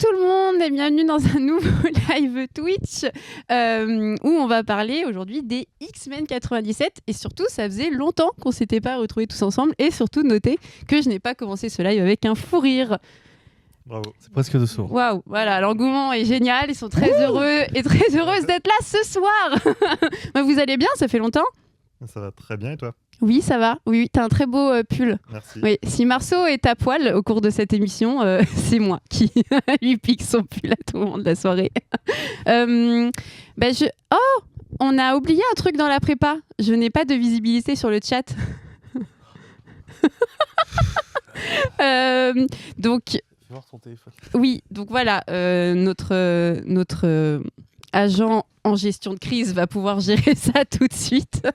tout le monde et bienvenue dans un nouveau live Twitch où on va parler aujourd'hui des X-Men 97 et surtout ça faisait longtemps qu'on s'était pas retrouvés tous ensemble et surtout notez que je n'ai pas commencé ce live avec un fou rire. Bravo, c'est presque de sourd. Waouh, voilà, l'engouement est génial, ils sont très heureux et très heureuses d'être là ce soir. Vous allez bien, ça fait longtemps? Ça va très bien et toi? Oui, ça va. Oui, t'as un très beau pull. Merci. Oui, si Marceau est à poil au cours de cette émission, c'est moi qui lui pique son pull à tout moment de la soirée. Oh, on a oublié un truc dans la prépa. Je n'ai pas de visibilité sur le chat. Donc, Fais voir ton téléphone. oui, donc voilà, notre agent en gestion de crise va pouvoir gérer ça tout de suite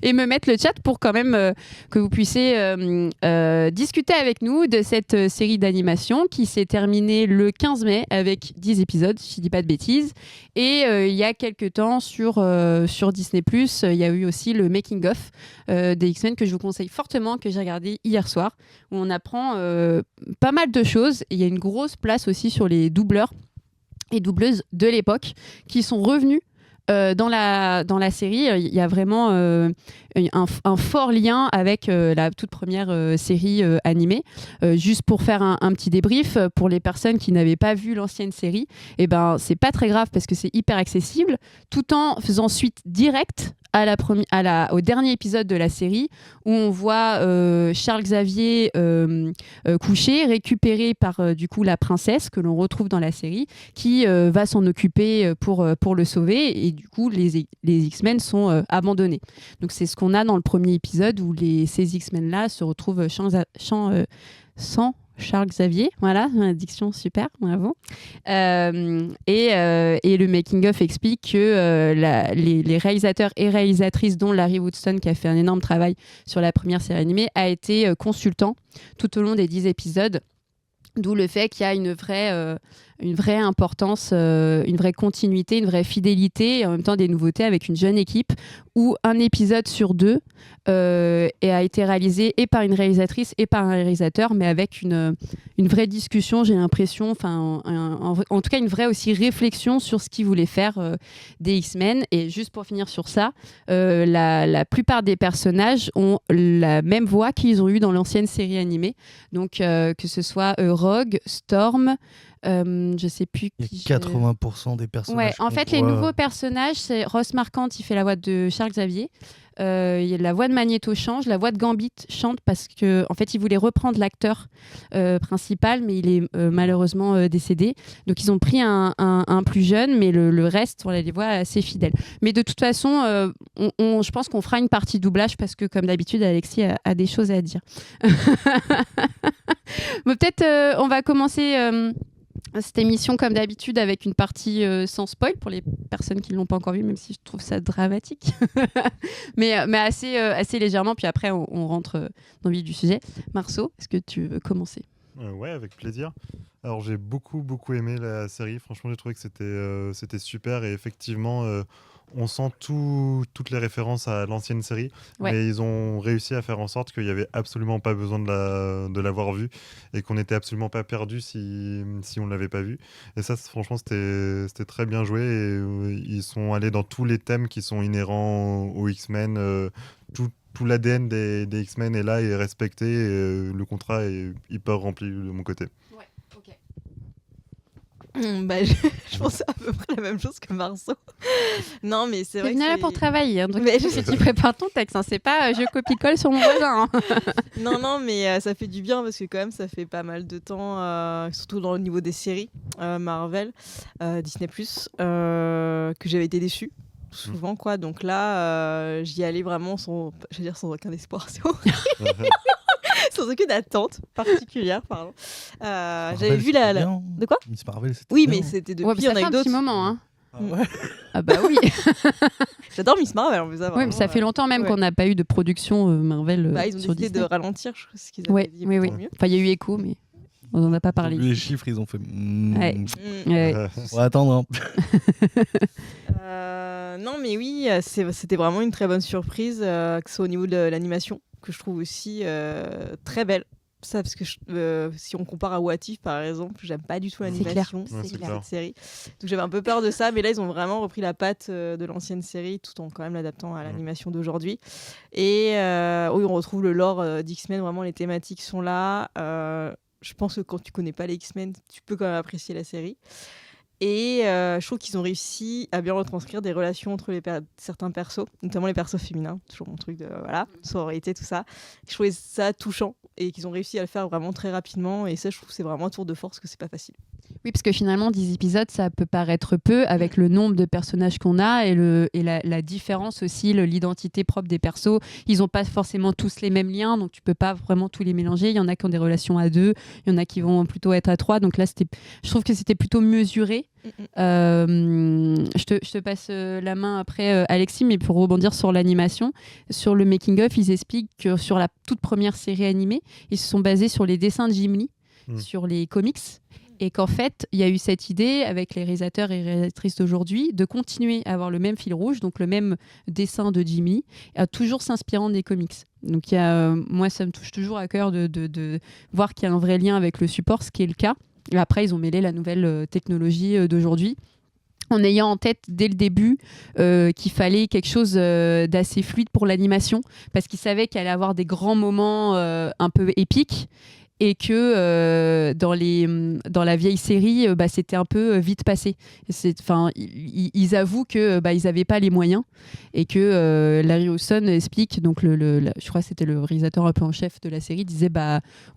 et me mettre le chat pour quand même que vous puissiez discuter avec nous de cette série d'animation qui s'est terminée le 15 mai avec 10 épisodes, si je dis pas de bêtises. Et il y a quelques temps sur Disney+, il y a eu aussi le making-of des X-Men que je vous conseille fortement, que j'ai regardé hier soir, où on apprend pas mal de choses. Et il y a une grosse place aussi sur les doubleurs et doubleuses de l'époque qui sont revenus dans la série. Il y a vraiment un fort lien avec la toute première série animée. Juste pour faire un petit débrief, pour les personnes qui n'avaient pas vu l'ancienne série, c'est pas très grave parce que c'est hyper accessible, tout en faisant suite directe au dernier épisode de la série où on voit Charles Xavier couché, récupéré par du coup la princesse que l'on retrouve dans la série qui va s'en occuper pour le sauver et du coup les X-Men sont abandonnés. Donc c'est ce qu'on a dans le premier épisode où ces X-Men là se retrouvent sans Charles Xavier, voilà, diction super, bravo. Et le making-of explique que les réalisateurs et réalisatrices, dont Larry Woodson, qui a fait un énorme travail sur la première série animée, a été consultant tout au long des 10 épisodes. D'où le fait qu'il y a une vraie importance, une vraie continuité, une vraie fidélité et en même temps des nouveautés avec une jeune équipe où un épisode sur 2 a été réalisé et par une réalisatrice et par un réalisateur, mais avec une vraie discussion, j'ai l'impression, en tout cas une vraie aussi réflexion sur ce qu'ils voulaient faire des X-Men. Et juste pour finir sur ça, la plupart des personnages ont la même voix qu'ils ont eu dans l'ancienne série animée. Donc que ce soit Rogue, Storm, je sais plus qui. 80% des personnages. Ouais, en fait, les nouveaux personnages, c'est Ross Marquand, il fait la voix de Charles Xavier. La voix de Magneto change, la voix de Gambit chante parce que en fait, ils voulaient reprendre l'acteur principal, mais il est malheureusement décédé. Donc, ils ont pris un plus jeune, mais le reste, on les voit assez fidèles. Mais de toute façon, je pense qu'on fera une partie doublage parce que, comme d'habitude, Alexis a des choses à dire. Mais peut-être, on va commencer cette émission comme d'habitude avec une partie sans spoil pour les personnes qui ne l'ont pas encore vue, même si je trouve ça dramatique mais assez légèrement, puis après on rentre dans le vif du sujet. Marceau, est-ce que tu veux commencer? Ouais, avec plaisir. Alors j'ai beaucoup aimé la série, franchement j'ai trouvé que c'était super et effectivement on sent toutes les références à l'ancienne série, ouais. Mais ils ont réussi à faire en sorte qu'il n'y avait absolument pas besoin de l'avoir vue et qu'on n'était absolument pas perdu si on ne l'avait pas vu. Et ça, franchement, c'était très bien joué. Et, ils sont allés dans tous les thèmes qui sont inhérents aux X-Men. Tout l'ADN des X-Men est là et est respecté. Et, le contrat est hyper rempli de mon côté. Ouais, ok. Je pense à peu près la même chose que Marceau. Non, mais c'est vrai. Tu es là pour travailler, hein, donc mais si tu prépares ton texte, hein, c'est pas je copie-colle sur mon voisin. Hein. Non, mais ça fait du bien parce que quand même ça fait pas mal de temps, surtout dans le niveau des séries Marvel, Disney+, que j'avais été déçue. Souvent quoi, donc là j'y allais vraiment sans aucun espoir, c'est horrible. Sans aucune attente particulière, pardon. J'avais vu de quoi Miss Marvel, c'était oui, bien. mais c'était depuis, Ouais, il y en ça a fait eu un d'autres. petit moment, hein. Ah ouais. Ah bah oui. J'adore Miss Marvel en plus. Oui, mais ça fait longtemps même qu'on n'a pas eu de production Marvel ils ont sur décidé Disney. de ralentir, je crois ce qu'ils avaient dit. Oui. Mieux. Enfin, il y a eu Echo, mais on n'en a pas parlé. Les chiffres, ils ont fait. Ouais. Ouais. On va attendre. Non, mais oui, c'était vraiment une très bonne surprise, que ce soit au niveau de l'animation, que je trouve aussi très belle. ça parce que si on compare à What If par exemple, j'aime pas du tout C'est l'animation clair, Ouais, c'est de clair. cette série. Donc j'avais un peu peur de ça, mais là ils ont vraiment repris la patte de l'ancienne série tout en quand même l'adaptant à l'animation d'aujourd'hui. Et oui, on retrouve le lore d'X-Men, vraiment les thématiques sont là. Je pense que quand tu connais pas les X-Men, tu peux quand même apprécier la série. Et je trouve qu'ils ont réussi à bien retranscrire des relations entre certains persos, notamment les persos féminins, toujours mon truc de sororité, tout ça. Je trouvais ça touchant et qu'ils ont réussi à le faire vraiment très rapidement. Et ça, je trouve que c'est vraiment un tour de force, que c'est pas facile. Oui, parce que finalement, 10 épisodes, ça peut paraître peu avec le nombre de personnages qu'on a et la différence aussi, l'identité propre des persos. Ils n'ont pas forcément tous les mêmes liens, donc tu peux pas vraiment tous les mélanger. Il y en a qui ont des relations à 2, il y en a qui vont plutôt être à 3. Donc là, je trouve que c'était plutôt mesuré. Je te passe la main après, Alexis, mais pour rebondir sur l'animation, sur le making-of, ils expliquent que sur la toute première série animée, ils se sont basés sur les dessins de Jim Lee, sur les comics. Et qu'en fait, il y a eu cette idée avec les réalisateurs et réalisatrices d'aujourd'hui de continuer à avoir le même fil rouge, donc le même dessin de Jimmy, toujours s'inspirant des comics. Donc moi, ça me touche toujours à cœur de voir qu'il y a un vrai lien avec le support, ce qui est le cas. Et après, ils ont mêlé la nouvelle technologie d'aujourd'hui, en ayant en tête dès le début qu'il fallait quelque chose d'assez fluide pour l'animation, parce qu'ils savaient qu'il allait y avoir des grands moments un peu épiques, et que dans la vieille série, c'était un peu vite passé. Ils avouent que ils n'avaient pas les moyens et que Larry Houston explique, donc je crois que c'était le réalisateur un peu en chef de la série, disait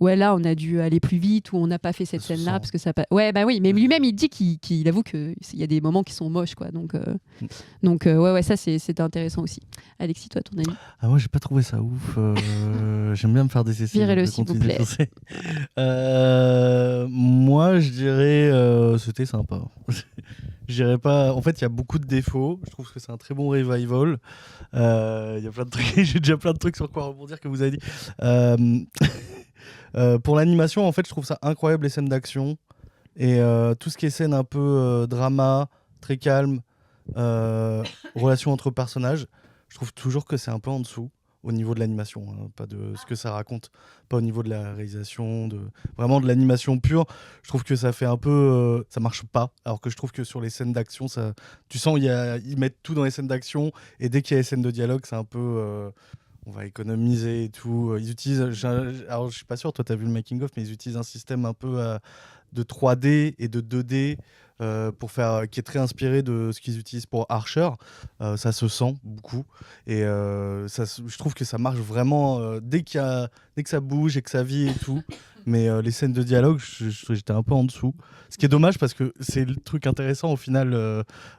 ouais, là on a dû aller plus vite ou on n'a pas fait cette scène-là parce que ça pas... Ouais, oui, mais lui-même il dit qu'il avoue qu'il y a des moments qui sont moches, quoi. Donc ouais, ça c'est intéressant aussi. Alexis, toi, ton avis? Moi, j'ai pas trouvé ça ouf. J'aime bien me faire des essais. Virez-le, s'il vous plaît. Moi, je dirais c'était sympa. Je dirais pas. En fait, il y a beaucoup de défauts. Je trouve que c'est un très bon revival. Il y a plein de trucs. J'ai déjà plein de trucs sur quoi rebondir que vous avez dit. Pour l'animation, en fait, je trouve ça incroyable les scènes d'action et tout ce qui est scène un peu drama, très calme, relation entre personnages. Je trouve toujours que c'est un peu en dessous au niveau de l'animation, hein, pas de ce que ça raconte, pas au niveau de la réalisation, vraiment de l'animation pure. Je trouve que ça fait un peu, ça marche pas. Alors que je trouve que sur les scènes d'action, tu sens ils mettent tout dans les scènes d'action et dès qu'il y a les scènes de dialogue, c'est un peu, on va économiser et tout. Ils utilisent, alors je suis pas sûr, toi tu as vu le making of, mais ils utilisent un système un peu de 3D et de 2D. Qui est très inspiré de ce qu'ils utilisent pour Archer. Ça se sent beaucoup et je trouve que ça marche vraiment dès que ça bouge et que ça vit et tout. Mais les scènes de dialogue, j'étais un peu en dessous. Ce qui est dommage parce que c'est le truc intéressant au final,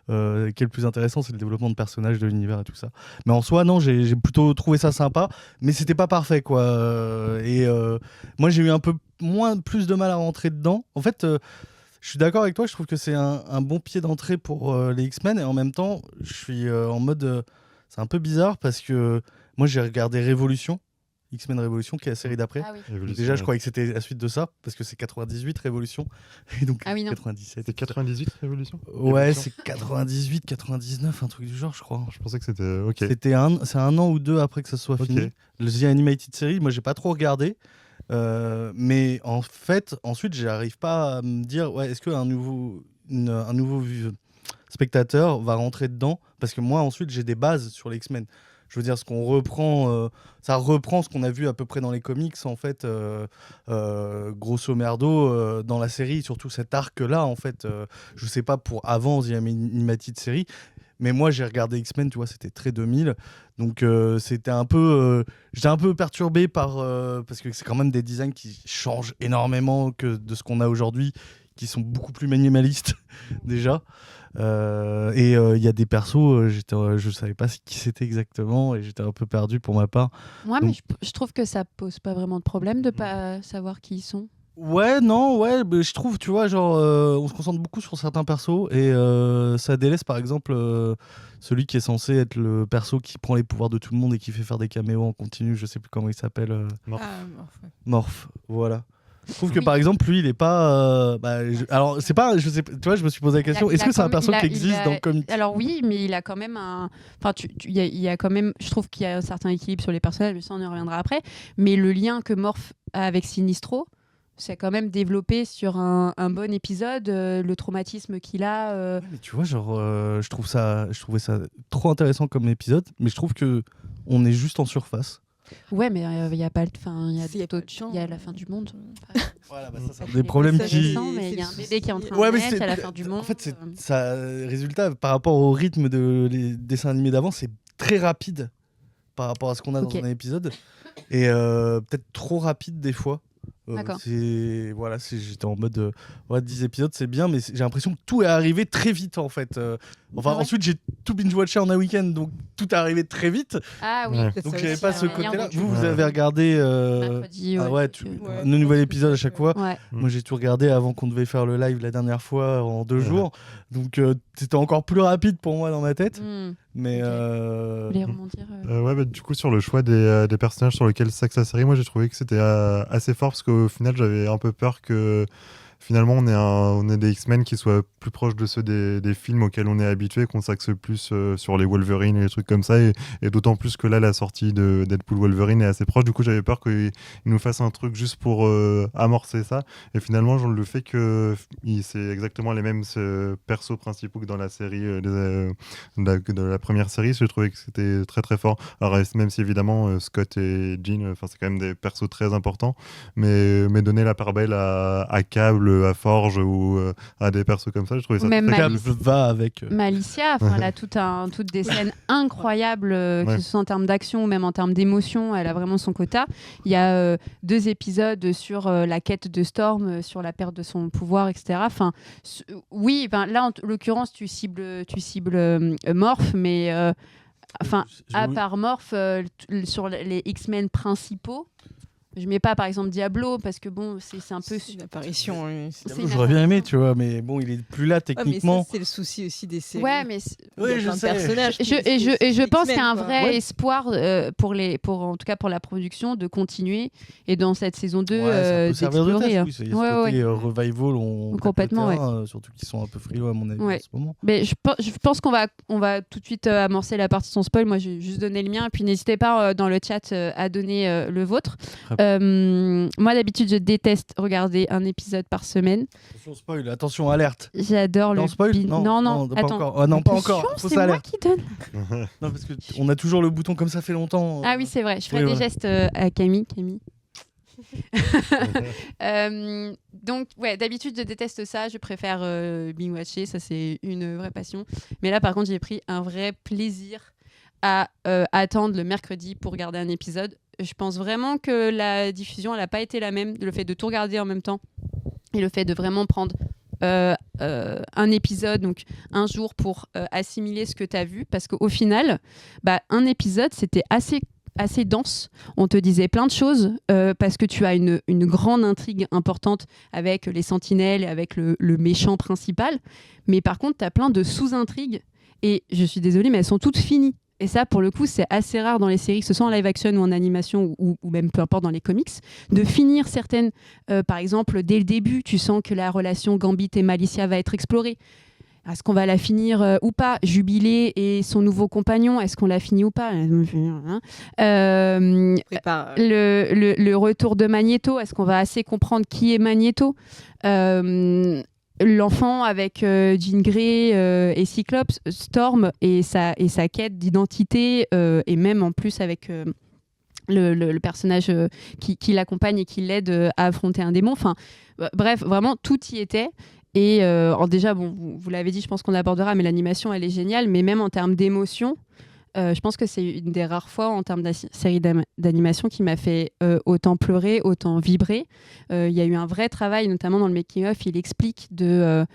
qui est le plus intéressant, c'est le développement de personnages, de l'univers et tout ça. Mais en soi, non, j'ai plutôt trouvé ça sympa, mais c'était pas parfait, quoi. Moi, j'ai eu un peu plus de mal à rentrer dedans. En fait, je suis d'accord avec toi, je trouve que c'est un bon pied d'entrée pour les X-Men et en même temps, je suis en mode... c'est un peu bizarre parce que moi, j'ai regardé Révolution, X-Men Révolution, qui est la série d'après. Ah oui. Évolution, Déjà, je croyais que c'était la suite de ça parce que c'est 98 Révolution et donc Ah oui, non. 97. C'était 98 Révolution? Ouais, c'est 98, 99, un truc du genre, je crois. Je pensais que c'était... Ok. C'est un an ou deux après que ça soit fini. Le The Animated Series, moi, j'ai pas trop regardé. Mais en fait, ensuite, j'arrive pas à me dire, ouais, est-ce qu'un nouveau spectateur va rentrer dedans? Parce que moi, ensuite, j'ai des bases sur les X-Men. Je veux dire, ce qu'on reprend, ça reprend ce qu'on a vu à peu près dans les comics, en fait, grosso merdo, dans la série, surtout cet arc-là, en fait. Je sais pas pour avant The Animated Series, mais moi, j'ai regardé X-Men, tu vois, c'était très 2000. Donc, j'étais un peu perturbé parce que c'est quand même des designs qui changent énormément que de ce qu'on a aujourd'hui, qui sont beaucoup plus minimalistes, déjà. Et il y a des persos, je savais pas qui c'était exactement et j'étais un peu perdu pour ma part. Moi, mais je trouve que ça pose pas vraiment de problème de pas savoir qui ils sont. Ouais, mais je trouve, tu vois, genre, on se concentre beaucoup sur certains persos et ça délaisse par exemple celui qui est censé être le perso qui prend les pouvoirs de tout le monde et qui fait faire des caméos en continu, je sais plus comment il s'appelle. Morph. Ah, Morph, ouais. Morph, voilà. Je trouve que par exemple, lui, il est pas. Alors, c'est pas. Je sais, tu vois, je me suis posé la question. Est-ce que c'est un perso qui existe dans le comic? Alors oui, mais il a quand même un. Enfin, il y a quand même. Je trouve qu'il y a un certain équilibre sur les personnages, mais ça on y reviendra après. Mais le lien que Morph a avec Sinistro, c'est quand même développé sur un bon épisode, le traumatisme qu'il a. Mais tu vois, genre, je trouvais ça trop intéressant comme épisode, mais je trouve que on est juste en surface. Ouais, mais il y a pas. Enfin, il y a S'il y a pas d'autres- de chance. il y a la fin du monde. Voilà, ça, c'est C'est des problèmes pas qui. récent, mais il y a un bébé qui est en train Ouais, de mais naître, c'est c'est la fin du monde. En fait, c'est ça. Résultat, par rapport au rythme les dessins animés d'avant, c'est très rapide par rapport à ce qu'on a Ok. dans un épisode, et peut-être trop rapide des fois. D'accord. J'étais en mode 10 épisodes, c'est bien, mais j'ai l'impression que tout est arrivé très vite en fait. Ah ouais. Ensuite, j'ai tout binge-watché en un week-end, donc tout est arrivé très vite. Ah oui. Ouais. Peut-être Donc ça j'avais aussi, pas hein. ce un lien côté-là. de- Vous Ouais. avez regardé Mercredi, Ouais. un nouvel épisode à chaque fois. Ouais. Moi, j'ai tout regardé avant qu'on devait faire le live la dernière fois en 2 Ouais. jours. Donc c'était encore plus rapide pour moi dans ma tête. Hmm. Mais Ok. Vous voulez rebondir Ouais, bah, du coup, sur le choix des personnages sur lesquels s'axe la série, moi j'ai trouvé que c'était assez fort parce qu'au final, j'avais un peu peur que finalement on ait des X-Men qui soient plus proches de ceux des films auxquels on est habitué, qu'on s'axe plus sur les Wolverine et les trucs comme ça. Et d'autant plus que là, la sortie de Deadpool Wolverine est assez proche. Du coup, j'avais peur qu'ils nous fassent un truc juste pour amorcer ça. Et finalement, le fait que c'est exactement les mêmes persos principaux que dans la série de la première série, je trouvais que c'était très très fort. Alors même si évidemment Scott et Jean, c'est quand même des persos très importants, mais donner la part belle à Cable, à Forge ou à des persos comme ça, je trouvais ça Même très Malice. cool. va avec. Malicia, enfin, elle a toutes des scènes incroyables, que Ouais. ce soit en termes d'action ou même en termes d'émotion. Elle a vraiment son quota. Il y a 2 épisodes sur la quête de Storm, sur la perte de son pouvoir, etc. Enfin, oui, ben, là, en l'occurrence, tu cibles Morph, mais enfin, à part Morph, sur les X-Men principaux, je mets pas par exemple Diablo parce que bon, c'est un peu. C'est une apparition. Oui. C'est une J'aurais bien aimé, apparition. tu vois, mais bon, il est plus là Ouais, mais techniquement. ça, c'est le souci aussi des séries. Ouais, mais Il y a plein de personnages. et je pense qu'il y a un X-Men, vrai quoi. Ouais. espoir en tout cas pour la production de continuer et dans cette saison 2 Ouais, ça peut servir de d'explorer. test, Hein. oui, il y a Ouais, ce côté ouais. revival, on tape Complètement, le terrain, surtout qu'ils sont un peu frileux à mon avis Ouais. en ce moment. Mais je pense qu'on va tout de suite amorcer la partie sans spoil. Moi, j'ai juste donné le mien. Puis n'hésitez pas dans le chat à donner le vôtre. Moi, d'habitude, je déteste regarder un épisode par semaine. Attention spoil, attention alerte. J'adore le Non, spoil non, pas attends. encore. Ah, non, pas Attention, encore. Faut c'est moi alerte. qui donne. Non, parce que on a toujours le bouton comme ça fait longtemps. Ah oui, c'est vrai. Je ferai Oui, des voilà. gestes à Camille. Donc, ouais, d'habitude, je déteste ça. Je préfère binge-watcher. Ça, c'est une vraie passion. Mais là, par contre, j'ai pris un vrai plaisir à attendre le mercredi pour regarder un épisode. Je pense vraiment que la diffusion, elle n'a pas été la même. Le fait de tout regarder en même temps et le fait de vraiment prendre un épisode, donc un jour pour assimiler ce que tu as vu. Parce qu'au final, un épisode, c'était assez dense. On te disait plein de choses parce que tu as une grande intrigue importante avec les sentinelles et avec le méchant principal. Mais par contre, tu as plein de sous-intrigues et je suis désolée, mais elles sont toutes finies. Et ça, pour le coup, c'est assez rare dans les séries, que ce soit en live action ou en animation ou même peu importe dans les comics, de finir certaines. Par exemple, dès le début, tu sens que la relation Gambit et Malicia va être explorée. Est-ce qu'on va la finir ou pas? Jubilé et son nouveau compagnon, est-ce qu'on la finit ou pas? Prépare. Le retour de Magneto, est-ce qu'on va assez comprendre qui est Magneto? L'enfant avec Jean Grey et Cyclops, Storm et sa quête d'identité, et même en plus avec le personnage qui l'accompagne et qui l'aide à affronter un démon. Enfin, bref, vraiment, tout y était. Et déjà, bon, vous l'avez dit, je pense qu'on abordera, mais l'animation, elle est géniale. Mais même en termes d'émotion, je pense que c'est une des rares fois en termes de série d'animation qui m'a fait autant pleurer, autant vibrer. Il y a eu un vrai travail, notamment dans le making-of. Il explique de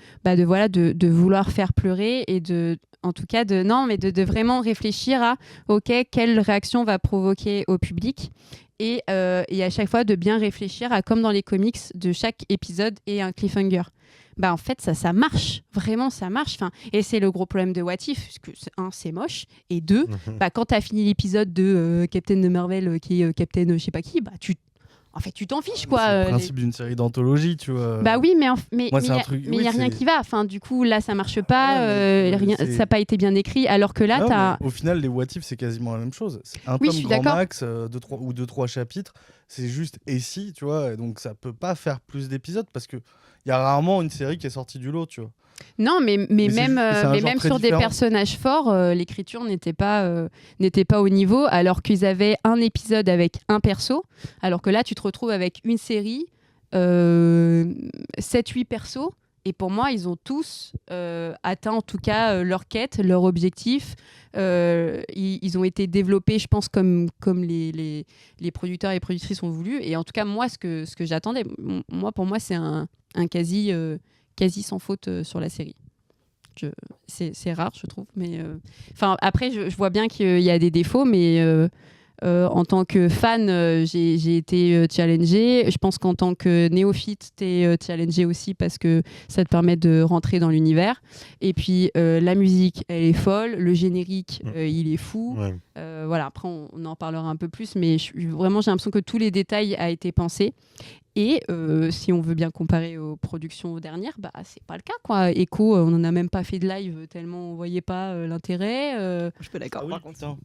vouloir faire pleurer et de vraiment réfléchir à quelle réaction va provoquer au public. Et à chaque fois, de bien réfléchir à, comme dans les comics, de chaque épisode et un cliffhanger. En fait, ça marche. Vraiment, ça marche. Et c'est le gros problème de What If, parce que, c'est moche. Et 2, quand tu as fini l'épisode de Captain de Marvel, qui est Captain je sais pas qui, en fait, tu t'en fiches, C'est quoi. le principe d'une série d'anthologie, tu vois. Bah oui, mais Moi, il c'est un truc- y oui, a rien c'est- qui va. Enfin, du coup, là, ça marche pas. Ouais, mais Rien, c'est- ça n'a pas été bien écrit. Alors que là, Non, t'as. mais au final, les What If, c'est quasiment la même chose. C'est un Oui, je tome suis grand d'accord. max, 2-3 chapitres. C'est juste et si, tu vois. Et donc, ça peut pas faire plus d'épisodes parce que il y a rarement une série qui est sortie du lot, tu vois. Non, mais c'est juste que c'est un genre même très sur des différent. personnages forts, l'écriture n'était pas au niveau, alors qu'ils avaient un épisode avec un perso, alors que là, tu te retrouves avec une série, 7-8 persos, et pour moi, ils ont tous atteint en tout cas leur quête, leur objectif. Ils ont été développés, je pense, comme les producteurs et productrices ont voulu. Et en tout cas, moi, ce que j'attendais, pour moi, c'est un quasi sans faute sur la série. C'est rare, je trouve. Mais après, je vois bien qu'il y a des défauts, mais en tant que fan, j'ai été challengée. Je pense qu'en tant que néophyte, tu es challengée aussi parce que ça te permet de rentrer dans l'univers. Et puis, la musique, elle est folle. Le générique, il est fou. Ouais. Voilà, après, on en parlera un peu plus, mais vraiment, j'ai l'impression que tous les détails a été pensé. Et si on veut bien comparer aux productions dernières, bah c'est pas le cas, quoi. Echo, on en a même pas fait de live tellement on voyait pas l'intérêt. Je suis pas d'accord, par contre. putain.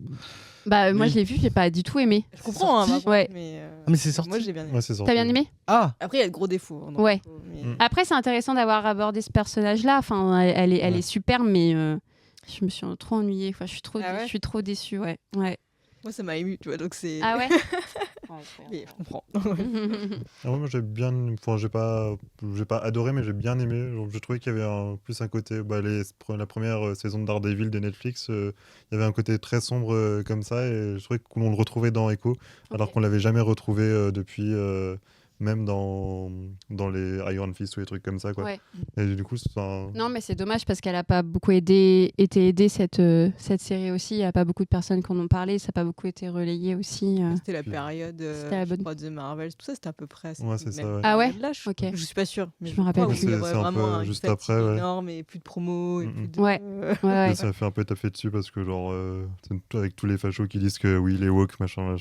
Bah moi Oui. je l'ai vu, j'ai pas du tout aimé. Je comprends, hein, sorti par contre, Ouais. Mais c'est sorti. Moi, j'ai bien aimé. Ouais, c'est sorti. T'as bien aimé? Ah, Après, il y a de gros défauts. hein, dans Ouais. Echo, mais- Mm. Après c'est intéressant d'avoir abordé ce personnage-là. Enfin, elle Ouais. est super, mais je me suis trop ennuyée. Enfin, je Ah suis trop déçue. Ouais. Ouais. Moi, ça m'a ému, tu vois, donc c'est. Ah ouais. Mais je comprends. Ah ouais, moi j'ai bien, enfin j'ai pas adoré, mais j'ai bien aimé. Genre, j'ai trouvé qu'il y avait plus un côté, la première saison de Daredevil de Netflix, il y avait un côté très sombre comme ça, et je trouvais qu'on le retrouvait dans Echo, alors qu'on l'avait jamais retrouvé depuis, même dans les Iron Fist ou les trucs comme ça, quoi. Ouais. Et du coup, c'est un... Non, mais c'est dommage parce qu'elle a pas beaucoup été aidée cette série aussi. Il y a pas beaucoup de personnes qui en ont parlé. Ça n'a pas beaucoup été relayé aussi. C'était la période C'était la je bonne- crois, de Marvel, tout ça, c'était à peu près. Ouais, c'est ça, même ouais. Ah ouais. période-là, je... Ok. je suis pas sûre. Mais Je me rappelle crois, où plus. il y C'est aurait un vraiment peu un juste fatigue après, ouais. énorme et plus de promos. Et Mhm. plus de... Ouais. Ouais. Mais ça a fait un peu taper dessus parce que genre avec tous les fachos qui disent que oui, les woke machin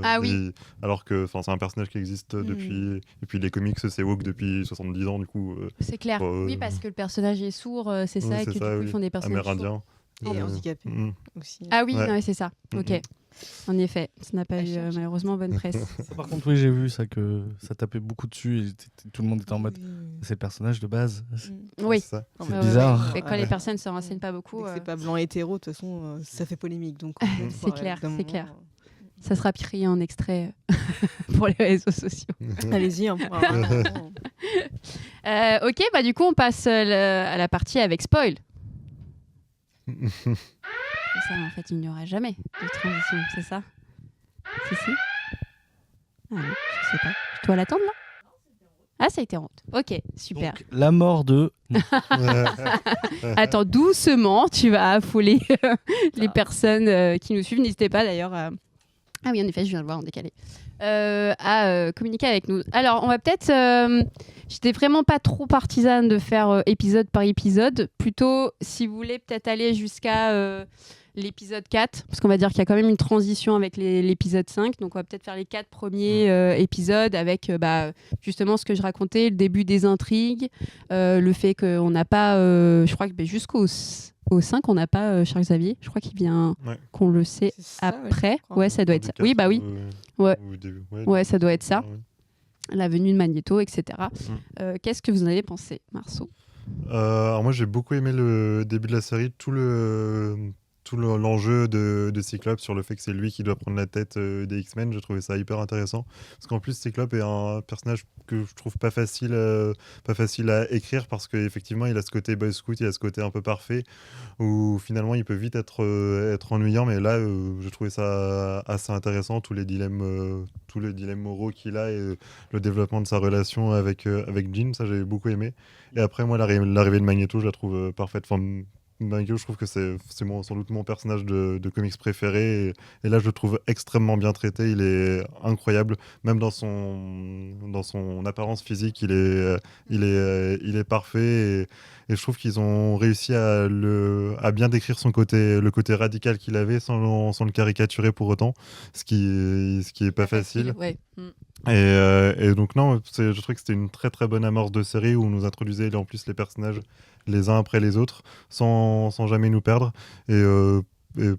Ah oui. alors que c'est un personnage qui existe depuis, et puis les comics c'est woke depuis 70 ans, du coup C'est clair. Oui, parce que le personnage est sourd, c'est ça, oui, et que c'est du ça, coup, oui. ils font des personnages sourds. amérindien Et handicapé aussi. Ah oui, Ouais. non, c'est ça. Ok. Mhm. En effet, ça n'a pas À eu chercher. malheureusement bonne presse. ça, par contre, oui, j'ai vu ça, que ça tapait beaucoup dessus et tout le monde était en mode. C'est le personnage de base. Oui. C'est ça. C'est Ouais, bizarre. Mais quand les personnes se renseignent pas beaucoup, C'est pas blanc hétéro, de toute façon, ça fait polémique. Donc, C'est clair, c'est clair. Ça sera pris en extrait pour les réseaux sociaux. Allez-y. Hein, pour avoir- Ok, bah du coup, on passe à la partie avec spoil. C'est ça, en fait, il n'y aura jamais de transition, c'est ça? Si. Ah oui, je sais pas. Je dois l'attendre là? Ah, ça a été honte. Ok, super. Donc, la mort de. Attends, doucement, tu vas affoler les personnes qui nous suivent. N'hésitez pas d'ailleurs à... Ah oui, en effet, je viens de le voir en décalé. À communiquer avec nous. Alors, on va peut-être... J'étais vraiment pas trop partisane de faire épisode par épisode. Plutôt, si vous voulez, peut-être aller jusqu'à l'épisode 4. Parce qu'on va dire qu'il y a quand même une transition avec l'épisode 5. Donc, on va peut-être faire les 4 premiers épisodes avec justement ce que je racontais, le début des intrigues, le fait qu'on n'a pas... je crois que jusqu'au 5, on n'a pas Charles Xavier. Je crois qu'il vient... Ouais. Qu'on le sait C'est ça, ouais, après. je crois. Ouais, ça doit être ça. Oui, bah oui. Ouais. Ouais, ça doit être ça. La venue de Magneto, etc. Qu'est-ce que vous en avez pensé, Marceau? Alors moi j'ai beaucoup aimé le début de la série, l'enjeu de Cyclope sur le fait que c'est lui qui doit prendre la tête des X-Men. J'ai trouvé ça hyper intéressant parce qu'en plus Cyclope est un personnage que je trouve pas facile à écrire parce qu'effectivement il a ce côté boy scout, il a ce côté un peu parfait où finalement il peut vite être ennuyant, mais là j'ai trouvé ça assez intéressant, tous les dilemmes moraux qu'il a et le développement de sa relation avec Jean, ça j'ai beaucoup aimé. Et après moi l'arrivée de Magneto, je la trouve parfaite. Enfin, Magneto, je trouve que c'est sans doute mon personnage de comics préféré, et là je le trouve extrêmement bien traité, il est incroyable, même dans son apparence physique, il est parfait, et je trouve qu'ils ont réussi à bien décrire le côté radical qu'il avait sans le caricaturer pour autant, ce qui est pas facile. Ouais. Et donc non, je trouvais que c'était une très très bonne amorce de série où on nous introduisait en plus les personnages les uns après les autres sans jamais nous perdre. Et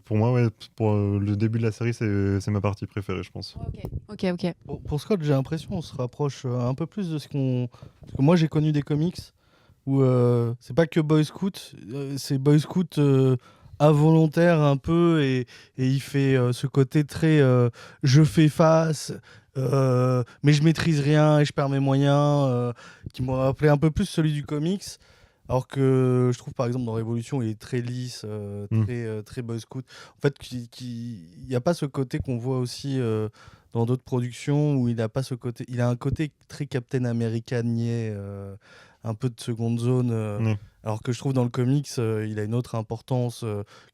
pour moi, ouais, pour le début de la série, c'est ma partie préférée, je pense. Ok. Pour Scott, j'ai l'impression qu'on se rapproche un peu plus de ce qu'on... Parce que moi, j'ai connu des comics où c'est pas que Boy Scout, c'est Boy Scout involontaire un peu, et il fait ce côté très je fais face, mais je maîtrise rien et je perds mes moyens, qui m'a rappelé un peu plus celui du comics. Alors que je trouve par exemple dans Révolution, il est très lisse, très Boy Scout. En fait, il n'y a pas ce côté qu'on voit aussi dans d'autres productions où il a pas ce côté. Il a un côté très Captain America niais, un peu de seconde zone. Alors que je trouve dans le comics, il a une autre importance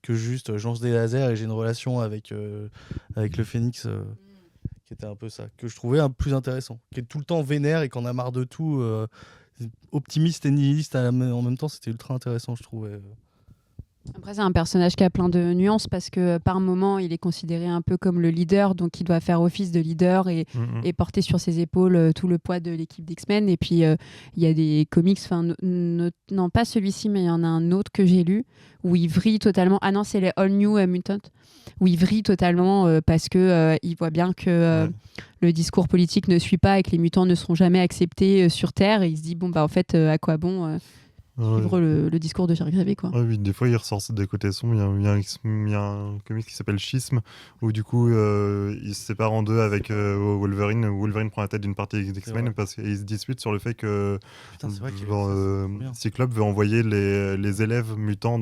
que juste je lance des lasers et j'ai une relation avec le Phénix. Qui était un peu ça, que je trouvais un plus intéressant, qui est tout le temps vénère et qu'on a marre de tout, optimiste et nihiliste en même temps. C'était ultra intéressant, je trouvais. Après, c'est un personnage qui a plein de nuances parce que par moment, il est considéré un peu comme le leader, donc il doit faire office de leader et porter sur ses épaules tout le poids de l'équipe d'X-Men. Et puis, il y a des comics, non pas celui-ci, mais il y en a un autre que j'ai lu où il vrille totalement. Ah non, c'est les All New Mutants, où il vrille totalement parce que il voit bien que le discours politique ne suit pas et que les mutants ne seront jamais acceptés sur Terre. Et il se dit, bon, bah en fait, à quoi bon suivre le discours de Charles Xavier, quoi. Ouais, oui, des fois il ressort des côtés sombres. Il y a un comics qui s'appelle Schisme où du coup il se sépare en deux avec Wolverine. Wolverine prend la tête d'une partie des X-Men parce qu'ils se disputent sur le fait que Cyclope veut envoyer les élèves mutants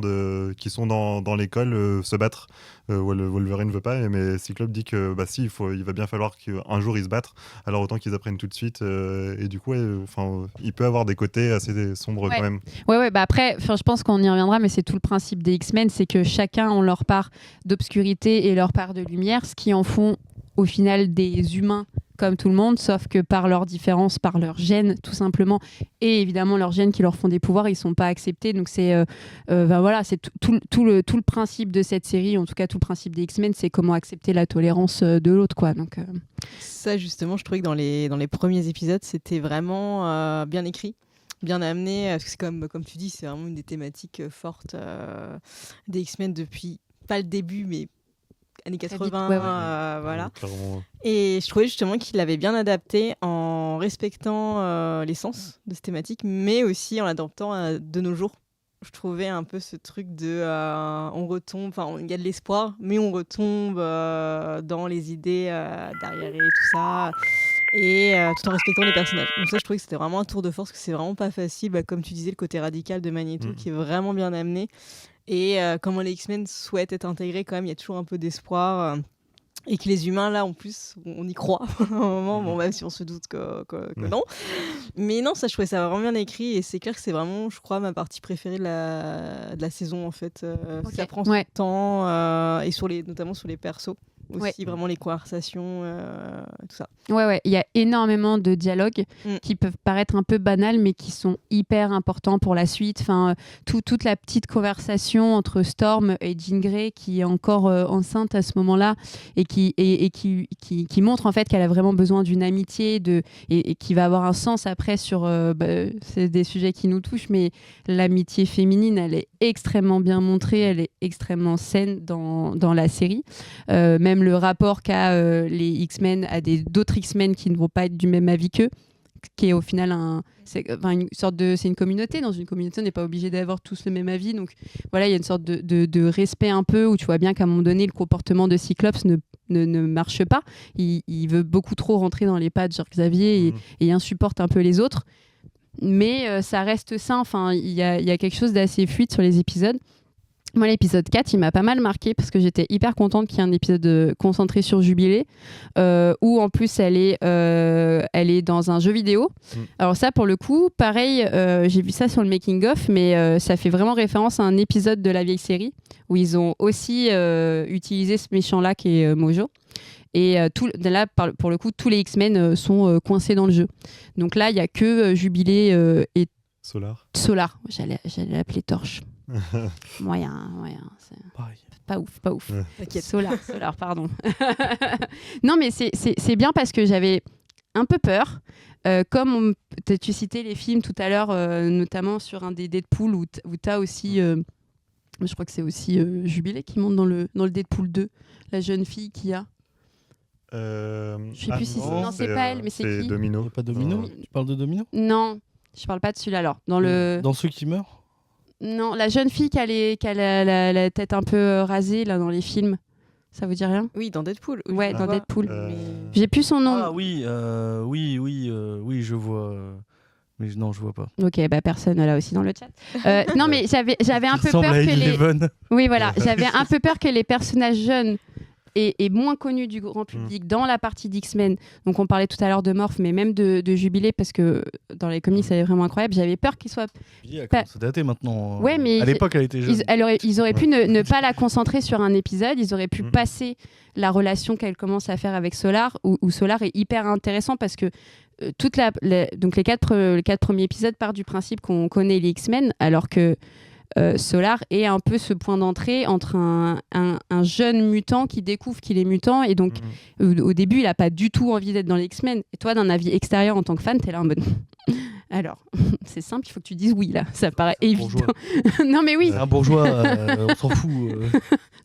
qui sont dans l'école se battre. Wolverine veut pas, mais Cyclope dit que bah si, il va bien falloir qu'un jour ils se battent, alors autant qu'ils apprennent tout de suite. Et du coup il peut avoir des côtés assez sombres quand même. Ouais, bah après, je pense qu'on y reviendra, mais c'est tout le principe des X-Men, c'est que chacun ont leur part d'obscurité et leur part de lumière, ce qui en font au final des humains comme tout le monde, sauf que par leurs différences, par leurs gènes, tout simplement, et évidemment leurs gènes qui leur font des pouvoirs, ils sont pas acceptés. Donc c'est voilà, c'est tout le principe de cette série, en tout cas tout le principe des X-Men, c'est comment accepter la tolérance de l'autre, quoi. Donc ça justement, je trouvais que dans les premiers épisodes, c'était vraiment bien écrit, bien amené, parce que c'est comme tu dis, c'est vraiment une des thématiques fortes des X-Men depuis, pas le début, mais années 80, voilà. Et je trouvais justement qu'il l'avait bien adapté en respectant l'essence de cette thématique, mais aussi en l'adaptant de nos jours. Je trouvais un peu ce truc de on retombe, enfin il y a de l'espoir, mais on retombe dans les idées d'arriéré, tout ça. Et tout en respectant les personnages. Donc ça, je trouvais que c'était vraiment un tour de force, que c'est vraiment pas facile. Bah, comme tu disais, le côté radical de Magneto qui est vraiment bien amené. Et comment les X-Men souhaitent être intégrés, quand même, il y a toujours un peu d'espoir. Et que les humains, là, en plus, on y croit à un moment, bon, même si on se doute que non. Mais non, ça, je trouvais ça vraiment bien écrit. Et c'est clair que c'est vraiment, je crois, ma partie préférée de la saison, en fait. Ça prend son temps, et notamment sur les persos. Aussi vraiment les conversations, tout ça. Ouais, il y a énormément de dialogues qui peuvent paraître un peu banals, mais qui sont hyper importants pour la suite. Enfin, toute la petite conversation entre Storm et Jean Grey, qui est encore enceinte à ce moment-là, et qui montre en fait qu'elle a vraiment besoin d'une amitié et qui va avoir un sens après sur c'est des sujets qui nous touchent, mais l'amitié féminine, elle est extrêmement bien montrée, elle est extrêmement saine dans la série. Même le rapport qu'a les X-Men à d'autres X-Men qui ne vont pas être du même avis qu'eux, qui est au final c'est une communauté. Dans une communauté, on n'est pas obligé d'avoir tous le même avis. Donc voilà, il y a une sorte de respect un peu, où tu vois bien qu'à un moment donné, le comportement de Cyclops ne marche pas. Il veut beaucoup trop rentrer dans les pas de Charles Xavier et il insupporte un peu les autres. Mais ça reste sain. Enfin, il y a quelque chose d'assez fluide sur les épisodes. Moi, l'épisode 4, il m'a pas mal marqué parce que j'étais hyper contente qu'il y ait un épisode concentré sur Jubilé, où en plus elle est dans un jeu vidéo. Alors ça, pour le coup, pareil, j'ai vu ça sur le making-of, mais ça fait vraiment référence à un épisode de la vieille série où ils ont aussi utilisé ce méchant-là qui est Mojo. Et là, pour le coup, tous les X-Men sont coincés dans le jeu. Donc là, il n'y a que Jubilé et Solar. J'allais l'appeler Torche. moyen, c'est Pareil. Pas ouf. T'inquiète. Solar, pardon. Non, mais c'est bien parce que j'avais un peu peur. Tu citais les films tout à l'heure, notamment sur un des Deadpool où tu as aussi, je crois que c'est aussi Jubilé qui monte dans le Deadpool 2, la jeune fille qu'il y a. Je sais plus si non, c'est pas elle, mais c'est qui Domino. Il n'y a pas Domino Tu parles de Domino Non, je parle pas de celui-là alors. Dans ceux qui meurent Non, la jeune fille qui a la tête un peu rasée là dans les films. Ça vous dit rien? Oui, dans Deadpool. Oui, Ouais, dans Deadpool. Mais- J'ai plus son nom. Ah oui, oui, je vois. Mais non, je vois pas. Ok, bah personne là aussi dans le chat. Non, mais j'avais un Il peu ressemble peur à que les. Eleven. Oui, voilà, j'avais un peu peur que les personnages jeunes et moins connus du grand public dans la partie d'X-Men. Donc on parlait tout à l'heure de Morph, mais même de Jubilé parce que dans les comics, elle est vraiment incroyable. J'avais peur qu'ils soient. Elle commence à dater maintenant. Ouais, mais à l'époque, elle était jeune. Ils auraient pu ne pas la concentrer sur un épisode. Ils auraient pu passer la relation qu'elle commence à faire avec Solar, où Solar est hyper intéressant parce que donc les quatre premiers épisodes partent du principe qu'on connaît les X-Men, alors que Solar est un peu ce point d'entrée entre un jeune mutant qui découvre qu'il est mutant et donc au début il a pas du tout envie d'être dans les X-Men et toi d'un avis extérieur en tant que fan t'es là en mode alors c'est simple, il faut que tu dises oui là, ça paraît évident. Non mais oui, C'est un bourgeois, on s'en fout.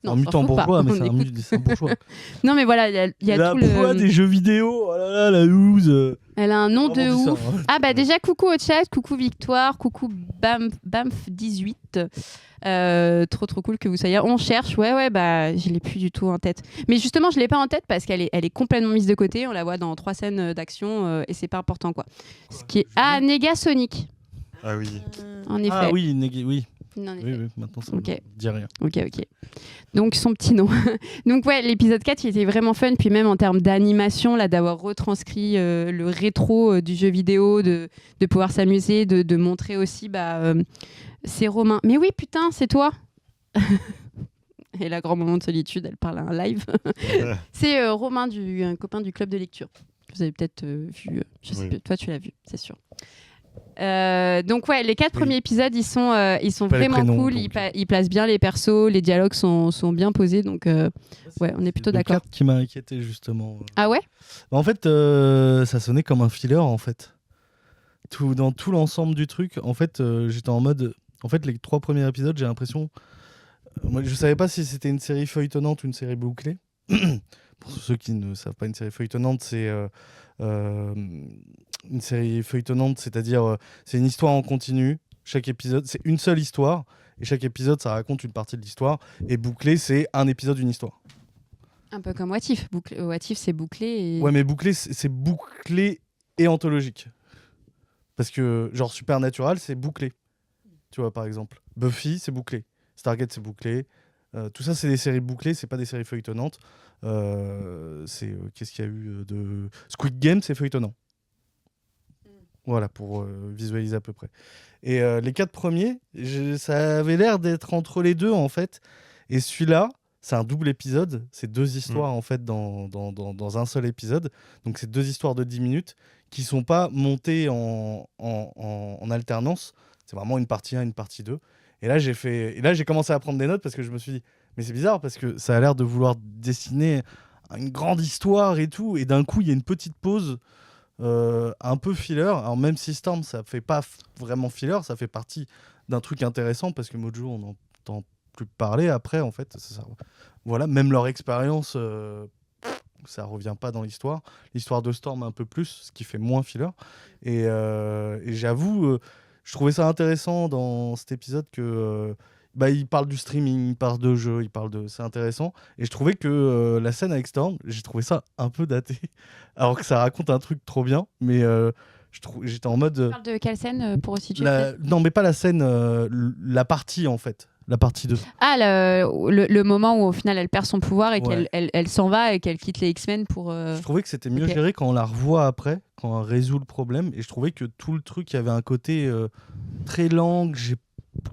Non, un on mutant s'en fout pas. bourgeois, mais On c'est un bourgeois. non mais voilà, il y a la tout poids des jeux vidéo, oh là là, la loose. Elle a un nom de Vraiment dit ça, ouf. hein. Ah bah déjà coucou au chat, coucou Victoire, coucou Bamf18. Trop cool que vous soyez. On cherche, ouais, bah je l'ai plus du tout en tête. Mais justement, je l'ai pas en tête parce qu'elle est complètement mise de côté. On la voit dans 3 scènes d'action et c'est pas important quoi. Ce qui est Negasonic. Ah oui. En effet. Ah oui, oui. En effet. Oui, maintenant ça Ok. me dit rien. Ok. Donc son petit nom. Donc ouais, l'épisode 4, il était vraiment fun. Puis même en termes d'animation, là, d'avoir retranscrit le rétro du jeu vidéo, de pouvoir s'amuser, de montrer aussi, c'est Romain. Mais oui, putain, c'est toi. Et la grand moment de solitude, elle parle à un live. C'est Romain, un copain du club de lecture. Vous avez peut-être vu. Je sais plus. Toi, tu l'as vu, c'est sûr. Donc ouais, les 4 premiers épisodes, ils sont vraiment cool. Ils placent bien les persos, les dialogues sont bien posés. Donc ouais, on est plutôt d'accord. C'est le 4 qui m'a inquiété justement. Ah ouais? En fait, ça sonnait comme un filler en fait. Dans tout l'ensemble du truc, en fait, j'étais en mode. En fait, les 3 premiers épisodes, j'ai l'impression. Moi, je savais pas si c'était une série feuilletonnante ou une série bouclée. Pour ceux qui ne savent pas, une série feuilletonnante, c'est une série feuilletonnante, c'est-à-dire c'est une histoire en continu. Chaque épisode, c'est une seule histoire, et chaque épisode, ça raconte une partie de l'histoire. Et bouclé, c'est un épisode d'une histoire. Un peu comme What If. What If, c'est bouclé. Et... Ouais, mais bouclé, c'est bouclé et anthologique. Parce que, genre, Supernatural, c'est bouclé. Tu vois, par exemple. Buffy, c'est bouclé. Stargate, c'est bouclé. Tout ça, c'est des séries bouclées, c'est pas des séries feuilletonnantes. Qu'est-ce qu'il y a eu de... Squid Game, c'est feuilletonnant. Voilà, pour visualiser à peu près. Et les 4 premiers, ça avait l'air d'être entre les deux, en fait. Et celui-là, c'est un double épisode. C'est 2 histoires, en fait, dans un seul épisode. Donc, c'est 2 histoires de 10 minutes qui sont pas montées en alternance. C'est vraiment une partie 1, une partie 2. Et là, j'ai commencé à prendre des notes parce que je me suis dit, mais c'est bizarre parce que ça a l'air de vouloir dessiner une grande histoire et tout. Et d'un coup, il y a une petite pause un peu filler. Alors, même si Storm, ça fait pas vraiment filler, ça fait partie d'un truc intéressant parce que Mojo, on n'entend plus parler après, en fait. Voilà, même leur expérience, ça revient pas dans l'histoire. L'histoire de Storm, un peu plus, ce qui fait moins filler. Et j'avoue. Je trouvais ça intéressant dans cet épisode que il parle du streaming, il parle de jeux, c'est intéressant. Et je trouvais que la scène avec Storm, j'ai trouvé ça un peu daté, alors que ça raconte un truc trop bien. Mais j'étais en mode. Tu parles de quelle scène pour situer Non, mais pas la scène, la partie en fait. La partie 2. Ah, le moment où au final elle perd son pouvoir et Ouais. qu'elle s'en va et qu'elle quitte les X-Men pour. Je trouvais que c'était mieux Ok. géré quand on la revoit après, quand on résout le problème. Et je trouvais que tout le truc, il y avait un côté très lent,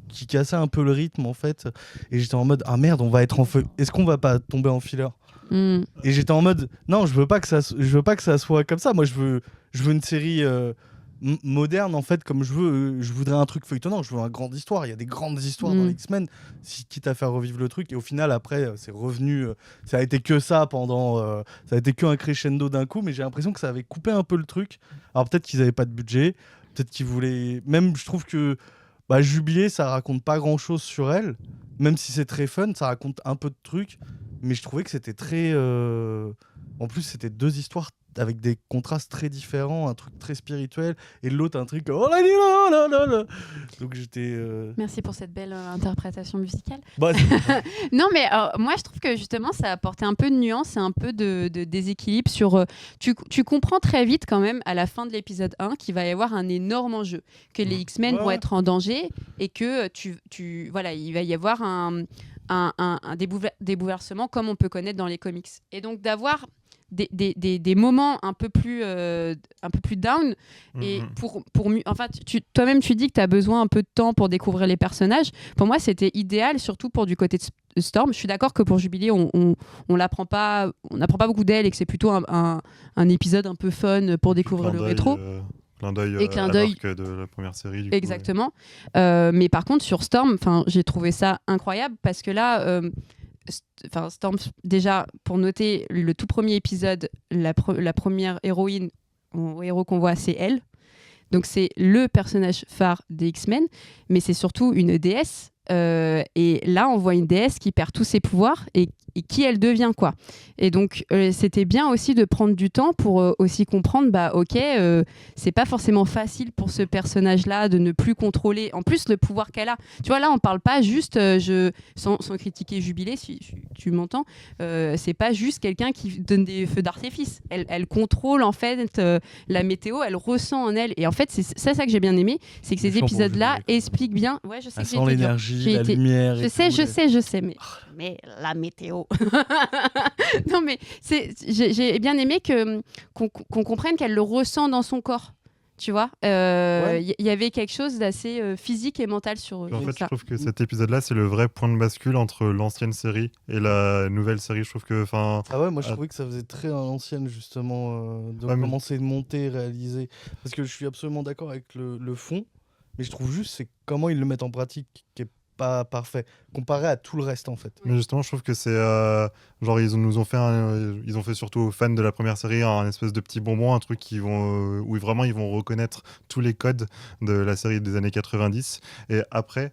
qui cassait un peu le rythme en fait. Et j'étais en mode, ah merde, on va être en feu. Est-ce qu'on va pas tomber en filler? Et j'étais en mode, non, je veux pas que ça soit comme ça. Moi, je veux une série moderne en fait, comme je veux. Je voudrais un truc feuilletonnant, je veux une grande histoire. Il y a des grandes histoires dans les X-Men, quitte à faire revivre le truc. Et au final, après, c'est revenu. Ça a été que ça pendant. Ça a été que un crescendo d'un coup, mais j'ai l'impression que ça avait coupé un peu le truc. Alors peut-être qu'ils n'avaient pas de budget, peut-être qu'ils voulaient. Même, je trouve que Jubilé, ça raconte pas grand-chose sur elle, même si c'est très fun, ça raconte un peu de trucs, mais je trouvais que c'était très... En plus, c'était deux histoires avec des contrastes très différents, un truc très spirituel, et l'autre un truc... Oh là là là là. Donc j'étais... Merci pour cette belle interprétation musicale. Bah, Non, mais moi, je trouve que justement, ça a apporté un peu de nuance et un peu de déséquilibre sur... tu comprends très vite quand même, à la fin de l'épisode 1, qu'il va y avoir un énorme enjeu, que les X-Men vont être en danger et que voilà, il va y avoir un des bouleversements comme on peut connaître dans les comics. Et donc d'avoir des moments un peu plus down et pour mieux, enfin toi-même tu dis que tu as besoin un peu de temps pour découvrir les personnages. Pour moi c'était idéal, surtout pour du côté de Storm. Je suis d'accord que pour Jubilee on n'apprend pas beaucoup d'elle et que c'est plutôt un épisode un peu fun pour découvrir le rétro. Clin d'œil Et clin à la d'œil. marque de la première série. Exactement. Mais par contre, sur Storm, j'ai trouvé ça incroyable parce que là, Storm, déjà, pour noter le tout premier épisode, la première héroïne ou héros qu'on voit, c'est elle. Donc, c'est le personnage phare des X-Men, mais c'est surtout une déesse. Et là, on voit une déesse qui perd tous ses pouvoirs et qui elle devient, quoi. Et donc, c'était bien aussi de prendre du temps pour aussi comprendre, c'est pas forcément facile pour ce personnage-là de ne plus contrôler, en plus, le pouvoir qu'elle a. Tu vois, là, on parle pas juste, sans critiquer Jubilé, si tu m'entends, c'est pas juste quelqu'un qui donne des feux d'artifice. Elle contrôle, en fait, la météo, elle ressent en elle. Et en fait, c'est ça que j'ai bien aimé, c'est que ces épisodes-là expliquent bien... Ouais, je sais que j'ai été l'énergie, la lumière... Je sais, mais la météo... Non, mais j'ai bien aimé qu'on comprenne qu'elle le ressent dans son corps. Tu vois, y avait quelque chose d'assez physique et mental sur en fait, ça. je trouve que cet épisode-là, c'est le vrai point de bascule entre l'ancienne série et la nouvelle série. Je trouve que... Ah ouais, moi je trouvais que ça faisait très à l'ancienne, justement, de commencer de monter, réaliser. Parce que je suis absolument d'accord avec le fond, mais je trouve juste c'est comment ils le mettent en pratique qui est pas parfait comparé à tout le reste en fait. Mais justement, je trouve que c'est genre ils ont fait surtout aux fans de la première série un espèce de petit bonbon, un truc où vraiment ils vont reconnaître tous les codes de la série des années 90. Et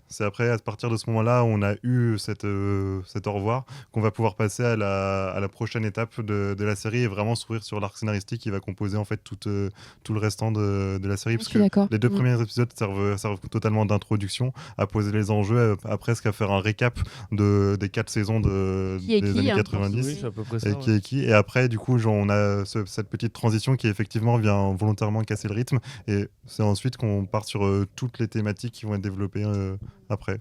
c'est après à partir de ce moment-là où on a eu cet au revoir qu'on va pouvoir passer à la prochaine étape de la série et vraiment s'ouvrir sur l'arc scénaristique qui va composer en fait tout le restant de la série, parce que les deux premiers épisodes servent totalement d'introduction à poser les enjeux, à presque à faire un récap des 4 saisons des années 90. Oui, c'est à peu près ça, Qui est qui. Et après, du coup, on a cette petite transition qui effectivement vient volontairement casser le rythme. Et c'est ensuite qu'on part sur toutes les thématiques qui vont être développées après.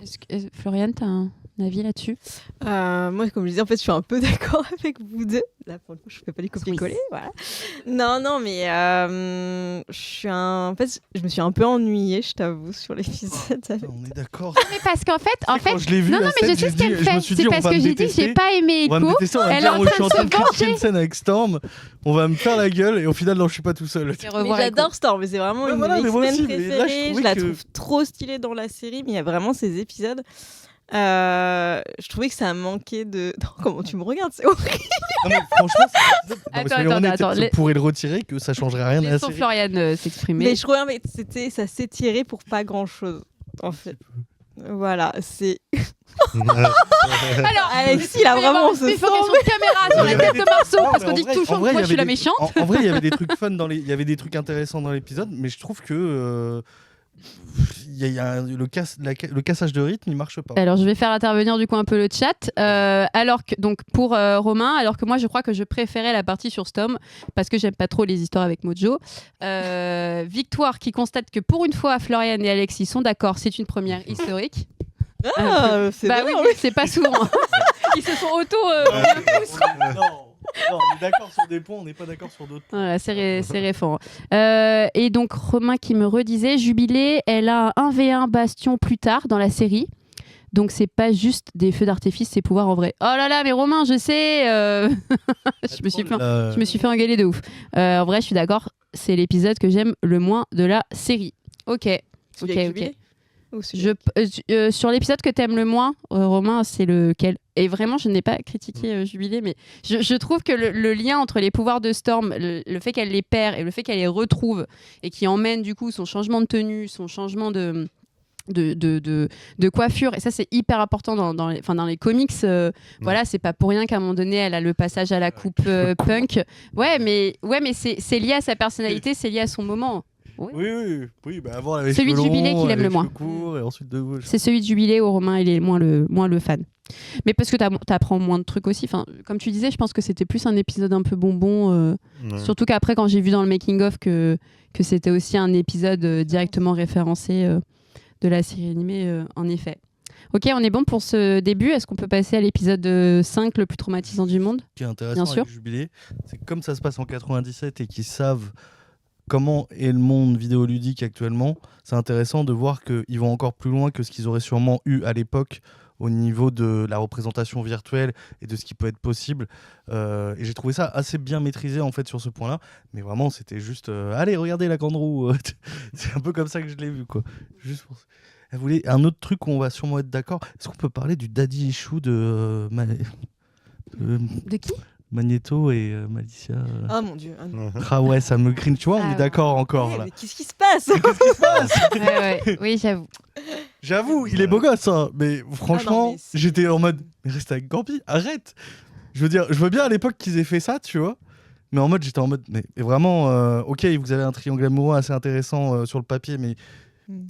Floriane, tu as un avis là-dessus? Moi, comme je disais, en fait, je suis un peu d'accord avec vous deux. Là, pour le coup, je ne fais pas du copier-coller. Voilà. Non, mais en fait, je me suis un peu ennuyée, je t'avoue, sur l'épisode. On est d'accord. Mais parce qu'en fait, quand je l'ai vu, non, mais je sais ce qu'elle fait. C'est parce que j'ai dit que j'ai pas aimé Echo. Elle est en train de critiquer une scène avec Storm. On va me faire la gueule et au final, non, je suis pas tout seul. Mais j'adore Storm, mais c'est vraiment une de mes X-Men préférées. Je la trouve trop stylée dans la série, mais il y a vraiment ces épisodes. Je trouvais que ça manquait de... Non, comment tu me regardes, c'est horrible. Non, mais franchement, attends, on pourrait le retirer, que ça changerait rien à la série. Floriane s'exprimer. Mais je crois que ça s'est tiré pour pas grand-chose, en fait. Voilà, c'est... Alors, Alexis, là, vraiment, on se sent... de caméra sur la tête de Marceau, parce qu'on dit toujours que moi, je suis la méchante. En vrai, il y avait des trucs fun, il y avait des trucs intéressants dans l'épisode, mais je trouve que... le cassage de rythme, il marche pas. Alors, je vais faire intervenir du coup un peu le chat. Alors que, donc, pour Romain, alors que moi, je crois que je préférais la partie sur Storm parce que j'aime pas trop les histoires avec Mojo. Victoire qui constate que pour une fois, Florian et Alexis sont d'accord, c'est une première historique. C'est oui, c'est pas souvent. Ils se sont Non, on est d'accord sur des points, on n'est pas d'accord sur d'autres points. Voilà, c'est récent. Et donc, Romain qui me redisait, Jubilé, elle a un 1v1 Bastion plus tard dans la série. Donc, c'est pas juste des feux d'artifice, c'est pouvoir en vrai. Oh là là, mais Romain, je sais je me suis fait engueuler de ouf. En vrai, je suis d'accord. c'est l'épisode que j'aime le moins de la série. Ok. Celui Ok, avec ok. Jubilé Ou celui Sur l'épisode que t'aimes le moins, Romain, c'est lequel? Et vraiment, je n'ai pas critiqué Jubilé, mais je trouve que le lien entre les pouvoirs de Storm, le fait qu'elle les perd et le fait qu'elle les retrouve et qui emmène du coup son changement de tenue, son changement de coiffure, et ça c'est hyper important dans les comics, voilà, c'est pas pour rien qu'à un moment donné elle a le passage à la coupe punk, mais c'est lié à sa personnalité, c'est lié à son moment. Oui, bah avant, elle avait Celui les de cheveux Jubilé longs, qu'il aime elle le avait moins. les cheveux courts, et ensuite de gauche. C'est celui de Jubilé où Romain il est moins le fan. Mais parce que t'apprends moins de trucs aussi. Enfin, comme tu disais, je pense que c'était plus un épisode un peu bonbon. Ouais. Surtout qu'après, quand j'ai vu dans le making-of que c'était aussi un épisode directement référencé de la série animée, en effet. Ok, on est bon pour ce début. Est-ce qu'on peut passer à l'épisode 5, le plus traumatisant du monde? Ce qui est intéressant Bien sûr. avec Jubilé, c'est que comme ça se passe en 97 et qu'ils savent comment est le monde vidéoludique actuellement, c'est intéressant de voir qu'ils vont encore plus loin que ce qu'ils auraient sûrement eu à l'époque au niveau de la représentation virtuelle et de ce qui peut être possible. Et j'ai trouvé ça assez bien maîtrisé en fait sur ce point-là. Mais vraiment, c'était juste allez, regardez la grande roue. C'est un peu comme ça que je l'ai vu, quoi. Juste pour... Elle voulait un autre truc où on va sûrement être d'accord. Est-ce qu'on peut parler du daddy issue de De qui? Magneto et Malicia Ah mon dieu. Ah, non. Ah ouais, ça me cringe. Tu vois, on Ah est d'accord encore Ouais, là. mais qu'est-ce qui se passe Ouais, oui, j'avoue. J'avoue, il est beau gosse, hein, mais franchement, Ah non, mais c'est- j'étais en mode, mais reste avec Gambi, arrête. Je veux dire, je veux bien à l'époque qu'ils aient fait ça, tu vois, mais en mode, j'étais en mode, mais vraiment, ok, vous avez un triangle amoureux assez intéressant sur le papier, mais Mm.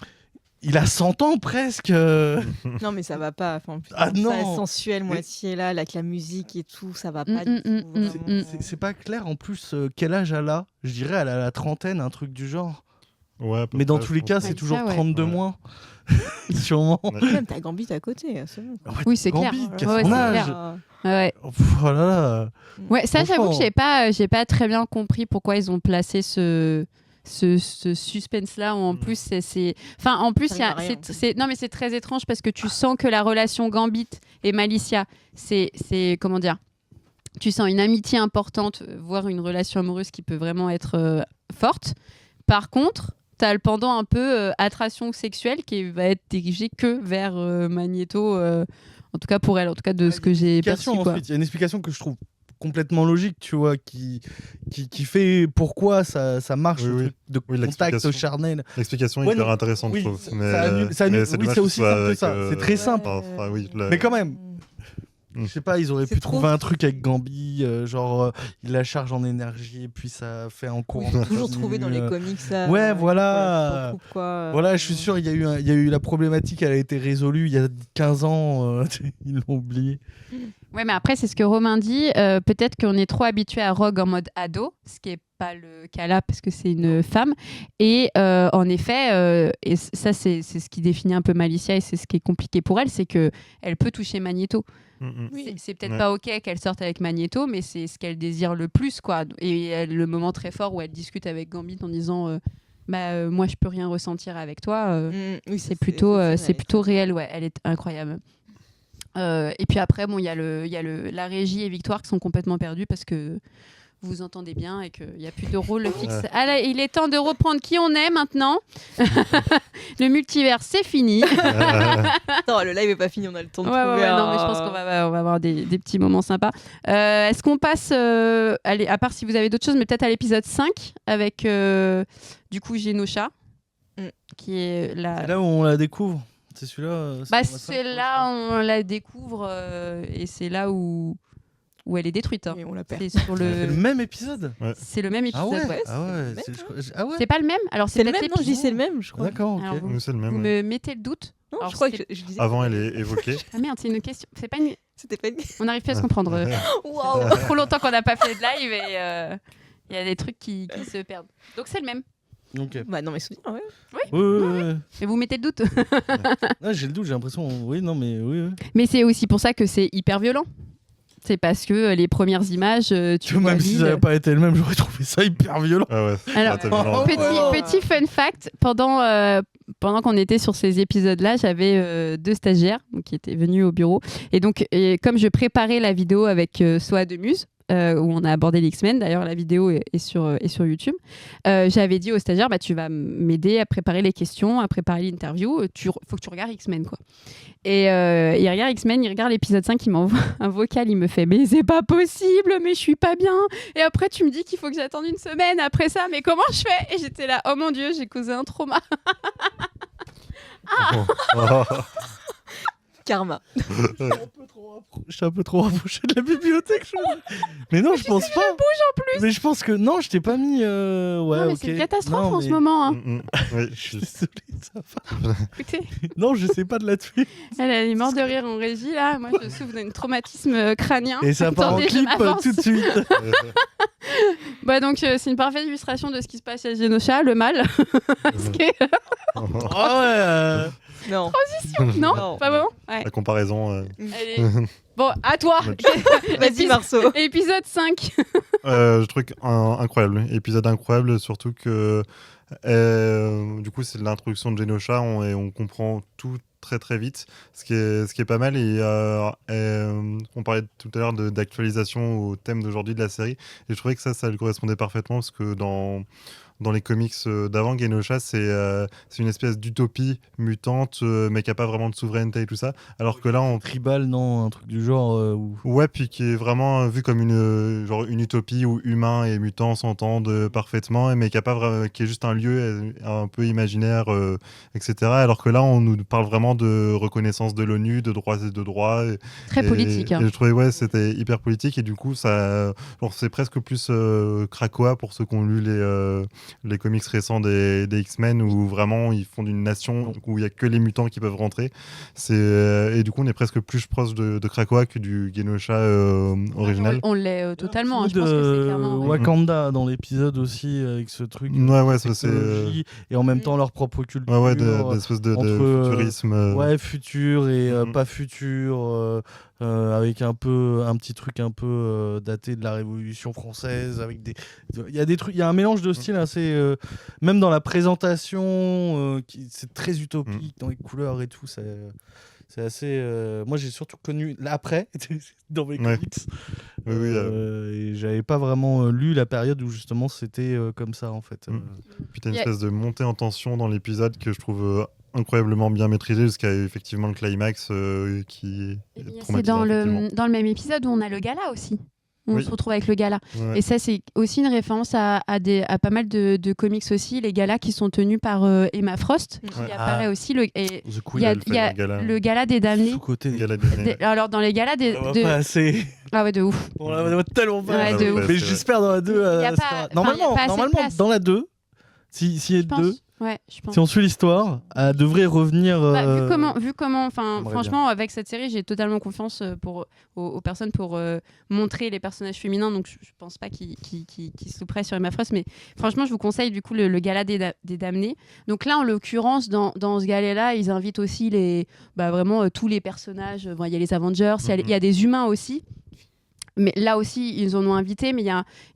il a 100 ans presque. Non, mais ça va pas. Enfin, putain, Ah ça, non. sensuel, Mais- moitié là, avec la musique et tout, ça va pas Mm, du mm, tout. mm, vraiment. C'est pas clair en plus quel âge elle a. Je dirais elle a la trentaine, un truc du genre. Ouais, à peu Mais dans près, tous je les cas, pense. c'est Ouais, toujours ça, ouais. 32 Ouais. moins. Sûrement. Ouais. Même t'as Gambit à côté, c'est bon. En fait, Oui, c'est clair. Gambit, qui a Ouais, son c'est âge. clair. Ouais. Oh là là. Ouais, ça, j'avoue que Franchement. j'ai pas très bien compris pourquoi ils ont placé ce suspense-là. En plus, enfin, en plus, Ça il y a- arrive à rien. non, mais c'est très étrange parce que tu sens que la relation Gambit et Malicia, c'est comment dire, tu sens une amitié importante, voire une relation amoureuse qui peut vraiment être forte. Par contre, t'as le pendant un peu attraction sexuelle qui va être dirigé que vers Magneto, en tout cas pour elle, en tout cas de ce que j'ai perçu. Explication, Quoi. ensuite. Il y a une explication que je trouve complètement logique, tu vois, qui fait pourquoi ça marche, Oui, ce oui. truc de Oui, contact l'explication. charnel. L'explication est Ouais, hyper non. intéressante, Oui, je trouve. ça Mais, annule- ça mais annule- c'est oui, dommage c'est que aussi ce soit simple que avec, ça. C'est très simple. Enfin, oui, Mais quand même, Mm. je sais pas, ils auraient C'est pu trop. trouver un truc avec Gambi, genre il la charge en énergie et puis ça fait un courant. Oui, toujours trouvé dans les continu, comics ça. Ouais, pour voilà. la coupe, quoi. Voilà, je suis sûr, il y a eu la problématique, elle a été résolue il y a 15 ans, ils l'ont oublié. Ouais, mais après, c'est ce que Romain dit. Peut-être qu'on est trop habitué à Rogue en mode ado, ce qui n'est pas le cas là parce que c'est une femme. Et en effet, et ça, c'est ce qui définit un peu Malicia et c'est ce qui est compliqué pour elle, c'est qu'elle peut toucher Magneto. Oui. C'est peut-être Ouais. pas OK qu'elle sorte avec Magneto, mais c'est ce qu'elle désire le plus, quoi. Et le moment très fort où elle discute avec Gambit en disant moi, je peux rien ressentir avec toi. Oui, C'est plutôt réel, ouais, elle est incroyable. Et puis après, bon, il y a la Régie et Victoire qui sont complètement perdus parce que vous entendez bien et qu'il n'y a plus de rôle fixe. Ouais. Ah là, il est temps de reprendre qui on est maintenant. Le multivers, c'est fini. Attends, le live est pas fini, on a le temps de Ouais, trouver non, mais je pense qu'on va avoir des petits moments sympas. Est-ce qu'on passe, allez, à part si vous avez d'autres choses, mais peut-être à l'épisode 5 avec du coup Genosha, qui est la... C'est là où on la découvre. C'est celui-là. Bah, dans la c'est cinq, là où on la découvre et c'est là où elle est détruite. Hein. Et on la perd. C'est sur C'est le le... même épisode. C'est le même Ah épisode, ouais. ouais. Ah ouais. c'est c'est- le je même, crois- Ah ouais. C'est pas le même. Alors C'est le peut-être même, non, je dis l'épisode- c'est le même, je crois. D'accord. Ok. Alors, Nous, c'est le Vous même. ouais. me mettez le doute. Non, Alors, je crois que c'était- je disais. Avant, elle est évoquée. Ah merde, c'est une question. C'est pas une... C'était pas une. On n'arrive plus à se comprendre. Waouh. Trop longtemps qu'on n'a pas fait de live et il y a des trucs qui se perdent. Donc c'est le même. Ok. Bah non, mais souviens, ouais. Ouais. Mais vous mettez le doute. Ah, j'ai le doute, j'ai l'impression. Oui, non, mais oui. Mais c'est aussi pour ça que c'est hyper violent. C'est parce que les premières images, tu vois Même si ça Lille. n'avait pas été le même, j'aurais trouvé ça hyper violent. Ah ouais, Alors, t'as violent. Petit fun fact, pendant qu'on était sur ces épisodes-là, j'avais 2 stagiaires donc, qui étaient venus au bureau. Et donc, comme je préparais la vidéo avec Soa de Muse, où on a abordé les X-Men. D'ailleurs, la vidéo est sur YouTube. J'avais dit au stagiaire, tu vas m'aider à préparer les questions, à préparer l'interview. Faut que tu regardes X-Men, quoi. Et il regarde X-Men, il regarde l'épisode 5, il m'envoie un vocal, il me fait « Mais c'est pas possible, mais je suis pas bien. Et après, tu me dis qu'il faut que j'attende une semaine après ça, mais comment je fais ?» Et j'étais là « Oh mon Dieu, j'ai causé un trauma. » Karma. Je suis un peu trop rapproché de la bibliothèque. Mais non, je pense pas. Je bouge en plus. Mais je pense que non, je t'ai pas mis. Ouais, non, mais ok. c'est une catastrophe Non, en ce mais- moment. Hein. Oui, Je suis désolé, ça va. Écoutez, Non, je sais pas de là-dessus. elle est morte de rire en régie là. Moi, je souffre d'un traumatisme crânien. Et ça part en Attendez, je clip m'avance. tout de suite. Bah donc c'est une parfaite illustration de ce qui se passe chez Genosha, le mal. Ce qui est- Oh, ouais. Non. non, Non. pas vraiment. Ouais. La comparaison. Elle est- Bon, à toi. Vas-y, Marceau. Épisode 5. Je trouve incroyable. Épisode incroyable, surtout que du coup, c'est l'introduction de Genosha et on comprend tout très très vite, ce qui est pas mal. Et on parlait tout à l'heure d'actualisation au thème d'aujourd'hui de la série. Et je trouvais que ça le correspondait parfaitement parce que dans les comics d'avant, Genosha, c'est une espèce d'utopie mutante, mais qui n'a pas vraiment de souveraineté et tout ça. Alors que là, Tribal, non, un truc du genre. ouais, puis qui est vraiment vu comme une utopie où humains et mutants s'entendent parfaitement, mais qui est juste un lieu un peu imaginaire, etc. Alors que là, on nous parle vraiment de reconnaissance de l'ONU, de droits et de droits. Très politique. Hein. Et je trouvais, c'était hyper politique, et du coup, c'est presque plus Krakoa pour ceux qui ont lu les comics récents des X-Men, où vraiment ils font d'une nation où il n'y a que les mutants qui peuvent rentrer. Et du coup, on est presque plus proche de Krakoa que du Genosha original. On l'est totalement. Un Je peu pense que c'est de clairement. Ouais. Wakanda dans l'épisode aussi, avec ce truc. Ouais, ça c'est. technologie, et en même temps leur propre culture. Ouais, d'espèce de entre, futurisme. Ouais, futur et Mhm. pas futur, avec un petit truc un peu daté de la Révolution française, avec il y a des trucs, il y a un mélange de styles assez, même dans la présentation, c'est très utopique dans les couleurs et tout, c'est assez. Moi, j'ai surtout connu l'après dans mes Ouais. comics. Oui, Et j'avais pas vraiment lu la période où justement c'était comme ça en fait. Puis t'as une espèce de montée en tension dans l'épisode que je trouve incroyablement bien maîtrisée, jusqu'à effectivement le climax qui Eh est bien, c'est traumatisant, effectivement. dans le même épisode où on a le gala aussi. On Oui. se retrouve avec le gala. Ouais. Et ça, c'est aussi une référence à pas mal de comics aussi, les galas qui sont tenus par Emma Frost, qui Ouais. apparaît aussi. Et The il y a, elle fait il y a le gala. le gala des damnés. Sous-côté. Gala des- Alors, dans les galas des. On va pas assez. Ah ouais, de ouf. On la voit tellement pas. Ouais, de ouf. Mais j'espère dans la 2. Y a pas- enfin, y a pas assez de place. Dans la 2, s'il y a Je pense. 2, Ouais, je pense. si on suit l'histoire, elle devrait revenir. Bah, vu comment, enfin, J'aimerais franchement, avec cette série, j'ai totalement confiance aux personnes pour montrer les personnages féminins. Donc, je pense pas qu'ils se louperaient sur Emma Frost, mais franchement, je vous conseille du coup le gala des damnés. Donc là, en l'occurrence, dans ce gala-là, ils invitent aussi vraiment tous les personnages. Bon, il y a les Avengers, il y a des humains aussi. Mais là aussi, ils en ont invité, mais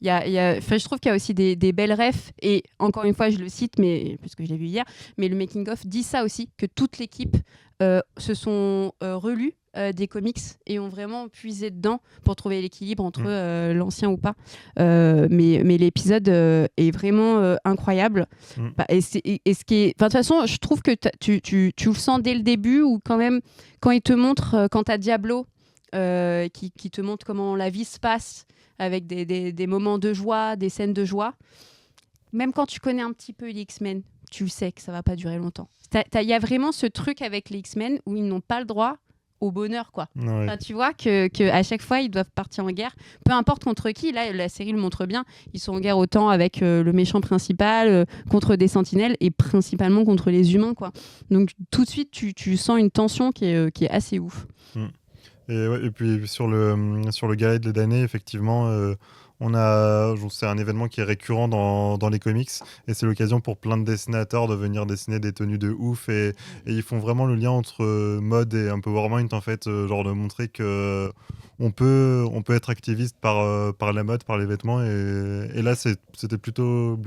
je trouve qu'il y a aussi des belles refs. Et encore une fois, je le cite, mais puisque je l'ai vu hier, mais le making-of dit ça aussi, que toute l'équipe se sont relus des comics et ont vraiment puisé dedans pour trouver l'équilibre entre l'ancien ou pas. Mais l'épisode est vraiment incroyable. Et ce qui est, de toute façon, je trouve que tu le sens dès le début, ou quand même, quand il te montre, quand tu as Diablo, qui te montre comment la vie se passe avec des moments de joie, des scènes de joie. Même quand tu connais un petit peu les X-Men, tu sais que ça va pas durer longtemps. Il y a vraiment ce truc avec les X-Men où ils n'ont pas le droit au bonheur, quoi. Ouais. Enfin, tu vois que à chaque fois ils doivent partir en guerre, peu importe contre qui. Là, la série le montre bien. Ils sont en guerre autant avec le méchant principal, contre des sentinelles, et principalement contre les humains, quoi. Donc tout de suite, tu sens une tension qui est assez ouf. Et puis sur le gala de l'année, effectivement, c'est un événement qui est récurrent dans les comics et c'est l'occasion pour plein de dessinateurs de venir dessiner des tenues de ouf et ils font vraiment le lien entre mode et empowerment en fait, genre de montrer que on peut être activiste par la mode, par les vêtements et là c'était plutôt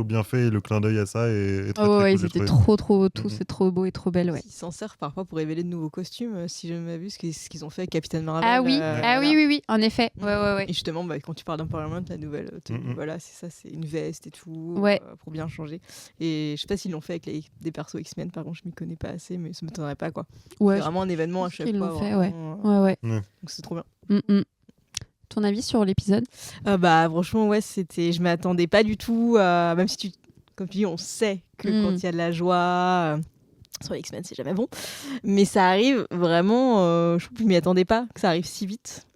bien fait et le clin d'œil à ça est très, très cool, j'ai c'était trouvé. trop tout, c'est trop beau et trop belle, ouais. Ils s'en servent parfois pour révéler de nouveaux costumes, si je ne m'abuse, ce qu'ils ont fait avec Captain Marvel. Ah oui, oui, en effet. Ouais. Et justement, quand tu parles d'empowerment, la nouvelle tenue, voilà, c'est ça, c'est une veste et tout, Ouais. pour bien changer. Et je sais pas s'ils l'ont fait avec des persos X-Men, par contre, je m'y connais pas assez, mais ça m'étonnerait pas, quoi. Ouais, C'est vraiment un événement à je pense chaque qu'ils fois. l'ont fait, vraiment, ouais. Donc c'est trop bien. Ton avis sur l'épisode? Franchement, ouais, je m'attendais pas du tout, même si comme tu dis, on sait que quand il y a de la joie, sur les X-Men, c'est jamais bon. Mais ça arrive vraiment, je trouve que je m'y attendais pas, que ça arrive si vite.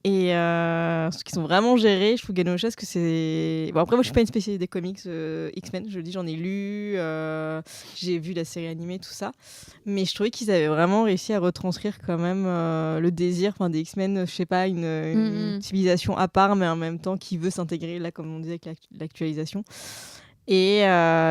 Et ce qu'ils sont vraiment gérés, je trouve Genosha, que c'est... Bon, après, moi, je suis pas une spécialiste des comics X-Men, je le dis, j'en ai lu, j'ai vu la série animée, tout ça. Mais je trouvais qu'ils avaient vraiment réussi à retranscrire quand même le désir des X-Men, je sais pas, une civilisation à part, mais en même temps qui veut s'intégrer, là, comme on disait, avec l'actualisation. Et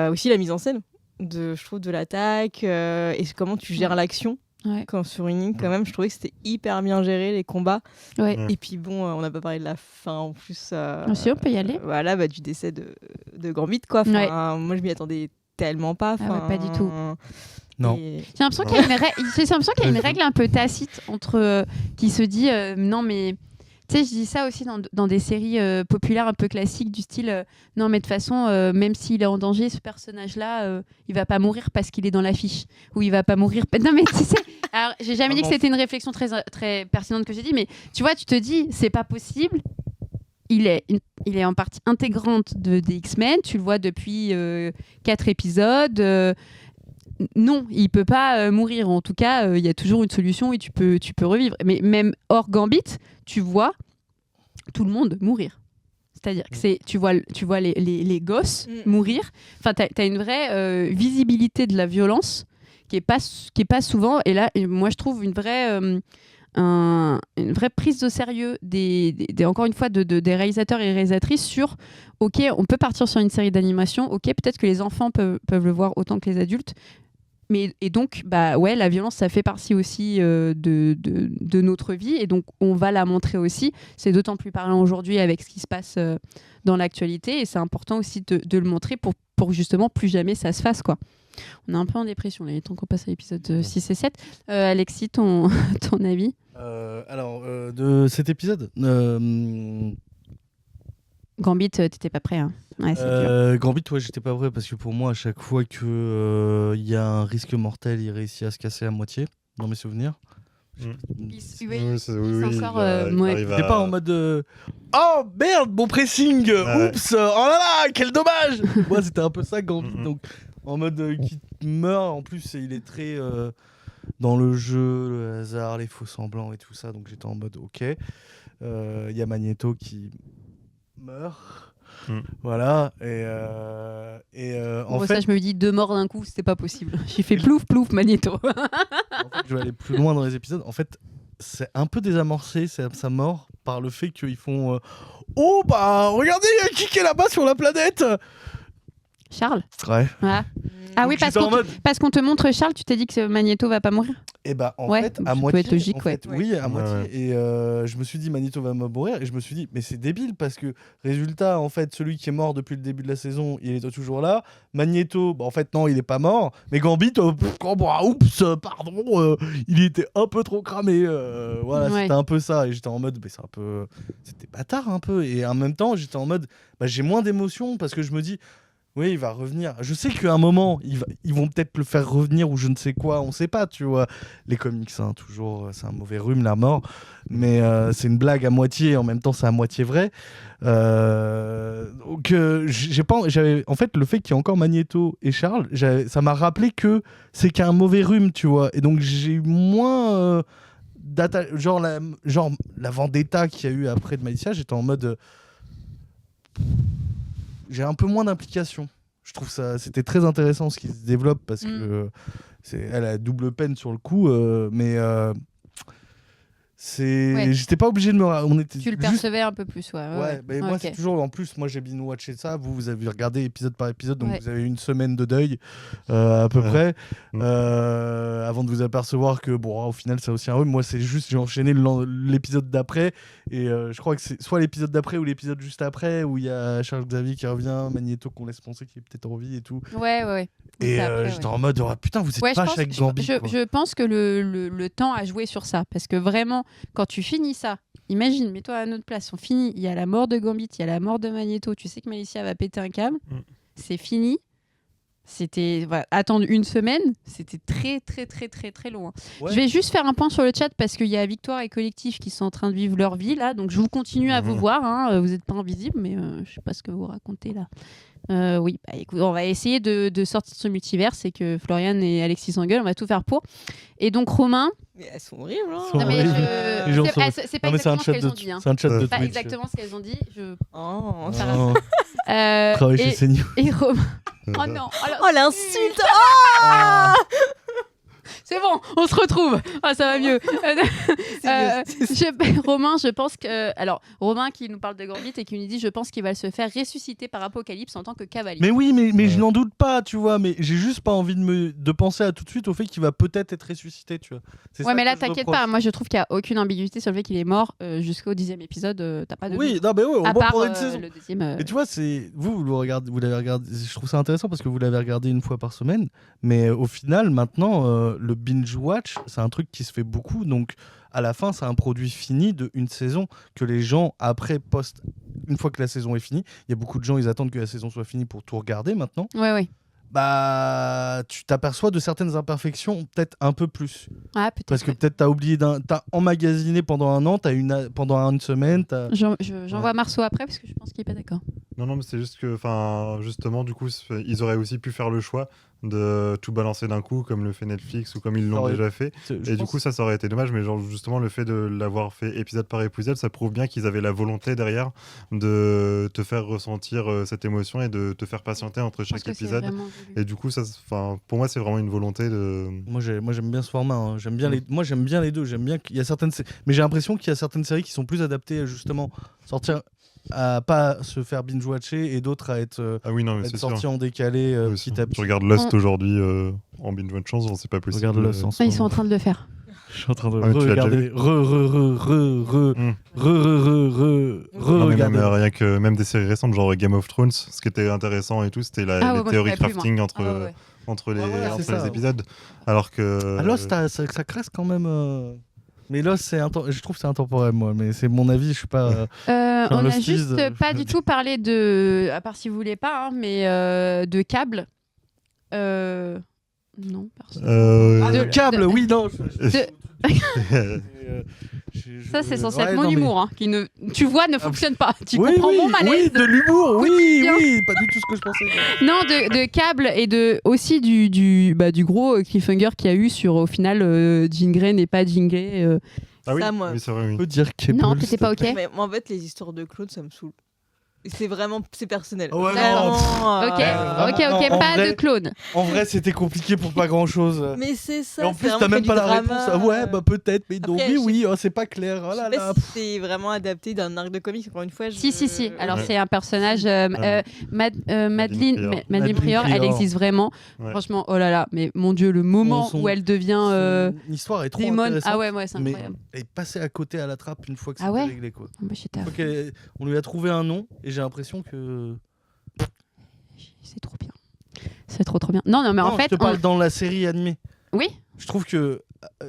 aussi la mise en scène, je trouve, de l'attaque, et comment tu gères l'action. Ouais. Quand sur une ligne, quand même, je trouvais que c'était hyper bien géré, les combats. Ouais. Et puis bon, on n'a pas parlé de la fin en plus. Si, on peut y aller. Voilà, du décès de Gambit, quoi. Moi, je m'y attendais tellement pas. Pas du tout. Non. J'ai l'impression qu'il y a une règle un peu tacite entre qui se dit non mais tu sais, je dis ça aussi dans des séries populaires un peu classiques du style non mais de toute façon même s'il est en danger, ce personnage-là il va pas mourir parce qu'il est dans l'affiche ou il va pas mourir non mais tu sais, alors j'ai jamais dit que c'était une réflexion très très pertinente que j'ai dit, mais tu vois, tu te dis c'est pas possible. Il est en partie intégrante des X-Men, tu le vois depuis 4 épisodes. Non, il peut pas mourir. En tout cas, il y a toujours une solution et tu peux revivre. Mais même hors Gambit, tu vois tout le monde mourir. C'est-à-dire que tu vois les gosses mourir. Enfin, t'as une vraie visibilité de la violence qui est pas souvent. Et là, moi, je trouve une vraie prise au sérieux encore une fois des réalisateurs et réalisatrices sur ok, on peut partir sur une série d'animation. Ok, peut-être que les enfants peuvent le voir autant que les adultes. Et donc, la violence, ça fait partie aussi de notre vie. Et donc, on va la montrer aussi. C'est d'autant plus parlant aujourd'hui avec ce qui se passe dans l'actualité. Et c'est important aussi de le montrer pour justement plus jamais ça se fasse, quoi. On est un peu en dépression. Il est temps qu'on passe à l'épisode 6 et 7. Alexis, ton avis? De cet épisode Gambit, t'étais pas prêt, hein. Ouais, c'est dur. Gambit, j'étais pas prêt parce que pour moi, à chaque fois que y a un risque mortel, il réussit à se casser à moitié, dans mes souvenirs. Oui, T'es pas en mode oh merde, mon pressing, oups, oh là là, quel dommage. Moi, c'était un peu ça, Gambit. Donc, en mode qui meurt, en plus, il est très dans le jeu, le hasard, les faux semblants et tout ça. Donc, j'étais en mode ok. Il y a Magneto qui meurt. Voilà, en fait, ça, je me dis 2 morts d'un coup, c'était pas possible. J'ai fait plouf plouf Magneto. En fait, je vais aller plus loin dans les épisodes. En fait, c'est un peu désamorcé sa mort par le fait qu'ils font oh regardez, il y a qui est là-bas sur la planète. Charles. Ouais. Ah oui, parce qu'on te montre Charles, tu t'es dit que Magneto va pas mourir. Et en fait, à moitié. Être logique, oui, à moitié. Ouais. Et je me suis dit, Magneto va mourir. Et je me suis dit, mais c'est débile parce que, résultat, en fait, celui qui est mort depuis le début de la saison, il est toujours là. Magneto, en fait, non, il est pas mort. Mais Gambit, oups, pardon, il était un peu trop cramé. Voilà, c'était un peu ça. Et j'étais en mode, c'est un peu. C'était bâtard un peu. Et en même temps, j'étais en mode, j'ai moins d'émotion parce que je me dis. Oui, il va revenir. Je sais qu'à un moment, ils vont peut-être le faire revenir ou je ne sais quoi, on sait pas, tu vois. Les comics, toujours, c'est un mauvais rhume, la mort. Mais c'est une blague à moitié, et en même temps, c'est à moitié vrai. Donc, en fait, le fait qu'il y ait encore Magneto et Charles, ça m'a rappelé que c'est qu'un mauvais rhume, tu vois. Et donc, j'ai eu moins... genre la vendetta qu'il y a eu après de Malicia, j'étais en mode... j'ai un peu moins d'implication. Je trouve ça, c'était très intéressant ce qui se développe parce que elle a double peine sur le coup, mais Ouais. J'étais pas obligé de me. On était Tu le juste. percevais un peu plus, ouais. Ouais, mais moi Ok. c'est toujours. En plus, moi j'ai binge-watché ça. Vous avez regardé épisode par épisode, donc Ouais. vous avez une semaine de deuil à peu Ouais. près, Mm. avant de vous apercevoir que bon, au final c'est aussi un rhume. Moi c'est juste j'ai enchaîné l'épisode d'après et je crois que c'est soit l'épisode d'après ou l'épisode juste après où il y a Charles Xavier qui revient, Magneto qu'on laisse penser qu'il est peut-être en vie et tout. Ouais. Et C'est après, j'étais ouais. en mode oh, putain vous êtes Ouais, vache avec Gambit. quoi. je pense que le temps a joué sur ça. Parce que vraiment, quand tu finis ça, imagine, mets-toi à notre place, on finit, il y a la mort de Gambit, il y a la mort de Magneto, tu sais que Malicia va péter un câble, c'est fini. C'était attendre une semaine, c'était très long. Hein. Ouais. Je vais juste faire un point sur le chat parce qu'il y a Victoire et Collectif qui sont en train de vivre leur vie là, donc je vous continue à vous voir. Hein. Vous n'êtes pas invisible, mais je sais pas ce que vous racontez là. Oui, bah, écoute, on va essayer de sortir de ce multivers, c'est que Florian et Alexis s'engueulent, on va tout faire pour. Et donc Romain, Mais elles sont horribles. Hein. Sont non, mais horribles. Les gens sont- c'est pas Non mais c'est un exactement ce chat qu'elles de ont dit. Hein. c'est un chat de C'est Pas Twitch. exactement ce qu'elles ont dit. Oh, Ça va. Oh, Euh, travaille chez et, CNews. et Romain. Oh non, Oh l'insulte. c'est bon, on se retrouve. Ah, ça va mieux. Romain, je pense que. Alors, Romain qui nous parle de Gambit et qui nous dit je pense qu'il va se faire ressusciter par Apocalypse en tant que cavalier. Mais oui, mais Ouais. je n'en doute pas, tu vois. Mais j'ai juste pas envie de penser à tout de suite au fait qu'il va peut-être être ressuscité, tu vois. C'est Ouais, ça mais que là, je t'inquiète reproche. pas. Moi, je trouve qu'il n'y a aucune ambiguïté sur le fait qu'il est mort jusqu'au 10e épisode. T'as pas de. Oui, doute. non, mais ouais, au À moins part pour une saison. le deuxième. Et tu vois, c'est vous le regardez, vous l'avez regardé. Je trouve ça intéressant parce que vous l'avez regardé une fois par semaine. Mais au final, maintenant, le binge watch, c'est un truc qui se fait beaucoup. Donc, à la fin, c'est un produit fini de une saison que les gens après postent. Une fois que la saison est finie, il y a beaucoup de gens, ils attendent que la saison soit finie pour tout regarder maintenant. Ouais. Bah, tu t'aperçois de certaines imperfections, peut-être un peu plus. Ah, peut-être. Parce que peut-être t'as oublié t'as emmagasiné pendant un an, pendant une semaine, J'envoie Marceau après parce que je pense qu'il est pas d'accord. Non, mais c'est juste que, justement, du coup, ils auraient aussi pu faire le choix de tout balancer d'un coup, comme le fait Netflix ou comme ils l'ont Ouais. déjà fait. Et du coup, ça aurait été dommage, mais genre, justement, le fait de l'avoir fait épisode par épisode, ça prouve bien qu'ils avaient la volonté derrière de te faire ressentir cette émotion et de te faire patienter entre Je pense chaque que c'est épisode. vraiment voulu. Et du coup, pour moi, c'est vraiment une volonté de. Moi j'aime bien ce format, hein. J'aime bien les deux, j'aime bien qu'il y a certaines mais j'ai l'impression qu'il y a certaines séries qui sont plus adaptées à justement sortir à pas se faire binge watcher et d'autres à être, Ah oui, non, mais être c'est sûr. sorties en décalé Oui, petit à petit. Tu regardes Lost aujourd'hui en binge watch chance, c'est pas possible. Regarde Lost en ce Ah, ils sont moment. en train de le faire. Je suis en train de Ah, mais tu l'as déjà regarder vu Non, mais regarder. même, rien que même des séries récentes, genre Game of Thrones, ce qui était intéressant et tout, c'était Ah ouais, les moi, je théories pourrais plus, crafting moi. entre, Ah ouais. entre les, Ouais, voilà, c'est entre les ça. épisodes. Alors que. Ah, Lost, ça cresse quand même. Mais Lost, je trouve que c'est intemporel, moi. Mais c'est mon avis, je suis pas. On a Losties, juste pas je du me dis. tout parlé à part si vous voulez pas, hein, mais de câble. Non, personne. Ah, De- le câble, oui, non. Ça, c'est censé être Ouais, mon non, mais- humour, hein, qui ne, tu vois, ne fonctionne pas. Tu oui, comprends oui, mon malaise. oui, de l'humour, oui, quotidien. oui, pas du tout ce que je pensais. Non, de câble et aussi du gros cliffhanger qu'il y a eu sur, au final, Jean Grey n'est pas Jean Grey. Ah oui, Ça, moi. oui, c'est vrai, On oui. peut dire Cable. Non, t'étais pas OK. Mais moi, en fait, les histoires de Claude, ça me saoule. Et c'est personnel. Oh ouais, Vraiment, Ok, vraiment, ok, non, en pas vrai- de clone. En vrai, c'était compliqué pour pas grand chose. Mais c'est ça. Et en c'est plus, vraiment t'as même que pas du la drama. réponse. Ah ouais, bah peut-être, mais non, Après, oui, oh, c'est pas clair. Oh Je là sais pas là. si c'est vraiment adapté d'un arc de comics. Encore une fois, Si. Alors, Ouais. c'est un personnage. Madeleine Prior. Madeleine Prior, elle Prior. existe vraiment. Ouais. Franchement, oh là là, mais mon Dieu, le moment Son- où elle devient L'histoire est trop démon. intéressante. Ah ouais, c'est mais incroyable. elle est passée à côté à la trappe une fois que Ah c'était ouais réglé, quoi. Moi, j'étais à Une fois fond. on lui a trouvé un nom et j'ai l'impression que. C'est trop bien. C'est trop bien. Non, mais en Non, fait. je te parle dans la série animée. Oui. Je trouve que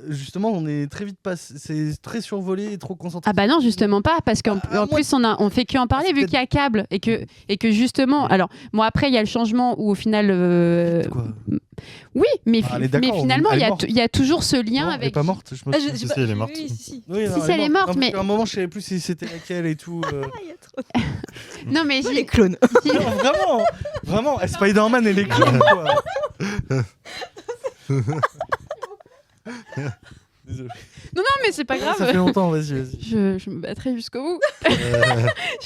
justement, on est très vite passé. C'est très survolé et trop concentré. Ah bah non, justement pas, parce qu'en Ah, en moi- plus on fait que en parler c'est vu qu'il y a câble et que justement. Alors moi après il y a le changement où au final. Quoi Oui, mais, Ah, elle est mais d'accord, finalement elle il est y a morte. il y a toujours ce lien Non, elle est avec. pas morte. Je me Ah, souviens. Si, elle est morte. Oui, si. Oui, non, Si, elle est morte, Non, parce mais- qu'à un moment, je savais plus si c'était laquelle et tout. Ah, il y a trop. Non mais Oh, j'ai- les clones. si- Non, vraiment, vraiment, Spider-Man et les clones, quoi. Désolé. non mais c'est pas grave. Ça fait longtemps, vas-y. Je me battrai jusqu'au bout.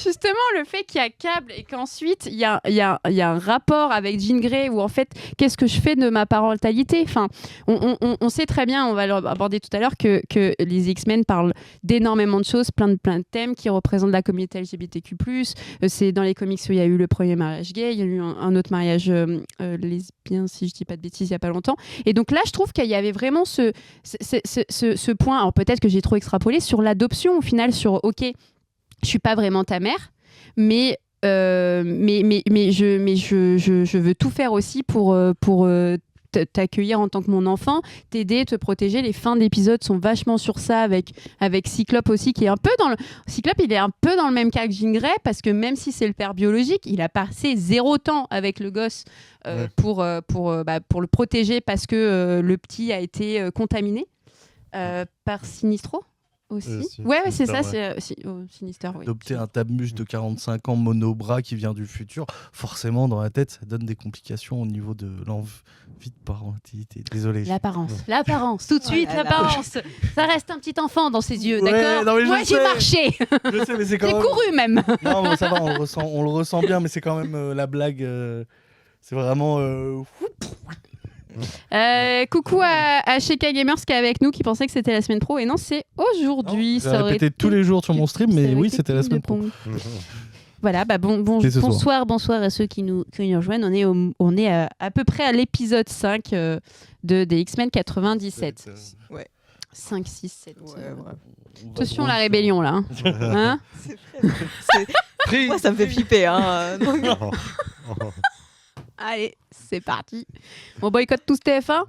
Justement, le fait qu'il y a câble et qu'ensuite il y a un rapport avec Jean Grey où en fait, qu'est-ce que je fais de ma parentalité? Enfin, on sait très bien, on va l'aborder tout à l'heure, que les X-Men parlent d'énormément de choses, plein de thèmes qui représentent la communauté LGBTQ+. C'est dans les comics où il y a eu le premier mariage gay, il y a eu un autre mariage lesbien, si je dis pas de bêtises, il y a pas longtemps. Et donc là, je trouve qu'il y avait vraiment ce point, alors peut-être que j'ai trop extrapolé, sur l'adoption au final, sur OK, je suis pas vraiment ta mère, mais je veux tout faire aussi pour t'accueillir en tant que mon enfant, t'aider, te protéger. Les fins d'épisode sont vachement sur ça, avec Cyclope aussi, qui est un peu dans le... Cyclope, il est un peu dans le même cas que Jean Grey, parce que même si c'est le père biologique, il a passé 0 temps avec le gosse pour le protéger, parce que le petit a été contaminé par Sinistro. Aussi. Ouais, c'est ça, c'est Sinister. Oui. Adopter un Tamus de 45 ans monobras qui vient du futur, forcément dans la tête, ça donne des complications au niveau de l'envie de parentalité. Désolé. L'apparence, tout de suite, l'apparence. Ça reste un petit enfant dans ses yeux, Ouais, d'accord? non, mais Moi, j'ai marché. Je sais, mais c'est quand J'ai même... couru même. Non, mais ça va, on le ressent bien, mais c'est quand même la blague. C'est vraiment. Coucou à Sheka Gamers qui est avec nous, qui pensait que c'était la semaine pro, et non, c'est aujourd'hui. J'ai répété tous les jours sur mon stream, mais oui, c'était la semaine pro. Voilà, bonsoir à ceux qui nous rejoignent. On est à peu près à l'épisode 5 des X-Men 97. Ouais. 5, 6, 7. Ouais. Attention la rébellion là. Hein Moi, ça me fait flipper. Hein. Allez, c'est parti. On boycotte tous TF1.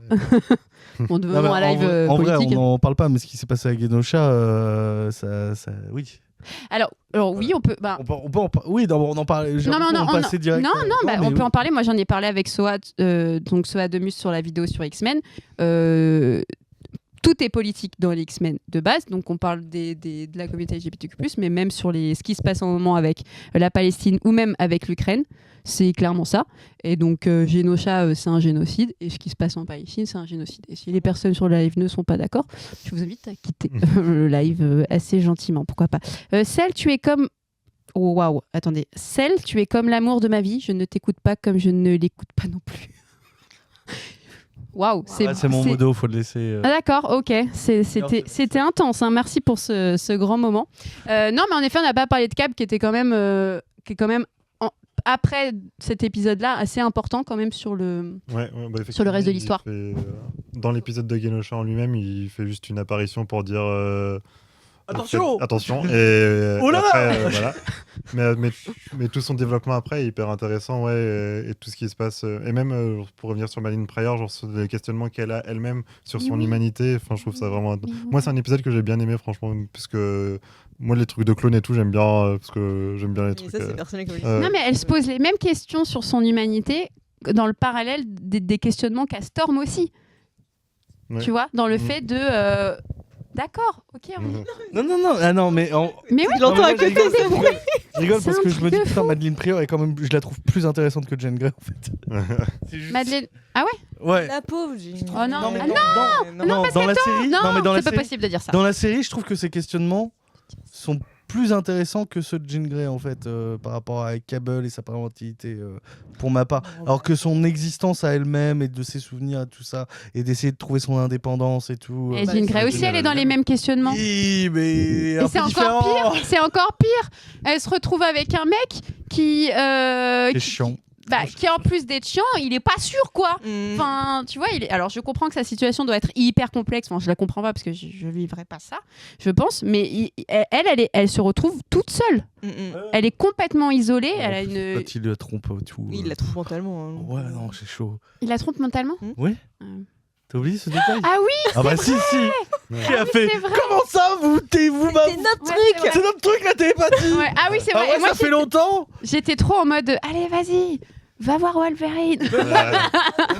On devient un live en politique. vrai, on n'en parle pas, mais ce qui s'est passé à Genosha, oui. Alors oui, on peut. On en parlait. On peut en parler. Moi, j'en ai parlé avec Soa, donc Soa Demus sur la vidéo sur X-Men. Tout est politique dans les X-Men de base, donc on parle de la communauté LGBTQ+, mais même sur ce qui se passe en ce moment avec la Palestine ou même avec l'Ukraine, c'est clairement ça. Et donc Genosha, c'est un génocide, et ce qui se passe en Palestine, c'est un génocide. Et si les personnes sur le live ne sont pas d'accord, je vous invite à quitter le live assez gentiment, pourquoi pas. Celle, tu es comme... Oh waouh, attendez. Celle, tu es comme l'amour de ma vie, je ne t'écoute pas comme je ne l'écoute pas non plus. Waouh, c'est mon modo, faut le laisser. Ah d'accord, ok. C'était intense. Hein. Merci pour ce grand moment. Non, mais en effet, on n'a pas parlé de Cap, qui était quand même, après cet épisode-là, assez important quand même sur le reste de l'histoire. Dans l'épisode de Genosha en lui-même, il fait juste une apparition pour dire. Attention. Et oh là après, voilà. Mais tout son développement après est hyper intéressant, et tout ce qui se passe, et même pour revenir sur Madelyne Pryor, genre sur les questionnements qu'elle a elle-même sur son humanité. Enfin, je trouve ça vraiment. Moi, c'est un épisode que j'ai bien aimé, franchement, parce que moi, les trucs de clones et tout, j'aime bien, parce que j'aime bien les trucs. Ça, c'est personnel non, mais elle se pose les mêmes questions sur son humanité dans le parallèle des questionnements qu'a Storm aussi. Ouais. Tu vois, dans le fait de. D'accord, ok. Non, mais oui, j'entends à côté, c'est vrai. Je rigole parce que je me dis, putain, Madelyne Pryor est quand même, je la trouve plus intéressante que Jean Grey en fait. Juste... Madeleine, ah ouais. Ouais. La pauvre. Oh non, non, dans la série, c'est pas possible de dire ça. Dans la série, je trouve que ces questionnements sont plus intéressants que ceux de Jean Grey en fait, par rapport à Cable et sa parentalité, pour ma part. Alors que son existence à elle-même et de ses souvenirs et tout ça, et d'essayer de trouver son indépendance et tout. Et Jean Grey aussi, elle est dans les mêmes questionnements. Oui, mais et c'est encore pire. C'est encore pire. Elle se retrouve avec un mec qui est chiant. Qui en plus d'être chiant, il est pas sûr quoi. Enfin, tu vois, alors je comprends que sa situation doit être hyper complexe. Enfin, je la comprends pas parce que je vivrais pas ça, je pense. Mais elle se retrouve toute seule. Elle est complètement isolée. Elle a une. Quand il la trompe tout. Il la trompe mentalement. Hein. Ouais, non, c'est chaud. Il la trompe mentalement. Oui. T'as oublié ce détail? Ah oui. Ah bah si. Qui a fait? Comment ça c'est notre truc. C'est notre truc la télépathie. Ouais. Ah oui, c'est vrai. Ah ouais, ça fait longtemps. J'étais trop en mode allez, vas-y. Va voir Wolverine.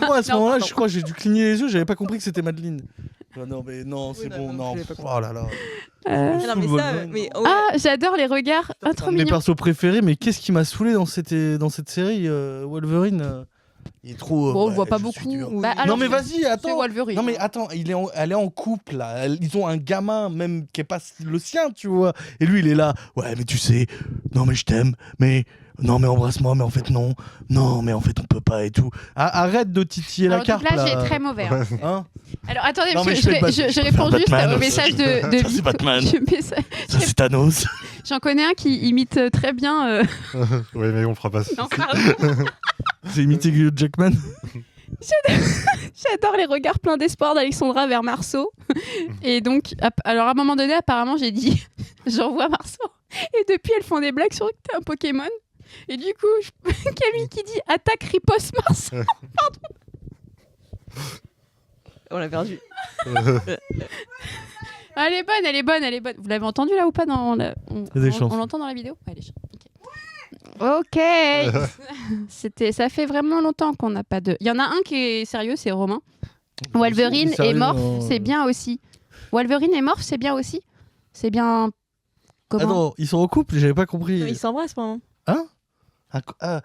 Moi à ce moment-là, je crois que j'ai dû cligner les yeux, j'avais pas compris que c'était Madelyne. Non mais non, c'est bon, non. Oh là là. J'adore les regards. Trop mes mignon. persos préférés, mais qu'est-ce qui m'a saoulé dans cette série, Wolverine. Il est trop. Bon, on le voit ouais, pas je beaucoup. suis dur. Bah, Non, alors, non mais c'est- vas-y, C'est attends. Wolverine. Non mais attends, elle est en couple là. Ils ont un gamin même qui est pas le sien, tu vois. Et lui il est là. Ouais mais tu sais, non mais je t'aime, mais non mais embrasse-moi, mais en fait non, non mais en fait on peut pas et tout. Arrête de titiller Alors, la carte donc là, là. j'ai très mauvais. Hein. Hein Alors attendez, Non, parce mais que je fais je peux réponds faire juste Batman, au ça, message je- de ça, c'est Batman. Ça c'est Thanos. J'en connais un qui imite très bien. Oui, mais on fera pas ça. Non, pardon. C'est imité Hugh Jackman. J'adore les regards pleins d'espoir d'Alexandra vers Marceau. Et donc, alors à un moment donné, apparemment, j'ai dit j'envoie Marceau. Et depuis, elles font des blagues sur que t'es un Pokémon. Et du coup, Camille qui dit attaque riposte Marceau. On l'a perdu. Elle est bonne, elle est bonne, elle est bonne. Vous l'avez entendu là ou pas dans la... Il y a des chances. On l'entend dans la vidéo. Ouais, Ok. Ça fait vraiment longtemps qu'on n'a pas de. Il y en a un qui est sérieux, c'est Romain. Wolverine et Morph, c'est bien aussi. Wolverine et Morph, c'est bien aussi. C'est bien. Comment Attends, ils sont en couple, j'avais pas compris. Ils s'embrassent pendant. Non, Ah.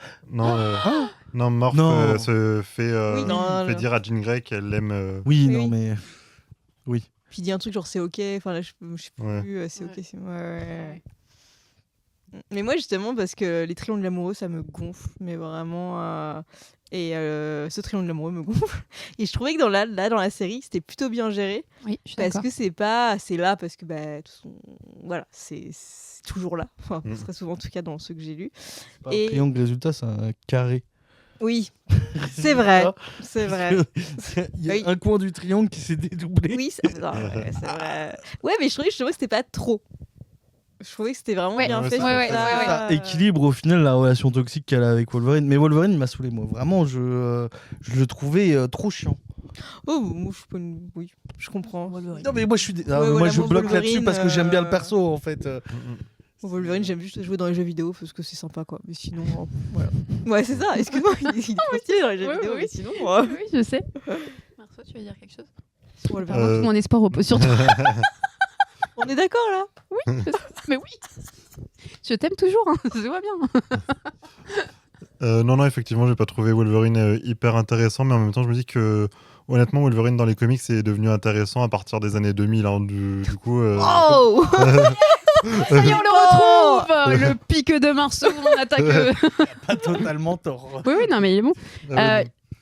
non, Morph Non. se fait, Oui, non, fait non. dire à Jean Grey qu'elle l'aime. Oui, Oui, non oui. mais Puis il dit un truc genre c'est ok. Enfin là, je sais Ouais. plus. C'est Ouais. ok. Ouais. Mais moi justement parce que les triangles amoureux ça me gonfle, mais vraiment. Et ce triangle amoureux me gonfle. Et je trouvais que dans la série c'était plutôt bien géré Oui, je suis parce d'accord. que c'est là parce que bah de toute façon, voilà c'est toujours là. Enfin Mm. très souvent en tout cas dans ceux que j'ai lus. un Et- triangle résultat, c'est un carré. Oui, c'est vrai, c'est vrai. Il y a Oui. un coin du triangle qui s'est dédoublé. Oui, c'est vrai. Ouais, mais je trouvais que c'était pas trop. Je trouvais que c'était vraiment Ouais. bien Ouais, fait. c'est sur ouais, ça. ouais. Ça équilibre au final la relation toxique qu'elle a avec Wolverine. Mais Wolverine m'a saoulé, moi. Vraiment, je le trouvais trop chiant. Oh, moi, je suis pas une... Oui, je comprends. Non, mais moi, moi, voilà, je moi, bloque Wolverine, là-dessus parce que j'aime bien le perso, en fait. Wolverine, j'aime juste jouer dans les jeux vidéo parce que c'est sympa, quoi. Mais sinon, voilà. Ouais, c'est ça. Excuse-moi, il est trop stylé dans les jeux Ouais, vidéo, oui. mais sinon... Oui, je sais. Marceau, tu veux dire quelque chose Wolverine. Euh, Tout mon espoir repose sur toi. On est d'accord, là? Mais oui. Je t'aime toujours, hein. Ça va bien. Non, effectivement, j'ai pas trouvé Wolverine hyper intéressant, mais en même temps, je me dis que honnêtement, Wolverine dans les comics c'est devenu intéressant à partir des années 2000. Hein, du coup, Oh Ça y est, on le retrouve. Le pic de Marceau, on attaque. Pas totalement tort. Oui, non, mais il est bon.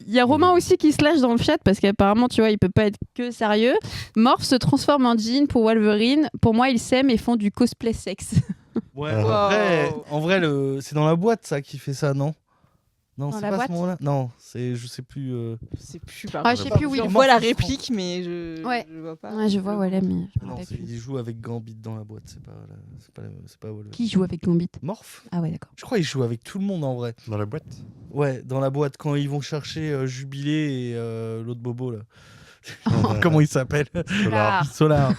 Il y a Romain aussi qui se lâche dans le chat parce qu'apparemment, tu vois, il peut pas être que sérieux. Morph se transforme en jean pour Wolverine. Pour moi, ils s'aiment et font du cosplay sexe. Ouais, Wow. en vrai c'est dans la boîte, ça, qui fait ça, non? Non, Dans c'est la pas boîte ce moment-là. Non, je sais plus. Je sais plus, Ah, je sais plus où il Je est. vois la Morph, réplique, mais je Ouais. je vois pas. Ouais, je vois où elle est, mais je me Non, rappelle plus. il joue avec Gambit dans la boîte, c'est pas Wolverine. Qui joue avec Gambit? Morph? Ah ouais, d'accord. Je crois qu'il joue avec tout le monde en vrai. dans la boîte. Ouais, dans la boîte, quand ils vont chercher Jubilé et l'autre bobo là. Comment il s'appelle? Solar. Solar.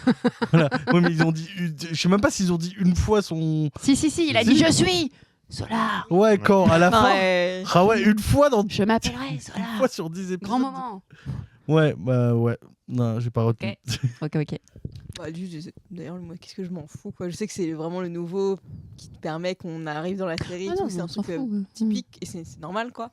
Voilà. Ouais, mais ils ont dit. Je sais même pas s'ils ont dit une fois son. Si, il a dit je suis Solar. Ouais, quand à la fin. Ouais. Ah ouais, une fois dans. Je m'appellerai Une Solar. fois sur 10 épisodes. Grand moment. Ouais, bah ouais. Non, j'ai pas retenu. Ok. Bah, lui, d'ailleurs, moi, qu'est-ce que je m'en fous, quoi. Je sais que c'est vraiment le nouveau qui te permet qu'on arrive dans la série. Ah et tout, non, c'est mais un on s'en truc fout. typique et c'est normal, quoi.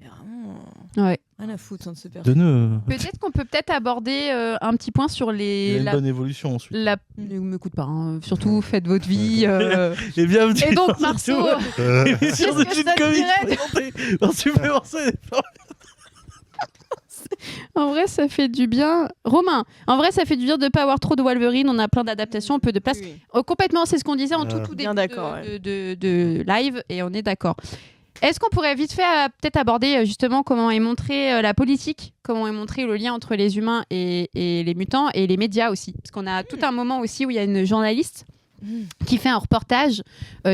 Et vraiment, Ouais. rien à foutre de ce personnage. Donne. Peut-être qu'on peut aborder un petit point sur Il y les. a une bonne évolution ensuite. Ne m'écoute pas, hein. Surtout faites votre vie. Et bienvenue. Et donc, dans Marceau, Euh, Émission de qu'est-ce que Jean ça te Comics dirait présentée par Super Saiyan. en vrai, ça fait du bien. Romain, en vrai, ça fait du bien de ne pas avoir trop de Wolverine. On a plein d'adaptations, peu de place. Oui, oui. Complètement, c'est ce qu'on disait en tout début Bien d'accord, de live, et on est d'accord. Est-ce qu'on pourrait vite fait peut-être aborder justement comment est montrée la politique, comment est montré le lien entre les humains et les mutants et les médias aussi? Parce qu'on a tout un moment aussi où il y a une journaliste qui fait un reportage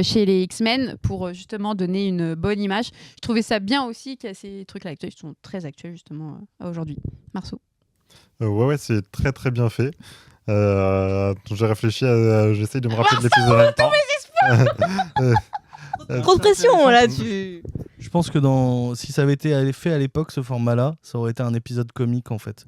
chez les X-Men pour justement donner une bonne image. Je trouvais ça bien aussi qu'il y a ces trucs-là actuels, qui sont très actuels justement aujourd'hui. Marceau. ouais, c'est très très bien fait. J'ai réfléchi j'essaye de me rappeler de l'épisode en même temps. Trop de pression, là, tu... Je pense que si ça avait été fait à l'époque, ce format-là, ça aurait été un épisode comique en fait.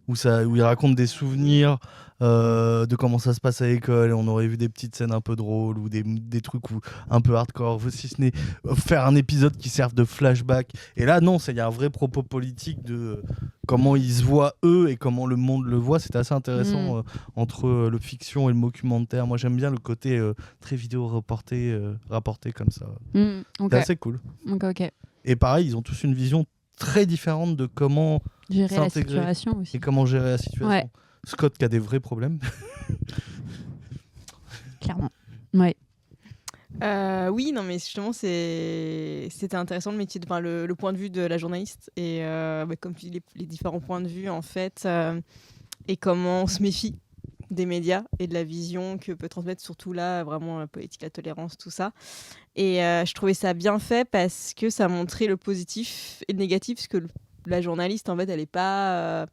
où il raconte des souvenirs de comment ça se passe à l'école, et on aurait vu des petites scènes un peu drôles ou des trucs un peu hardcore, si ce n'est faire un épisode qui serve de flashback. Et là, non, il y a un vrai propos politique de comment ils se voient eux et comment le monde le voit. C'était assez intéressant entre le fiction et le documentaire. Moi, j'aime bien le côté très vidéo rapporté comme ça. Ok. C'est assez cool. Ok. Et pareil, ils ont tous une vision très différente de comment Gérer la s'intégrer situation aussi. et comment gérer la situation. Ouais. Scott qui a des vrais problèmes. Clairement. Ouais. Oui, non, mais justement, c'était intéressant le métier, le point de vue de la journaliste et comme tu dis, les différents points de vue en fait, et comment on se méfie des médias et de la vision que peut transmettre surtout là vraiment la politique, la tolérance, tout ça. Et je trouvais ça bien fait parce que ça montrait le positif et le négatif, parce que la journaliste en fait, elle est pas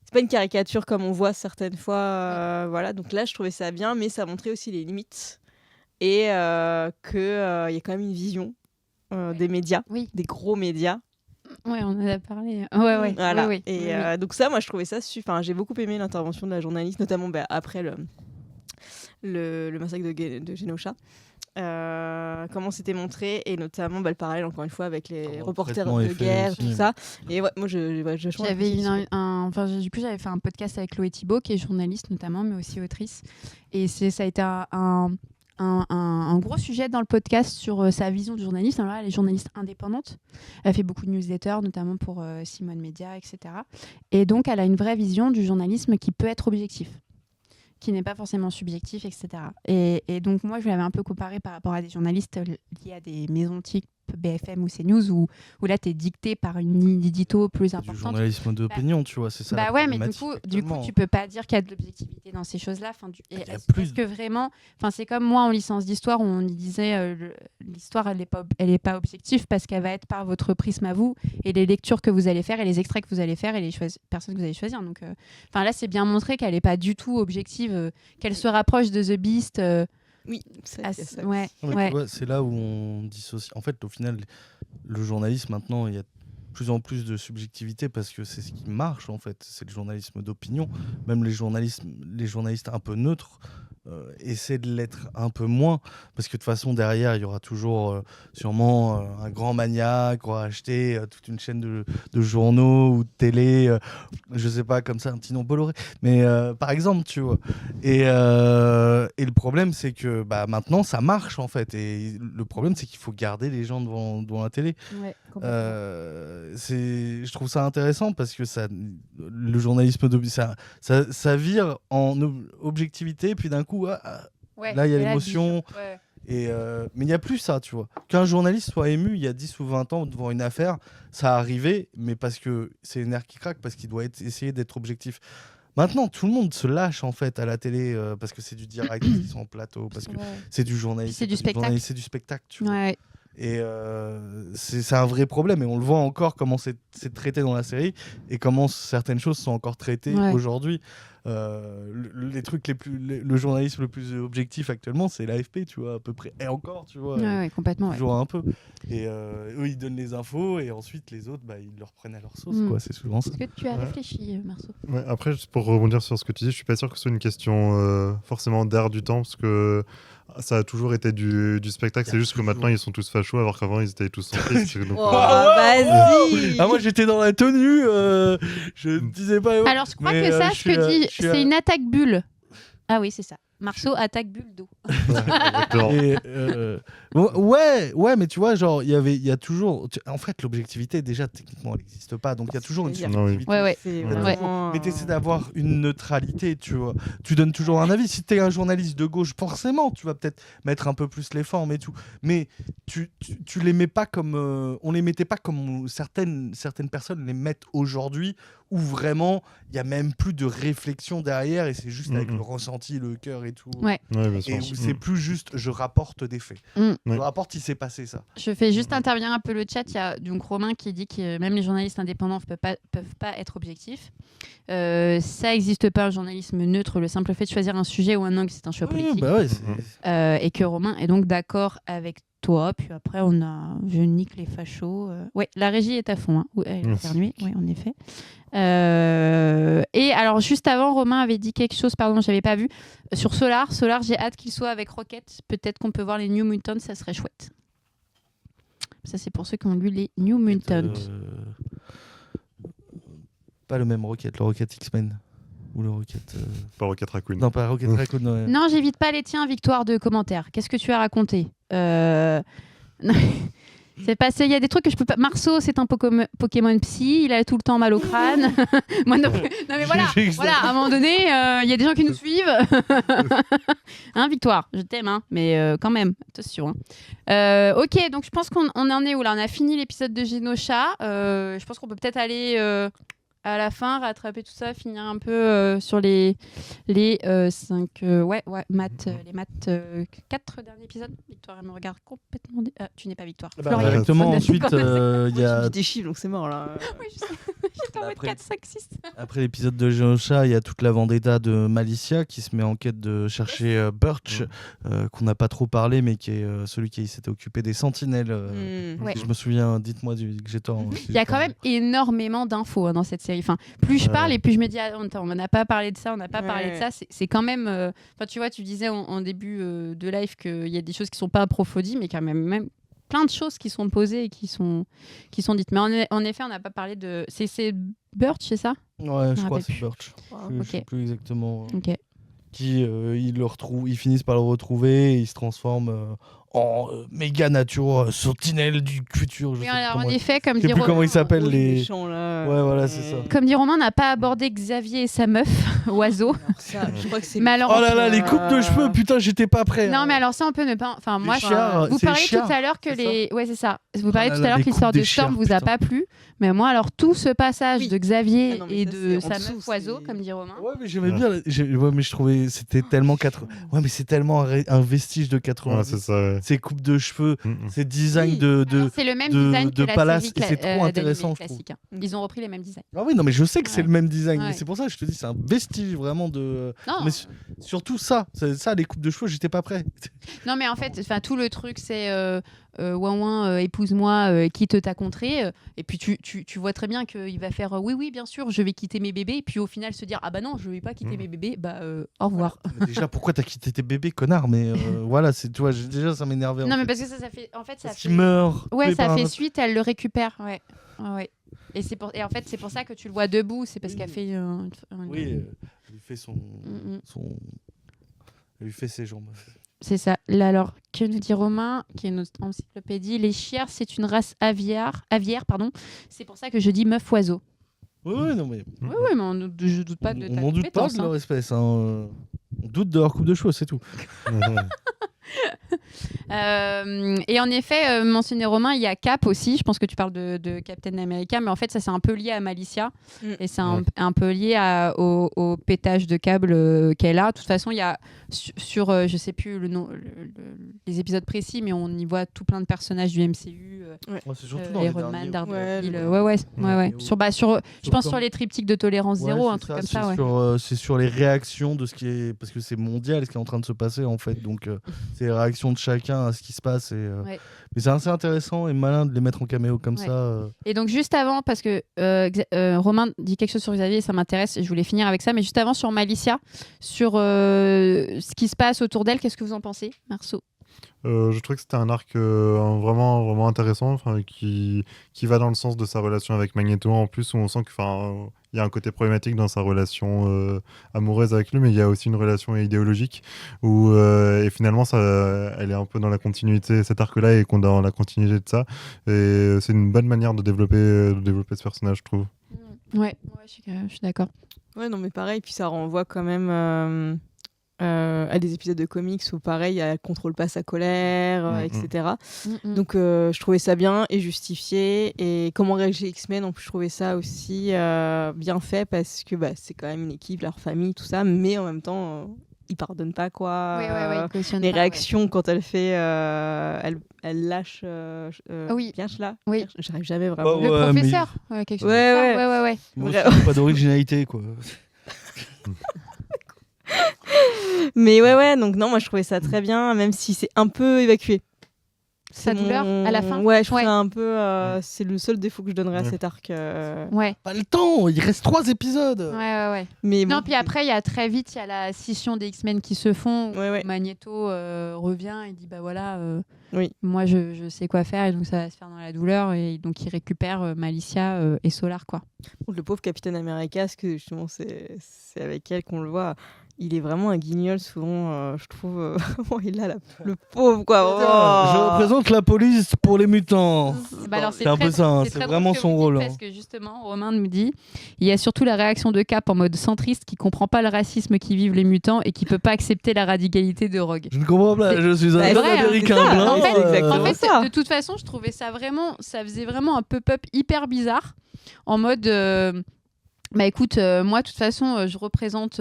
c'est pas une caricature comme on voit certaines fois, voilà. Donc là, je trouvais ça bien, mais ça montrait aussi les limites et qu'il y a quand même une vision des médias, des gros médias. Ouais, on en a parlé. Ouais. Voilà. Oui. Et donc ça, moi, je trouvais ça super. J'ai beaucoup aimé l'intervention de la journaliste, notamment après le massacre de Genosha. Comment c'était montré, et notamment le parallèle encore une fois avec les reporters de guerre, tout ça. Et ouais, moi j'avais fait un podcast avec Chloé Thibault, qui est journaliste notamment, mais aussi autrice. Et ça a été un gros sujet dans le podcast sur sa vision de journaliste. Alors là, elle est journaliste indépendante. Elle fait beaucoup de newsletters, notamment pour Simone Média, etc. Et donc, elle a une vraie vision du journalisme qui peut être objectif, qui n'est pas forcément subjectif, etc. Et donc, moi, je l'avais un peu comparé par rapport à des journalistes liés à des maisons type BFM ou CNews, où là, tu es dicté par une ligne d'édito plus importante. Du journalisme d'opinion, tu vois, c'est ça. Bah ouais, mais du coup, tu peux pas dire qu'il y a de l'objectivité dans ces choses-là. Est-ce que vraiment... c'est comme moi en licence d'histoire, où on y disait l'histoire, elle est pas objective parce qu'elle va être par votre prisme à vous, et les lectures que vous allez faire, et les extraits que vous allez faire, et les personnes que vous allez choisir. Donc, là, c'est bien montré qu'elle est pas du tout objective, qu'elle se rapproche de The Beast. Oui, ouais. C'est là où on dissocie. En fait, au final, le journalisme, maintenant, il y a de plus en plus de subjectivité parce que c'est ce qui marche, en fait. C'est le journalisme d'opinion. Même les journalistes un peu neutres essaient de l'être un peu moins, parce que de toute façon, derrière, il y aura toujours sûrement un grand maniaque qui aura acheté toute une chaîne de journaux ou de télé, je sais pas, comme ça, un petit nom Bolloré. Mais par exemple, tu vois. Et le problème, c'est que maintenant, ça marche, en fait. Et le problème, c'est qu'il faut garder les gens devant la télé. Ouais, je trouve ça intéressant parce que le journalisme ça vire en objectivité, puis d'un coup là il y a l'émotion, mais il n'y a plus ça, tu vois. Qu'un journaliste soit ému il y a 10 ou 20 ans devant une affaire, ça arrivait, mais parce que c'est une nerf qui craque, parce qu'il doit essayer d'être objectif. Maintenant, tout le monde se lâche en fait à la télé parce que c'est du direct, parce qu'ils sont en plateau, parce que c'est du journalisme, c'est du spectacle. C'est du spectacle, tu vois. Ouais. Et c'est un vrai problème, et on le voit encore comment c'est traité dans la série et comment certaines choses sont encore traitées aujourd'hui. Les trucs le journalisme le plus objectif actuellement, c'est l'AFP, tu vois, à peu près, et encore, tu vois, complètement, toujours un peu. Et eux, ils donnent les infos, et ensuite les autres, ils leur prennent à leur sauce, quoi. C'est souvent ça. Est-ce que tu as réfléchi, Marceau? Après, juste pour rebondir sur ce que tu dis, je suis pas sûr que ce soit une question forcément d'air du temps, parce que ça a toujours été du spectacle. C'est juste que maintenant ils sont tous fachos, alors qu'avant ils étaient tous centristes. Vas-y. Moi j'étais dans la tenue, je disais pas. Alors je crois que ça, ce que dit, c'est une attaque bulle. Ah oui, c'est ça. Marceau attaque bulle d'eau. Ouais, mais tu vois, genre, il y a toujours. En fait, l'objectivité, déjà, techniquement, elle n'existe pas. Donc, il y a toujours une subjectivité. Mais tu essaies d'avoir une neutralité, tu vois. Tu donnes toujours un avis. Si tu es un journaliste de gauche, forcément, tu vas peut-être mettre un peu plus les formes et tout. Mais tu les mets pas comme. On les mettait pas comme certaines personnes les mettent aujourd'hui, où vraiment, il n'y a même plus de réflexion derrière, et c'est juste avec le ressenti, le cœur et tout. Et où c'est plus juste je rapporte des faits. Je rapporte, il s'est passé ça. Je fais juste intervenir un peu le chat. Il y a donc Romain qui dit que même les journalistes indépendants peuvent pas être objectifs. Ça n'existe pas un journalisme neutre. Le simple fait de choisir un sujet ou un angle, c'est un choix politique. Bah ouais, et que Romain est donc d'accord avec toi. Puis après, je nique les fachos. Ouais, la régie est à fond. Hein. Ouais, elle a éternué, oui, en effet. Et alors, juste avant, Romain avait dit quelque chose, pardon, j'avais pas vu. Sur Solar, j'ai hâte qu'il soit avec Rocket. Peut-être qu'on peut voir les New Mutants, ça serait chouette. Ça, c'est pour ceux qui ont lu les New Mutants. Pas le même Rocket, le Rocket X-Men. Ou le Rocket. Pas Rocket Raccoon. Non, pas Rocket Raccoon. Ouais. Non, j'évite pas les tiens, Victoire de commentaires. Qu'est-ce que tu as raconté C'est passé, il y a des trucs que je peux pas. Marceau, c'est un Pokémon psy, il a tout le temps mal au crâne. Moi non plus. Non mais voilà, à un moment donné, il y a des gens qui nous suivent. Hein, Victoire, je t'aime, hein, mais quand même, attention. Hein. Ok, donc je pense qu'on en est où là ? On a fini l'épisode de Genosha. Je pense qu'on peut peut-être aller à la fin, rattraper tout ça, finir un peu sur les 5 maths, les maths 4 derniers épisodes. Victoire, elle me regarde complètement. Tu n'es pas Victoire. Florian. Exactement, ensuite, il y a. J'ai des chiffres, donc c'est mort là. Oui, je sais. J'étais en mode 4, 5, 6. Après l'épisode de Genosha, il y a toute la vendetta de Malicia qui se met en quête de chercher Birch, qu'on n'a pas trop parlé, mais qui est celui qui s'était occupé des sentinelles. Ouais. Je me souviens, dites-moi que j'ai tort. Il y a quand même énormément d'infos dans cette série. Enfin, plus je parle et plus je me dis, on n'a pas parlé de ça, on n'a pas parlé de ça. C'est quand même. Enfin, tu vois, tu disais en début de live qu'il y a des choses qui sont pas approfondies, mais quand même plein de choses qui sont posées et qui sont dites. Mais en effet, on n'a pas parlé de. C'est Birch, c'est ça ? Ouais, je crois que c'est plus. Birch. Je Ok. sais plus exactement. Ok. Qui ils finissent par le retrouver et il se transforme en méga nature sentinelle du futur. Oui, alors, en effet, comme je sais dit plus comment Romain, ils s'appellent les. Méchants, là. Ouais, voilà, c'est ça. comme dit Romain, on n'a pas abordé Xavier et sa meuf, Oiseau. Ça, je crois que c'est. Mais alors, Oh là là, les coupes de cheveux, putain, j'étais pas prêt. non, hein. mais alors ça, on peut ne pas. Enfin, moi, chiards, vous c'est parliez chiard, tout à l'heure que c'est les. Ouais, c'est ça. Vous parliez là tout là, à l'heure les que l'histoire coupes de des Storm chiards, vous a putain. pas plu. Mais moi, alors, tout ce passage Oui. de Xavier Ah non, mais et ça, de c'est en sa dessous, meuf Oiseau, c'est- comme dit Romain. Ouais, mais j'aimais bien. Ouais, mais je trouvais c'était tellement Ouais, mais c'est tellement un vestige de 80. Ouais, c'est ça. Ouais. Ces coupes de cheveux, Mm, mm. ces designs Oui. de. Alors, c'est le même de- design que de la palace, série et c'est trop intéressant, je classique. Hein. Ils ont repris les mêmes designs. Ah oui, non, mais je sais que c'est Ouais. le même design. Ouais. Mais c'est pour ça que je te dis, c'est un vestige vraiment de. Non, Mais surtout ça, les coupes de cheveux, j'étais pas prêt. non, mais en fait, tout le truc, c'est ouin, épouse-moi, quitte ta contrée. Et puis tu vois très bien qu'il va faire oui, bien sûr, je vais quitter mes bébés. Et puis au final, se dire ah bah non, je vais pas quitter mes bébés. Bah au revoir. Mais déjà, pourquoi t'as quitté tes bébés, connard? Mais voilà, c'est toi. Déjà, ça m'énervait. Non, en mais fait. parce que ça fait. En fait, ça Parce fait. qu'il meurt. Ouais, tué ça par fait un- suite, elle le récupère. Ouais. Ouais. Et en fait, c'est pour ça que tu le vois debout. C'est parce Oui. qu'elle fait. Oui, il lui fait son. Il lui fait ses jambes. C'est ça. Là, alors, que nous dit Romain, qui est notre encyclopédie, les chiens, c'est une race aviaire, pardon. C'est pour ça que je dis meuf oiseau. Oui, non, mais. Oui, mais je doute pas de ta on n'en doute pas compétence. de Hein. leur espèce. On doute de leur coupe de cheveux, c'est tout. Et en effet, mentionné Romain, il y a Cap aussi. Je pense que tu parles de Captain America, mais en fait, ça c'est un peu lié à Malicia et c'est un peu lié au pétage de câble qu'elle a. De toute façon, il y a sur je sais plus le nom, les épisodes précis, mais on y voit tout plein de personnages du MCU. C'est surtout dans les Iron Man, derniers. Daredevil, Ouais, ouais. Ouais. Je pense sur les triptyques de tolérance zéro, Ouais, un c'est truc comme ça. Ouais. C'est sur les réactions de ce qui est. Parce que c'est mondial ce qui est en train de se passer, en fait. Donc, c'est les réactions de chacun à ce qui se passe. Ouais. Mais c'est assez intéressant et malin de les mettre en caméo comme Ouais. ça. Et donc juste avant, parce que Romain dit quelque chose sur Xavier, ça m'intéresse, et je voulais finir avec ça, mais juste avant sur Malicia, sur ce qui se passe autour d'elle, qu'est-ce que vous en pensez, Marceau? Je trouve que c'était un arc vraiment, vraiment intéressant, qui va dans le sens de sa relation avec Magneto. En plus, où on sent qu'il y a un côté problématique dans sa relation amoureuse avec lui, mais il y a aussi une relation idéologique où et finalement, elle est un peu dans la continuité, cet arc-là, et qu'on est dans la continuité de ça. Et c'est une bonne manière de développer ce personnage, je trouve. Ouais, je suis d'accord. Ouais, non, mais pareil, puis ça renvoie quand même à des épisodes de comics où, pareil, elle contrôle pas sa colère, etc. Donc, je trouvais ça bien et justifié. Et comment réagir X-Men, en plus, je trouvais ça aussi bien fait parce que c'est quand même une équipe, leur famille, tout ça, mais en même temps, ils pardonnent pas, quoi. Les réactions quand elle fait. Elle lâche. Oui. Pierce, là. Oui. J'arrive jamais vraiment. Oh, Le ouais, professeur, quelque chose Ouais, comme ça. Ouais. Moi aussi, pas d'originalité, quoi. Mais ouais, donc non, moi je trouvais ça très bien, même si c'est un peu évacué. Sa douleur à la fin. Ouais, je trouve ça un peu. C'est le seul défaut que je donnerais à cet arc. Ouais. Pas le temps, il reste 3 épisodes. Ouais. Mais Non, bon, puis après, il y a très vite, il y a la scission des X-Men qui se font. Ouais. Magneto revient et dit bah voilà, Oui. moi je sais quoi faire et donc ça va se faire dans la douleur et donc il récupère Malicia et Solar quoi. le pauvre Capitaine America, parce que justement, c'est avec elle qu'on le voit. Il est vraiment un guignol souvent, je trouve. Il a le pauvre, quoi. Je représente la police pour les mutants. Bah alors, c'est un peu ça, hein, c'est très drôle vraiment ce que son vous dites rôle. Parce que justement, Romain nous dit il y a surtout la réaction de Cap en mode centriste qui comprend pas le racisme qui vivent les mutants et qui peut pas accepter la radicalité de Rogue. Je ne comprends pas, je suis un C'est vrai, hein, Américain c'est ça. blanc. En fait, exactement En fait, ça. de toute façon, je trouvais ça vraiment, ça faisait vraiment un pop-up hyper bizarre en mode. Bah écoute, moi de toute façon, je représente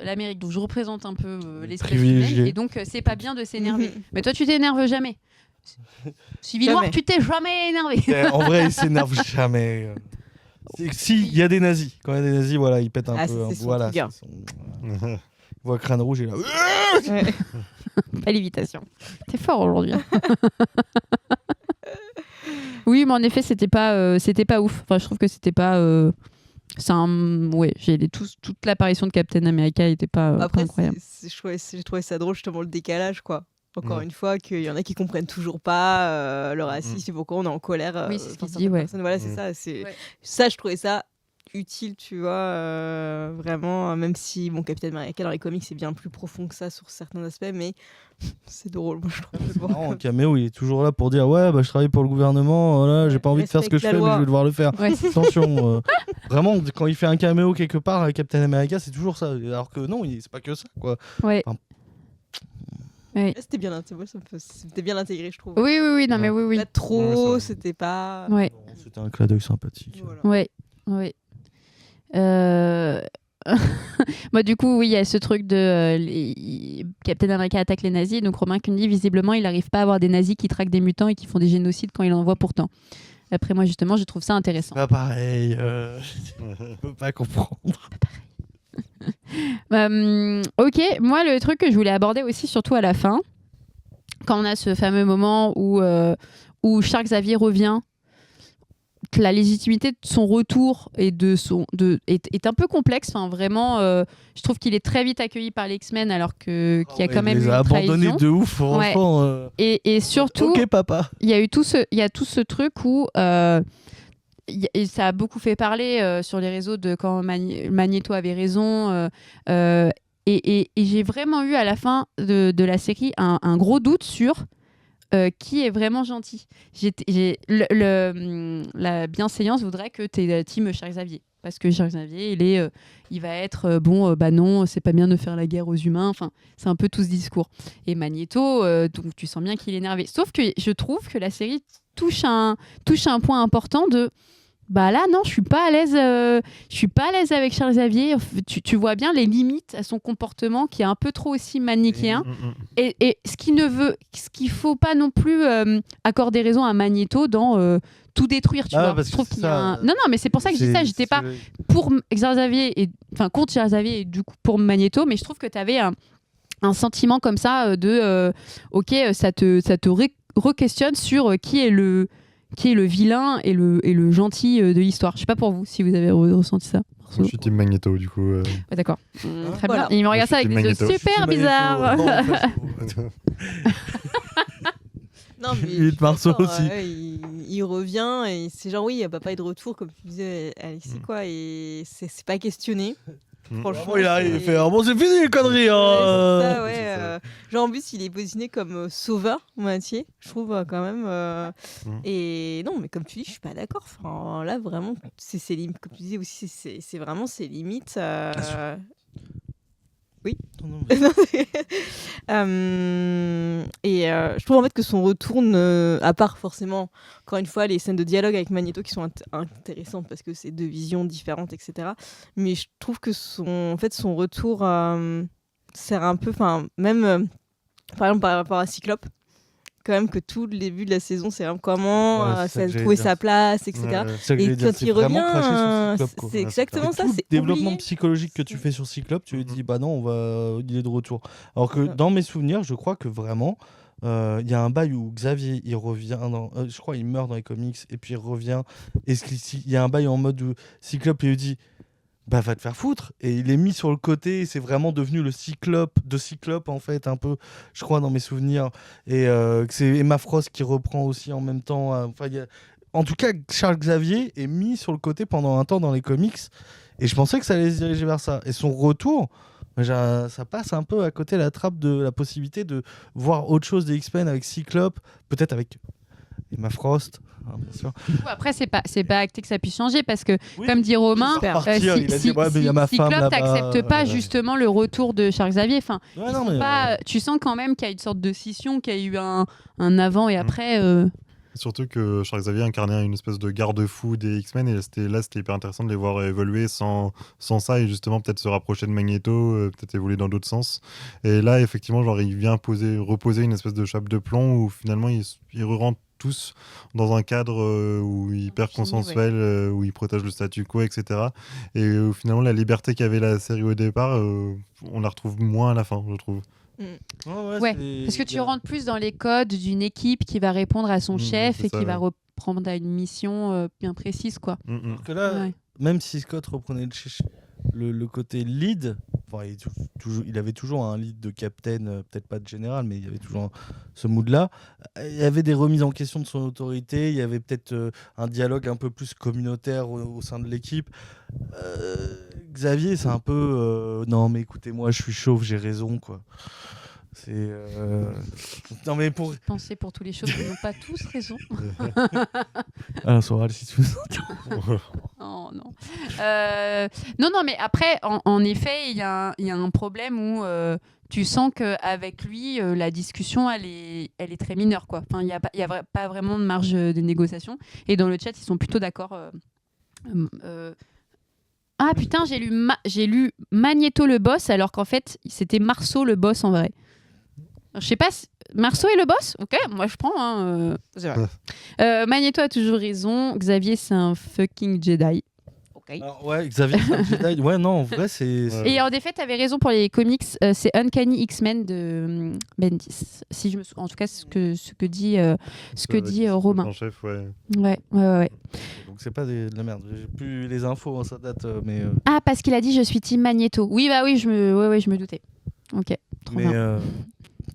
l'Amérique, donc je représente un peu l'espèce Privilégié. humaine, et donc c'est pas bien de s'énerver. Mhm. Mais toi, tu t'énerves jamais. Civil War, Jamais. tu t'es jamais énervé. En vrai, il s'énerve jamais. Si, il y a des nazis. Quand il y a des nazis, voilà, il pète un Ah, peu. c'est son Voilà, trigger. Il voit crâne rouge et là. Ouais. Pas l'évitation. T'es fort aujourd'hui. Oui, mais en effet, c'était pas ouf. Enfin, je trouve que c'était pas. Toute l'apparition de Captain America était pas Après, incroyable. j'ai trouvé ça drôle, justement, le décalage, quoi. Encore Ouais. une fois, qu'il y en a qui comprennent toujours pas le racisme et pourquoi on est en colère. Oui, c'est ce qu'il face à dit, certaines ouais. personnes. Voilà, c'est Mm. ça. Ouais. Ça, je trouvais ça utile, tu vois, vraiment, même si mon Capitaine America dans les comics c'est bien plus profond que ça sur certains aspects, mais c'est drôle, moi je trouve. Non, en caméo, il est toujours là pour dire ouais, bah, je travaille pour le gouvernement, voilà, j'ai pas envie de faire ce que je Respecte fais, la mais je loi. vais devoir le faire. Ouais. Attention, vraiment, quand il fait un caméo quelque part avec Captain America, c'est toujours ça. Alors que non, c'est pas que ça, quoi. Ouais. Enfin, Ouais. C'était bien, c'était bien intégré, je trouve. Oui, non, mais oui. Pas trop, Ouais, ça va. c'était pas. Ouais. Non, c'était un clin d'œil sympathique. Voilà. Ouais. Moi, du coup, oui, il y a ce truc de Captain America attaque les nazis. Donc, Romain Kundi, visiblement, il n'arrive pas à avoir des nazis qui traquent des mutants et qui font des génocides quand il en voit pourtant. Après, moi, justement, je trouve ça intéressant. Pas pareil. Je peux pas comprendre. Ok, moi, le truc que je voulais aborder aussi, surtout à la fin, quand on a ce fameux moment où Charles Xavier revient, que la légitimité de son retour et est un peu complexe. Enfin, vraiment, je trouve qu'il est très vite accueilli par les X-Men alors qu'il y a quand même il eu les a une abandonnés trahison. de ouf, franchement. Et surtout, Ok, papa. il y a tout ce truc où et ça a beaucoup fait parler sur les réseaux de quand Magneto avait raison. Et j'ai vraiment eu à la fin de la série un gros doute sur qui est vraiment gentil. La bienséance voudrait que tu es team Charles Xavier. Parce que Charles Xavier, il va être bah non, c'est pas bien de faire la guerre aux humains. Enfin, c'est un peu tout ce discours. Et Magneto, donc tu sens bien qu'il est énervé. Sauf que je trouve que la série touche un point important de bah là non, je suis pas à l'aise avec Charles Xavier. Tu vois bien les limites à son comportement qui est un peu trop aussi manichéen. Et ce qu'il faut pas non plus accorder raison à Magneto dans tout détruire, tu vois. Parce Je trouve que qu'il y a un... Non, mais c'est pour ça que je dis ça. J'étais pas pour Charles Xavier contre Charles Xavier et du coup pour Magneto, mais je trouve que tu avais un sentiment comme ça de ok, ça te re-questionne sur qui est le vilain et le gentil de l'histoire. Je sais pas pour vous si vous avez ressenti ça. Moi, je suis team Magneto, du coup. Ouais, d'accord. Très Voilà. bien. Et il me regarde ça Moi, avec je des suis yeux Magneto. super bizarres. Non, mais Philippe Marceau d'accord, aussi. il revient et c'est genre oui, il va pas être de retour comme tu disais Alexis quoi et c'est pas questionné. Franchement, Il arrive, il c'est- fait bon, c'est fini les conneries. Ouais, c'est Hein. ça, ouais, c'est ça. genre en plus il est positionné comme sauveur moitié, je trouve quand même. Et non, mais comme tu dis, je suis pas d'accord. Enfin, là vraiment, c'est ses limites. Comme tu disais aussi, c'est vraiment ses limites. Oui. Non, non, Je trouve en fait que son retour, à part forcément, encore une fois, les scènes de dialogue avec Magneto qui sont intéressantes parce que c'est deux visions différentes, etc. Mais je trouve que son retour sert un peu, enfin même par exemple par rapport à Cyclope, quand même que tout le début de la saison, c'est vraiment comment Ouais, c'est ça ça que a j'allais trouvé dire. sa place, etc. C'est ça que Et j'allais dire, quand c'est il vraiment revient, craché sur Cyclope, quoi. c'est Ouais, exactement c'est ça. Tout le C'est développement oublié. psychologique que tu fais sur Cyclope, tu lui dis bah non, il est de retour. Alors que dans mes souvenirs, je crois que vraiment, Il y a un bail où Xavier il revient je crois il meurt dans les comics et puis il revient et il y a un bail en mode où Cyclope lui dit bah va te faire foutre, et il est mis sur le côté et c'est vraiment devenu le Cyclope en fait un peu, je crois, dans mes souvenirs, et que c'est Emma Frost qui reprend aussi en même temps, enfin en tout cas Charles Xavier est mis sur le côté pendant un temps dans les comics et je pensais que ça allait se diriger vers ça, et son retour ça passe un peu à côté de la trappe de la possibilité de voir autre chose des X-Men avec Cyclope, peut-être avec Emma Frost, bien sûr. Après, c'est pas acté que ça puisse changer parce que, Oui, comme dit Romain, il va repartir, il a dit, ouais, mais il y a ma femme Cyclope là-bas, t'accepte pas justement le retour de Charles Xavier. Enfin, Ouais, ils non, sont mais, pas, tu sens quand même qu'il y a une sorte de scission, qu'il y a eu un avant et après. Surtout que Charles Xavier incarnait une espèce de garde-fou des X-Men et c'était hyper intéressant de les voir évoluer sans ça et justement peut-être se rapprocher de Magneto, peut-être évoluer dans d'autres sens. Et là, effectivement, genre, il vient reposer une espèce de chape de plomb où finalement ils rentrent tous dans un cadre où hyper consensuel, où ils protègent le statu quo, etc. Et où finalement la liberté qu'avait la série au départ, on la retrouve moins à la fin, je trouve. Ouais, parce que tu rentres plus dans les codes d'une équipe qui va répondre à son chef c'est et ça, qui ouais. va reprendre à une mission bien précise, quoi. Parce que là, Ouais. même si Scott reprenait le côté lead, enfin, il avait toujours un lead de captain, peut-être pas de général, mais il y avait toujours ce mood-là. Il y avait des remises en question de son autorité, il y avait peut-être un dialogue un peu plus communautaire au sein de l'équipe. Xavier, c'est un peu non, mais écoutez-moi, je suis chauve, j'ai raison, quoi. C'est non, mais pour Penser pour tous les choses qui n'ont pas tous raison. Alain Soral, si tu veux. Oh, non. Non, mais après, en effet, il y a un problème où tu sens qu'avec lui, la discussion, elle est très mineure, quoi. Enfin, il n'y a pas vraiment de marge de négociation. Et dans le chat, ils sont plutôt d'accord. Ah putain, j'ai lu Magneto le boss, alors qu'en fait, c'était Marceau le boss en vrai. Je sais pas si... Marceau est le boss? Ok, moi je prends. Hein, c'est vrai. Magneto a toujours raison. Xavier, c'est un fucking Jedi. Ok. Alors, ouais, Xavier, c'est un Jedi. Ouais, non, en vrai, c'est. Et en effet, t'avais raison pour les comics. C'est Uncanny X-Men de Bendis. Si je me en tout cas, ce que dit Romain. En chef, ouais. Ouais. Donc c'est pas de la merde. J'ai plus les infos, hein, ça date, mais. Ah, parce qu'il a dit je suis team Magneto. Oui, bah oui, je me doutais. Ok. Trop bien.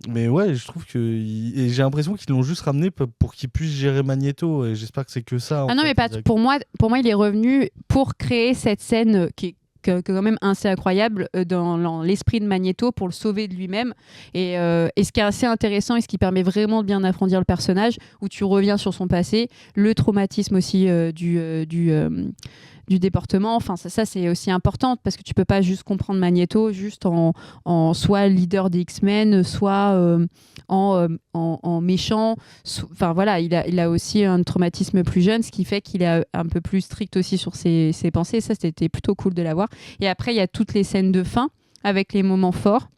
Mais ouais, je trouve que et j'ai l'impression qu'ils l'ont juste ramené pour qu'il puisse gérer Magneto, et j'espère que c'est que ça. Ah non, mais pas pour moi, il est revenu pour créer cette scène qui est quand même assez incroyable dans l'esprit de Magneto, pour le sauver de lui-même. Et ce qui est assez intéressant et ce qui permet vraiment de bien approfondir le personnage, où tu reviens sur son passé, le traumatisme aussi du département. Enfin, ça c'est aussi important parce que tu peux pas juste comprendre Magneto juste en soit leader des X-Men, soit en méchant. Enfin voilà, il a aussi un traumatisme plus jeune, ce qui fait qu'il est un peu plus strict aussi sur ses pensées. Ça, c'était plutôt cool de l'avoir. Et après, il y a toutes les scènes de fin avec les moments forts.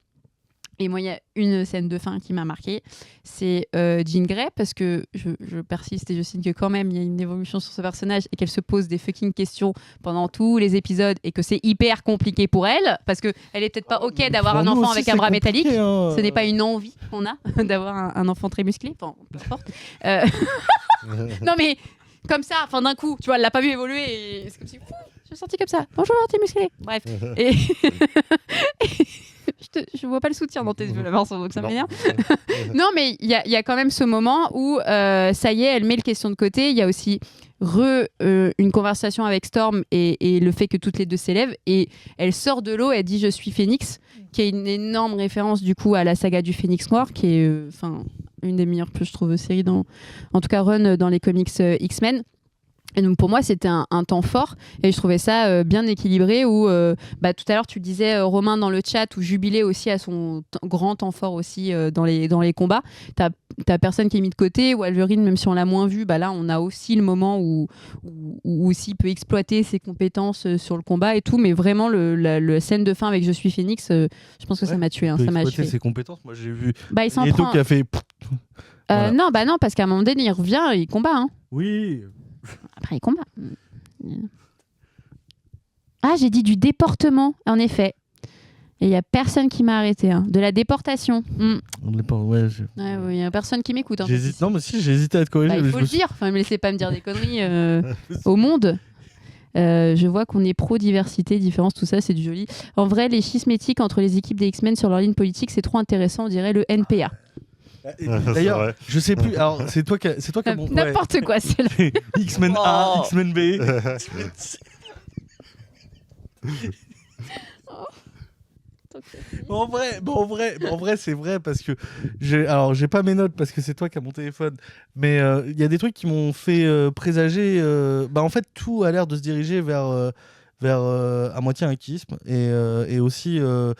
Et moi, il y a une scène de fin qui m'a marquée, c'est Jean Grey, parce que je persiste et je signe que quand même, il y a une évolution sur ce personnage et qu'elle se pose des fucking questions pendant tous les épisodes et que c'est hyper compliqué pour elle, parce qu'elle est peut-être pas OK d'avoir un enfant avec un bras métallique. Hein. Ce n'est pas une envie qu'on a d'avoir un enfant très musclé. Enfin, peu importe. Non, mais comme ça, enfin d'un coup, tu vois, elle l'a pas vu évoluer et c'est comme si... Je suis sortie comme ça. Bonjour, t'es musclé. Bref. Et... je vois pas le soutien dans tes yeux, là, Vincent, donc ça m'énerve. Non, mais il y a quand même ce moment où, ça y est, elle met le question de côté. Il y a aussi une conversation avec Storm et le fait que toutes les deux s'élèvent. Et elle sort de l'eau, elle dit « Je suis Phénix », qui est une énorme référence, du coup, à la saga du Phénix Noir, qui est une des meilleures que je trouve séries, en tout cas run dans les comics X-Men. Et donc pour moi c'était un temps fort et je trouvais ça bien équilibré, où tout à l'heure tu le disais, Romain, dans le chat, où Jubilé aussi a son grand temps fort aussi dans les combats. T'as personne qui est mis de côté, ou Wolverine, même si on l'a moins vu, là on a aussi le moment où aussi il peut exploiter ses compétences sur le combat et tout, mais vraiment la scène de fin avec Je suis Phénix, je pense que ça m'a tué, ça m'a achevé. Ses compétences, moi j'ai vu il s'en Magneto prend. qui a fait voilà. Non, parce qu'à un moment donné il revient, il combat, hein. Oui. Après, il combat. Ah, j'ai dit du déportement, en effet. Et il y a personne qui m'a arrêté. Hein. De la déportation. On l'est pas. Ouais, Il y a personne qui m'écoute. Hein, j'hésite. Non, mais si, j'ai hésité à te corriger. il faut le dire. Enfin, ne me laissez pas me dire des conneries au monde. Je vois qu'on est pro-diversité, différence, tout ça, c'est du joli. En vrai, les schismes éthiques entre les équipes des X-Men sur leur ligne politique, c'est trop intéressant, on dirait le NPA. D'ailleurs, je sais plus. Alors, c'est toi qui as bon. N'importe quoi, c'est là. X-Men A, X-Men B. En vrai, c'est vrai parce que j'ai pas mes notes parce que c'est toi qui as mon téléphone, mais il y a des trucs qui m'ont fait présager. En fait, tout a l'air de se diriger vers à moitié un kisme et aussi, je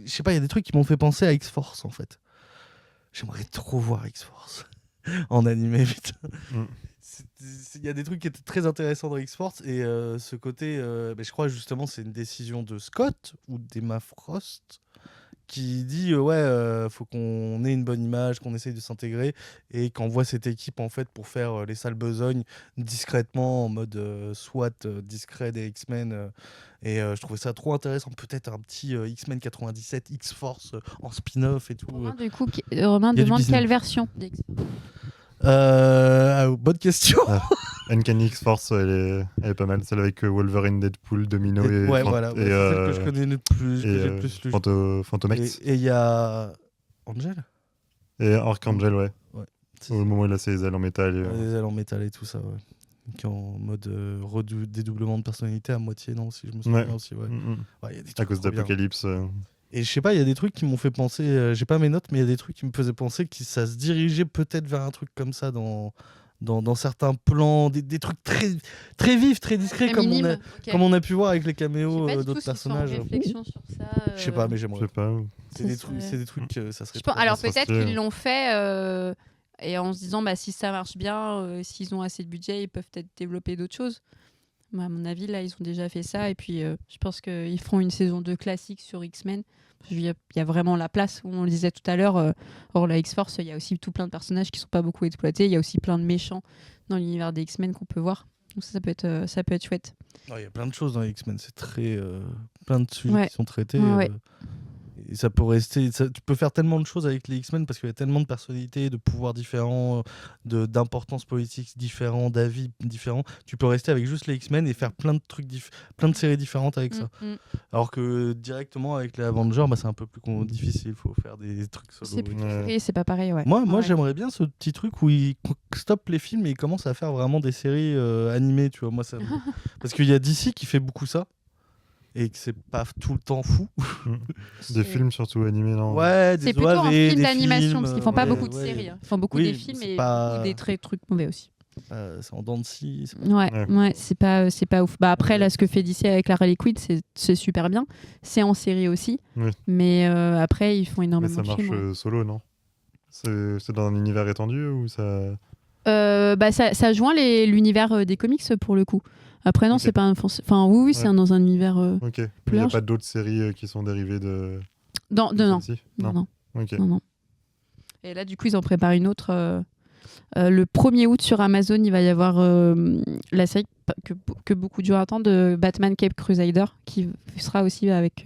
sais pas, il y a des trucs qui m'ont fait penser à X-Force en fait. J'aimerais trop voir X-Force en animé, putain. Il y a des trucs qui étaient très intéressants dans X-Force et ce côté, je crois justement c'est une décision de Scott ou d'Emma Frost qui dit faut qu'on ait une bonne image, qu'on essaye de s'intégrer et qu'on voit cette équipe en fait pour faire les sales besognes discrètement en mode SWAT discret des X-Men et je trouvais ça trop intéressant, peut-être un petit X-Men 97 X-Force en spin-off et tout. Romain demande quelle version bonne question. Uncanny X-Force, elle est pas mal. Celle avec Wolverine, Deadpool, Domino et voilà, c'est celle que je connais le plus, que j'ai le plus lu. Fantomex. Et il y a Angel. Et Archangel, ouais. Au moment où il a ses ailes en métal. Les ailes en métal et tout ça, ouais. Qui est en mode dédoublement de personnalité à moitié, non, si je me souviens aussi, ouais. Y a des trucs à cause d'Apocalypse. Et je sais pas, il y a des trucs qui m'ont fait penser, j'ai pas mes notes, mais il y a des trucs qui me faisaient penser que ça se dirigeait peut-être vers un truc comme ça dans certains plans, des trucs très, très vifs, très discrets, comme on a pu voir avec les caméos d'autres personnages. Réflexion sur ça, je sais pas, mais j'aimerais. Je sais pas. C'est des trucs, ça serait. Alors peut-être qu'ils l'ont fait et en se disant si ça marche bien, s'ils ont assez de budget, ils peuvent peut-être développer d'autres choses. À mon avis, là, ils ont déjà fait ça. Et puis, je pense qu'ils feront une saison 2 classique sur X-Men. Il y a vraiment la place, où on le disait tout à l'heure. Hors la X-Force, il y a aussi tout plein de personnages qui ne sont pas beaucoup exploités. Il y a aussi plein de méchants dans l'univers des X-Men qu'on peut voir. Donc ça peut être chouette. Il y a plein de choses dans les X-Men. C'est très... plein de sujets qui sont traités. Ouais. Et ça peut rester... tu peux faire tellement de choses avec les X-Men parce qu'il y a tellement de personnalités, de pouvoirs différents, d'importance politique différents, d'avis différents. Tu peux rester avec juste les X-Men et faire plein de trucs, plein de séries différentes avec ça. Alors que directement avec les Avengers, c'est un peu plus difficile. Il faut faire des trucs solo. C'est plus free, c'est pas pareil. Ouais. Moi j'aimerais bien ce petit truc où ils stoppent les films et ils commencent à faire vraiment des séries animées. Tu vois, moi, ça... Parce qu'il y a DC qui fait beaucoup ça. Et que c'est pas tout le temps fou. Des films surtout animés, non? Ouais, c'est plutôt un film d'animation, parce qu'ils font pas beaucoup de séries. Ils font beaucoup des films et des trucs mauvais aussi. C'est en dents de scie. Ouais, c'est pas ouf. Après, là, ce que fait DC avec la Harley Quinn, c'est super bien. C'est en série aussi. Oui. Mais après, ils font énormément de films. Mais ça marche solo, non? C'est dans un univers étendu ou ça... ça joint l'univers des comics pour le coup. Après, non, c'est pas un... Enfin, oui, c'est dans un univers Ok. Il n'y a pas d'autres séries qui sont dérivées de... Non. Okay. Non. Et là, du coup, ils en préparent une autre. Le 1er août sur Amazon, il va y avoir la série que beaucoup de gens attendent de Batman Cape Crusader, qui sera aussi avec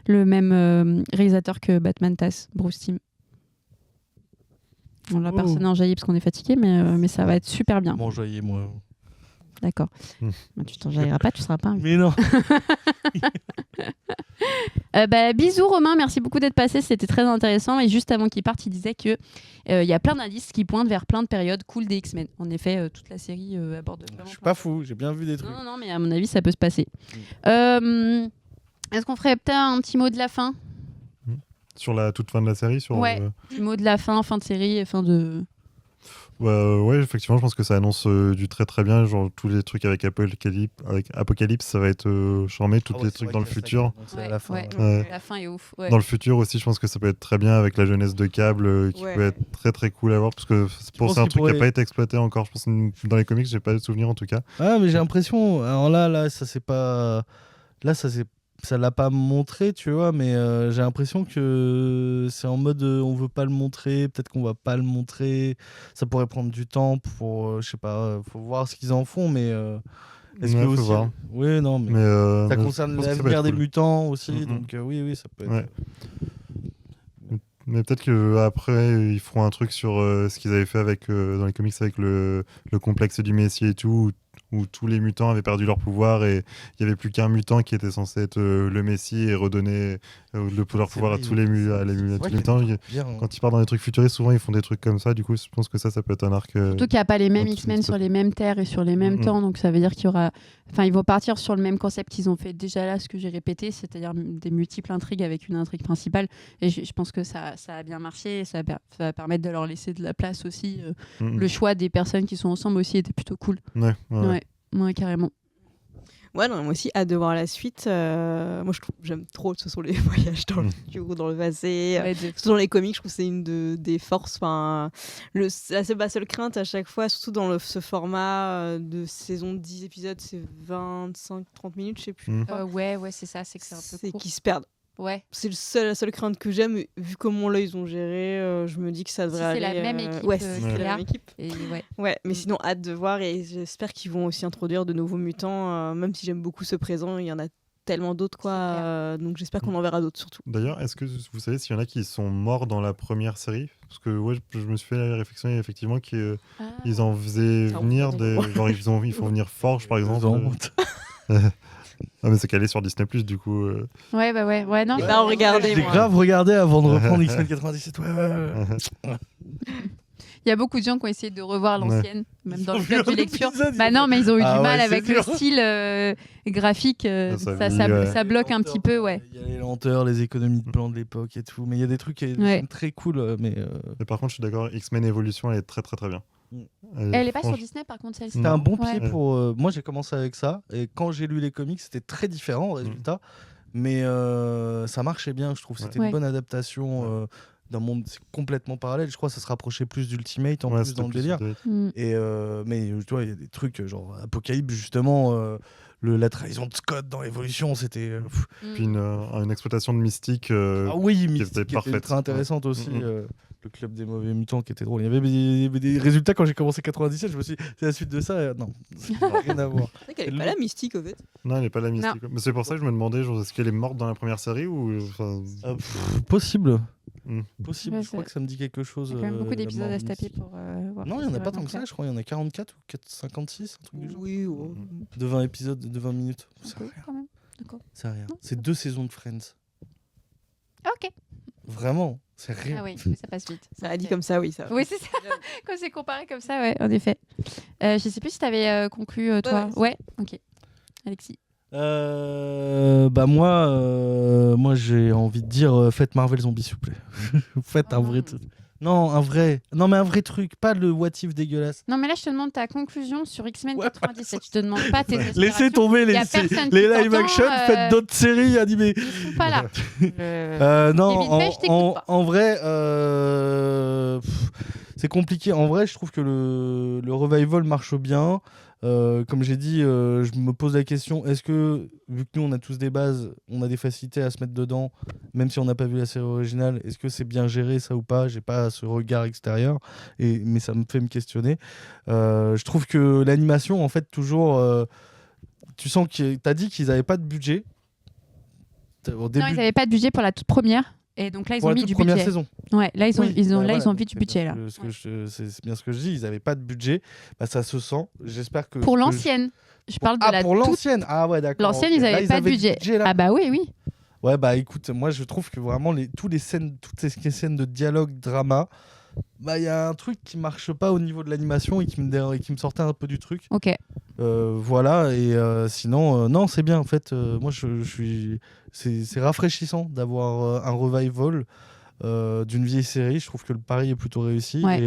le même réalisateur que Batman TAS, Bruce Timm. On l'a personne enjaillé parce qu'on est fatigué, mais ça va être super bien. M'enjailler, moi. D'accord. Tu t'enjailleras pas, tu seras pas. Mais non. Bisous Romain, merci beaucoup d'être passé, c'était très intéressant. Et juste avant qu'il parte, il disait que y a plein d'indices qui pointent vers plein de périodes cool des X-Men. En effet, toute la série aborde. Je suis pas fou, j'ai bien vu des trucs. Non, mais à mon avis, ça peut se passer. Est-ce qu'on ferait peut-être un petit mot de la fin? Sur la toute fin de la série, petit mot de la fin de série, fin de. Ouais, effectivement, je pense que ça annonce du très très bien. Genre tous les trucs avec Apocalypse, ça va être charmé. Tous les trucs dans le futur. La fin est ouf. Ouais. Dans le futur aussi, je pense que ça peut être très bien avec la jeunesse de Cable, qui peut être très très cool à voir. Parce que c'est un truc qui n'a pas été exploité encore. Je pense dans les comics, j'ai pas de souvenir en tout cas. Ah, mais j'ai l'impression. Alors là, ça c'est pas. Là, ça l'a pas montré, tu vois, mais j'ai l'impression que c'est en mode on veut pas le montrer, peut-être qu'on va pas le montrer, ça pourrait prendre du temps pour, je sais pas, faut voir ce qu'ils en font, mais Est-ce Ouais, que faut aussi... voir. Oui, non, mais... Mais Ça je concerne pense que ça va l'avenir être des cool. mutants aussi, Mhm. donc oui, ça peut être... Ouais. Mais peut-être qu'après, ils feront un truc sur ce qu'ils avaient fait avec, dans les comics avec le complexe du Messie et tout, où tous les mutants avaient perdu leur pouvoir et il n'y avait plus qu'un mutant qui était censé être le Messie et redonner leur C'est pouvoir vrai, à tous les, mu- à les, mu- à c'est tous vrai les qu'il y a mutants. des trucs bien, hein. Quand ils partent dans des trucs futuristes, souvent ils font des trucs comme ça. Du coup, je pense que ça peut être un arc. Surtout qu'il n'y a pas les mêmes tout X-Men de sur suite. les mêmes terres et sur les mêmes Mhm. temps, donc ça veut dire qu'il y aura... Enfin, ils vont partir sur le même concept qu'ils ont fait déjà là, ce que j'ai répété, c'est-à-dire des multiples intrigues avec une intrigue principale. Et je pense que ça a bien marché, et ça va permettre de leur laisser de la place aussi. Mhm. Le choix des personnes qui sont ensemble aussi était plutôt cool. Ouais. Ouais, carrément. Ouais, non, moi aussi, hâte de voir la suite. Moi, j'aime trop ce sont les voyages dans le futur, dans le passé. Ouais, Surtout dans les comics, je trouve que c'est une des forces. Enfin, c'est ma seule crainte à chaque fois, surtout dans ce format de saison de 10 épisodes, c'est 25-30 minutes, je sais plus. ouais, c'est ça, c'est que c'est un peu C'est court. qu'ils se perdent. Ouais. C'est la seule crainte que j'aime. Vu comment là ils ont géré, je me dis que ça devrait Si c'est aller. la même équipe, Ouais, qui c'est est la là. même équipe. Et ouais. Ouais, mais sinon, hâte de voir et j'espère qu'ils vont aussi introduire de nouveaux mutants. Même si j'aime beaucoup ce présent, il y en a tellement d'autres, quoi. C'est clair. Donc j'espère qu'on en verra d'autres surtout. D'ailleurs, est-ce que vous savez s'il y en a qui sont morts dans la première série? Parce que ouais, je me suis fait la réflexion effectivement qu'ils en faisaient Ah, venir pardon. genre ils font venir Forge par exemple. Ah mais c'est calé sur Disney Plus du coup. Ouais, non. J'ai pas regardé, J'ai moi. grave regardé avant de reprendre X-Men 97. Ouais. Il y a beaucoup de gens qui ont essayé de revoir l'ancienne, même dans le vu club de un lecture. épisode, Bah non, mais ils ont eu Ah du mal ouais, avec c'est le dur. style graphique. Ça bloque un petit peu, ouais. Il y a les lenteurs, les économies de plan de l'époque et tout. Mais il y a des trucs qui Ouais. sont très cool. Mais Et par contre, je suis d'accord, X-Men Evolution, elle est très très très bien. Elle est pas sur franch- Disney par contre, celle-ci. c'était un bon Ouais. pied pour. Moi, j'ai commencé avec ça. Et quand j'ai lu les comics, c'était très différent, résultat. Mais ça marchait bien, je trouve. C'était Ouais. une bonne adaptation d'un monde complètement parallèle. Je crois que ça se rapprochait plus d'Ultimate en Ouais, plus c'était dans le plus délire. Ultimate. Mm. Et mais tu vois, il y a des trucs genre Apocalypse justement, la trahison de Scott dans Evolution, c'était. Puis une exploitation de Mystique. Ah oui, Mystique était qui était parfaite. très intéressante aussi. Mhm. Le club des mauvais mutants qui était drôle. Il y avait des résultats quand j'ai commencé 97. Je me suis dit, c'est la suite de ça. Non, ça n'a rien à voir. C'est vrai qu'elle est pas la mystique, au fait. Non, elle n'est pas la Mystique. Mais c'est pour ça que je me demandais, genre, est-ce qu'elle est morte dans la première série ou enfin, Possible. Mm. Possible. Ouais, Je crois que ça me dit quelque chose. Il y a quand même beaucoup la d'épisodes mort à de se taper Mystique. pour voir. Non, il n'y en a pas tant que ça. ça. Je crois qu'il y en a 44 ou 56, un truc du genre. Oui, ouais. De 20 épisodes, de 20 minutes. C'est rien. Quand même. D'accord. C'est rien. Non, C'est 2 saisons de Friends. Ah, ok. Vraiment, c'est rien. Ah oui, ça passe vite. Ça a dit Ok. comme ça, oui. Ça. Oui, c'est ça. Quand c'est comparé comme ça, ouais, en effet. Je sais plus si tu avais conclu, toi. Ouais, ok. Alexis. Moi j'ai envie de dire faites Marvel Zombie s'il vous plaît. Faites un vrai truc. Non, un vrai. Non mais un vrai truc, pas le what if dégueulasse. Non, mais là, je te demande ta conclusion sur X-Men Ouais, 97. Je te demande pas tes Laissez aspirations. tomber Y les, a personne les qui live t'entend, action, faites d'autres séries animées. Ils sont pas là. Non, Kevin Feige, t'écoute pas. en vrai, c'est compliqué. En vrai, je trouve que le revival marche bien. Comme j'ai dit, je me pose la question, est-ce que, vu que nous on a tous des bases, on a des facilités à se mettre dedans, même si on n'a pas vu la série originale, est-ce que c'est bien géré ça ou pas? J'ai pas ce regard extérieur, mais ça me fait me questionner. Je trouve que l'animation, en fait, toujours, tu sens que t'as dit qu'ils n'avaient pas de budget. Au début, Non, ils n'avaient pas de budget pour la toute première. Et donc là, ils pour ont la mis toute du première budget. saison. Ouais, là, ils ont, Oui, ils ont, bah là, voilà, ils ont mis du c'est budget. bien Là. c'est bien ce que je dis. Ils n'avaient pas de budget. Bah, ça se sent. J'espère que. Pour que l'ancienne. Je parle de la pour toute... l'ancienne. Ah ouais, d'accord. L'ancienne, ok. ils Là, n'avaient pas de avaient du budget. là. Ah bah oui, oui. Ouais, bah écoute, moi je trouve que vraiment toutes ces scènes de dialogue, drama, bah il y a un truc qui marche pas au niveau de l'animation et qui me sortait un peu du truc. Ok. Voilà, et sinon, non, c'est bien en fait. Moi je suis. C'est rafraîchissant d'avoir un revival. D'une vieille série, je trouve que le pari est plutôt réussi. Ouais.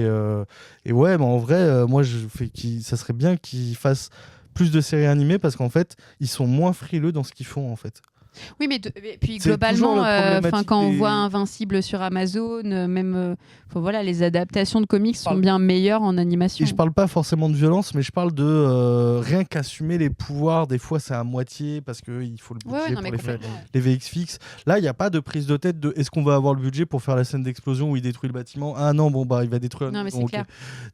Et ouais, mais en vrai, moi, ça serait bien qu'ils fassent plus de séries animées parce qu'en fait, ils sont moins frileux dans ce qu'ils font en fait. Oui, mais puis C'est toujours globalement, la problématique quand on des- voit Invincible sur Amazon, même voilà, les adaptations de comics sont bien meilleures en animation. Et je parle pas forcément de violence, mais je parle de rien qu'assumer les pouvoirs. Des fois, c'est à moitié parce qu'il faut le budget Ouais, non, pour mais les complètement. les VX fixes. Là, il n'y a pas de prise de tête de est-ce qu'on va avoir le budget pour faire la scène d'explosion où il détruit le bâtiment. Ah non, bon, bah, il va détruire. Non, mais c'est ok. clair.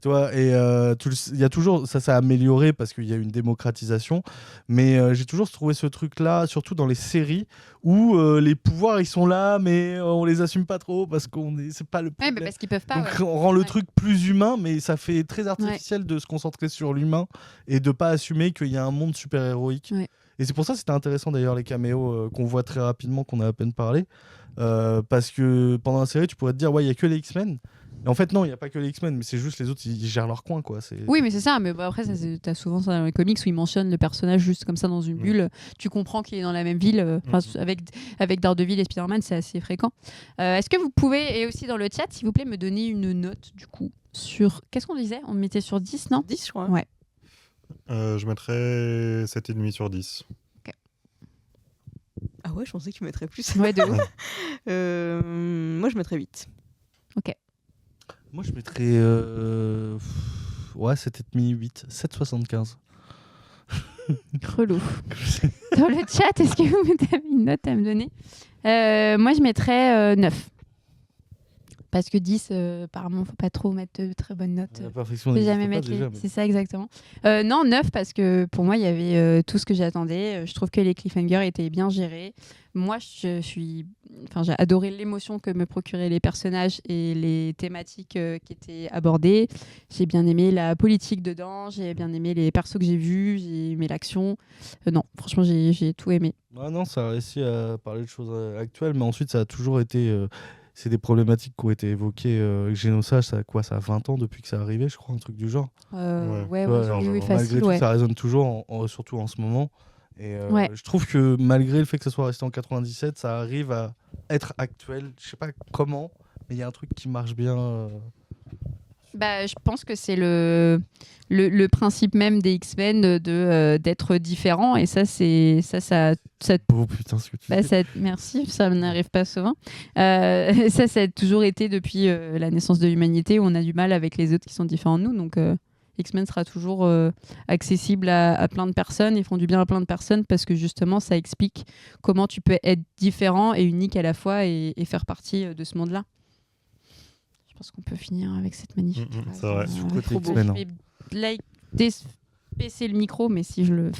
Tu vois, et il y a toujours ça a amélioré parce qu'il y a une démocratisation. Mais j'ai toujours trouvé ce truc-là, surtout dans les séries où les pouvoirs ils sont là, mais on les assume pas trop parce c'est pas le Ouais, problème. mais parce qu'ils peuvent pas. Donc ouais. on rend le Ouais. truc plus humain, mais ça fait très artificiel de se concentrer sur l'humain et de pas assumer qu'il y a un monde super héroïque. Ouais. Et c'est pour ça que c'était intéressant d'ailleurs les caméos qu'on voit très rapidement, qu'on a à peine parlé, parce que pendant la série tu pourrais te dire ouais il y a que les X-Men. Et en fait non, il y a pas que les X-Men, mais c'est juste les autres ils gèrent leur coin quoi. Oui, mais c'est ça. Mais après, t'as souvent ça dans les comics où ils mentionnent le personnage juste comme ça dans une bulle. Tu comprends qu'il est dans la même ville. Avec Daredevil et Spider-Man, c'est assez fréquent. Est-ce que vous pouvez, et aussi dans le chat, s'il vous plaît, me donner une note du coup sur. Qu'est-ce qu'on disait? On mettait sur 10, non? 10, je crois. Ouais. Je mettrais 7,5 sur 10. Ah ouais, je pensais que tu mettrais plus. Ouais, de ouf. Moi, je mettrais 8. Moi je mettrais ouais 7,5 8 7,75. Relou. Dans le chat, est-ce que vous avez une note à me donner? Moi, je mettrais 9. Parce que 10, apparemment, faut pas trop mettre de très bonnes notes. La perfection Faut n'existe jamais pas mettre déjà, les... mais- C'est ça, exactement. Non, 9, parce que pour moi, il y avait tout ce que j'attendais. Je trouve que les cliffhangers étaient bien gérés. Moi, j'ai adoré l'émotion que me procuraient les personnages et les thématiques qui étaient abordées. J'ai bien aimé la politique dedans. J'ai bien aimé les persos que j'ai vus. J'ai aimé l'action. Non, franchement, j'ai tout aimé. Ah non, ça a réussi à parler de choses actuelles, mais ensuite ça a toujours été. C'est des problématiques qui ont été évoquées. Génosage, ça a 20 ans depuis que ça arrivé, je crois, un truc du genre. Ouais, alors, oui, malgré facile, Malgré tout, ouais. ça résonne toujours, surtout en ce moment. Et Ouais. je trouve que malgré le fait que ça soit resté en 97, ça arrive à être actuel. Je sais pas comment, mais il y a un truc qui marche bien. Bah, je pense que c'est le principe même des X-Men d'être différent. Et ça, Oh putain, ce que tu dis. merci, ça n'arrive pas souvent. Ça a toujours été depuis la naissance de l'humanité où on a du mal avec les autres qui sont différents de nous. Donc, X-Men sera toujours accessible à plein de personnes et font du bien à plein de personnes parce que justement, ça explique comment tu peux être différent et unique à la fois et faire partie de ce monde-là. Je pense qu'on peut finir avec cette magnifique phrase. c'est vrai. Sous-côté Trop beau. X-Men, Je vais baisser le micro, mais si je le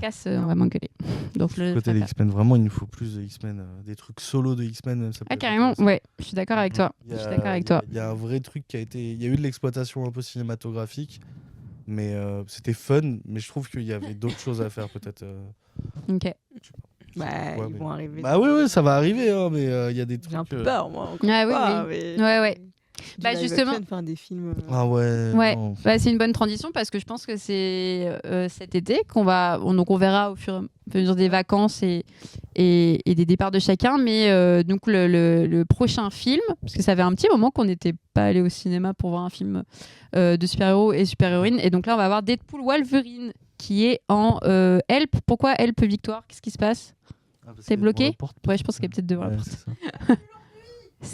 casse, on va m'engueuler. Donc, je le Côté ferai des pas. X-Men, vraiment, il nous faut plus de X-Men, des trucs solo de X-Men. Ça peut Ah, être carrément, intéressant. ouais, je suis d'accord avec toi. Il y Je a- suis d'accord avec toi. Il y a un vrai truc qui a été. Il y a eu de l'exploitation un peu cinématographique, mais c'était fun. Mais je trouve qu'il y avait d'autres choses à faire, peut-être. Ok. Bah, Ouais, ils mais- vont arriver. Bah oui, ça va arriver, hein, mais il y a des trucs. J'ai un peu peur, moi. encore Ah oui, pas, oui. mais- Ouais. Du Bah, live justement- action, faire des films. Ah ouais. Ouais. non. Bah, c'est une bonne transition parce que je pense que c'est cet été qu'on va. Donc on verra au fur et à mesure des vacances et des départs de chacun. Mais donc le prochain film, parce que ça fait un petit moment qu'on n'était pas allé au cinéma pour voir un film de super-héros et super-héroïnes. Et donc là, on va voir Deadpool Wolverine qui est en Help. Pourquoi Help Victoire? Qu'est-ce qui se passe? Ah, parce C'est qu'il est bloqué devant la porte, Ouais, je pense qu'elle est peut-être devant la Ouais, porte. c'est ça.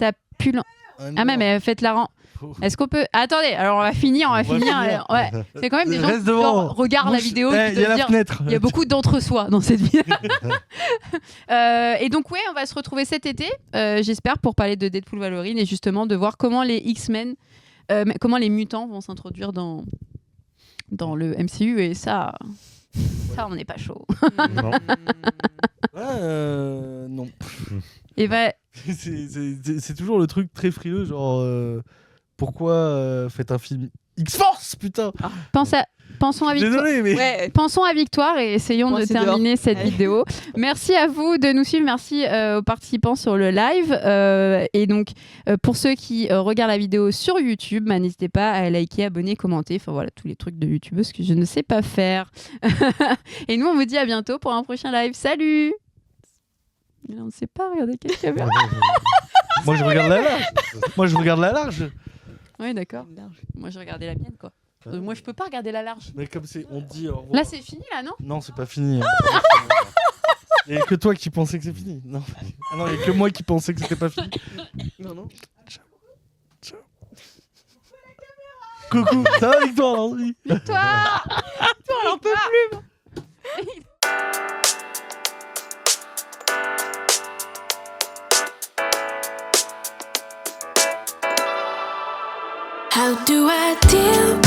Ça pue. Ah, non. mais faites-la rang. Est-ce qu'on peut. Attendez, alors on va finir. Ouais. C'est quand même des gens Reste qui devant. genre, regardent la Bouge. vidéo Eh, qui il y a doivent la dire. fenêtre. Il y a beaucoup d'entre-soi dans cette vidéo. Et donc, ouais, on va se retrouver cet été, j'espère, pour parler de Deadpool Wolverine et justement de voir comment les X-Men, comment les mutants vont s'introduire dans le MCU. Et ça on n'est pas chaud. Non. Non. Et bah, C'est toujours le truc très frileux, genre pourquoi faites un film X-Force, putain. pensons à Victoire. Désolé, mais Ouais. Pensons à Victoire et essayons Moi, de c'est terminer dehors. cette Allez. vidéo. Merci à vous de nous suivre. Merci aux participants sur le live. Et donc, pour ceux qui regardent la vidéo sur YouTube, n'hésitez pas à liker, abonner, commenter. Enfin voilà, tous les trucs de YouTubeuse que je ne sais pas faire. Et nous, on vous dit à bientôt pour un prochain live. Salut! Mais on ne sait pas, regardez quelle caméra. moi je regarde la large. Moi je regarde la large. Oui, d'accord. Moi, je regardais la mienne, quoi. Moi, je peux pas regarder la large. Mais comme c'est on dit au revoir. Là, c'est fini, là, non? Non, c'est pas fini. Il y a que toi qui pensais que c'est fini. Non, ah non, il y a que moi qui pensais que c'était pas fini. Non. Ciao. Coucou, ça va Victoire Landry? Toi On en peut plus. How do I deal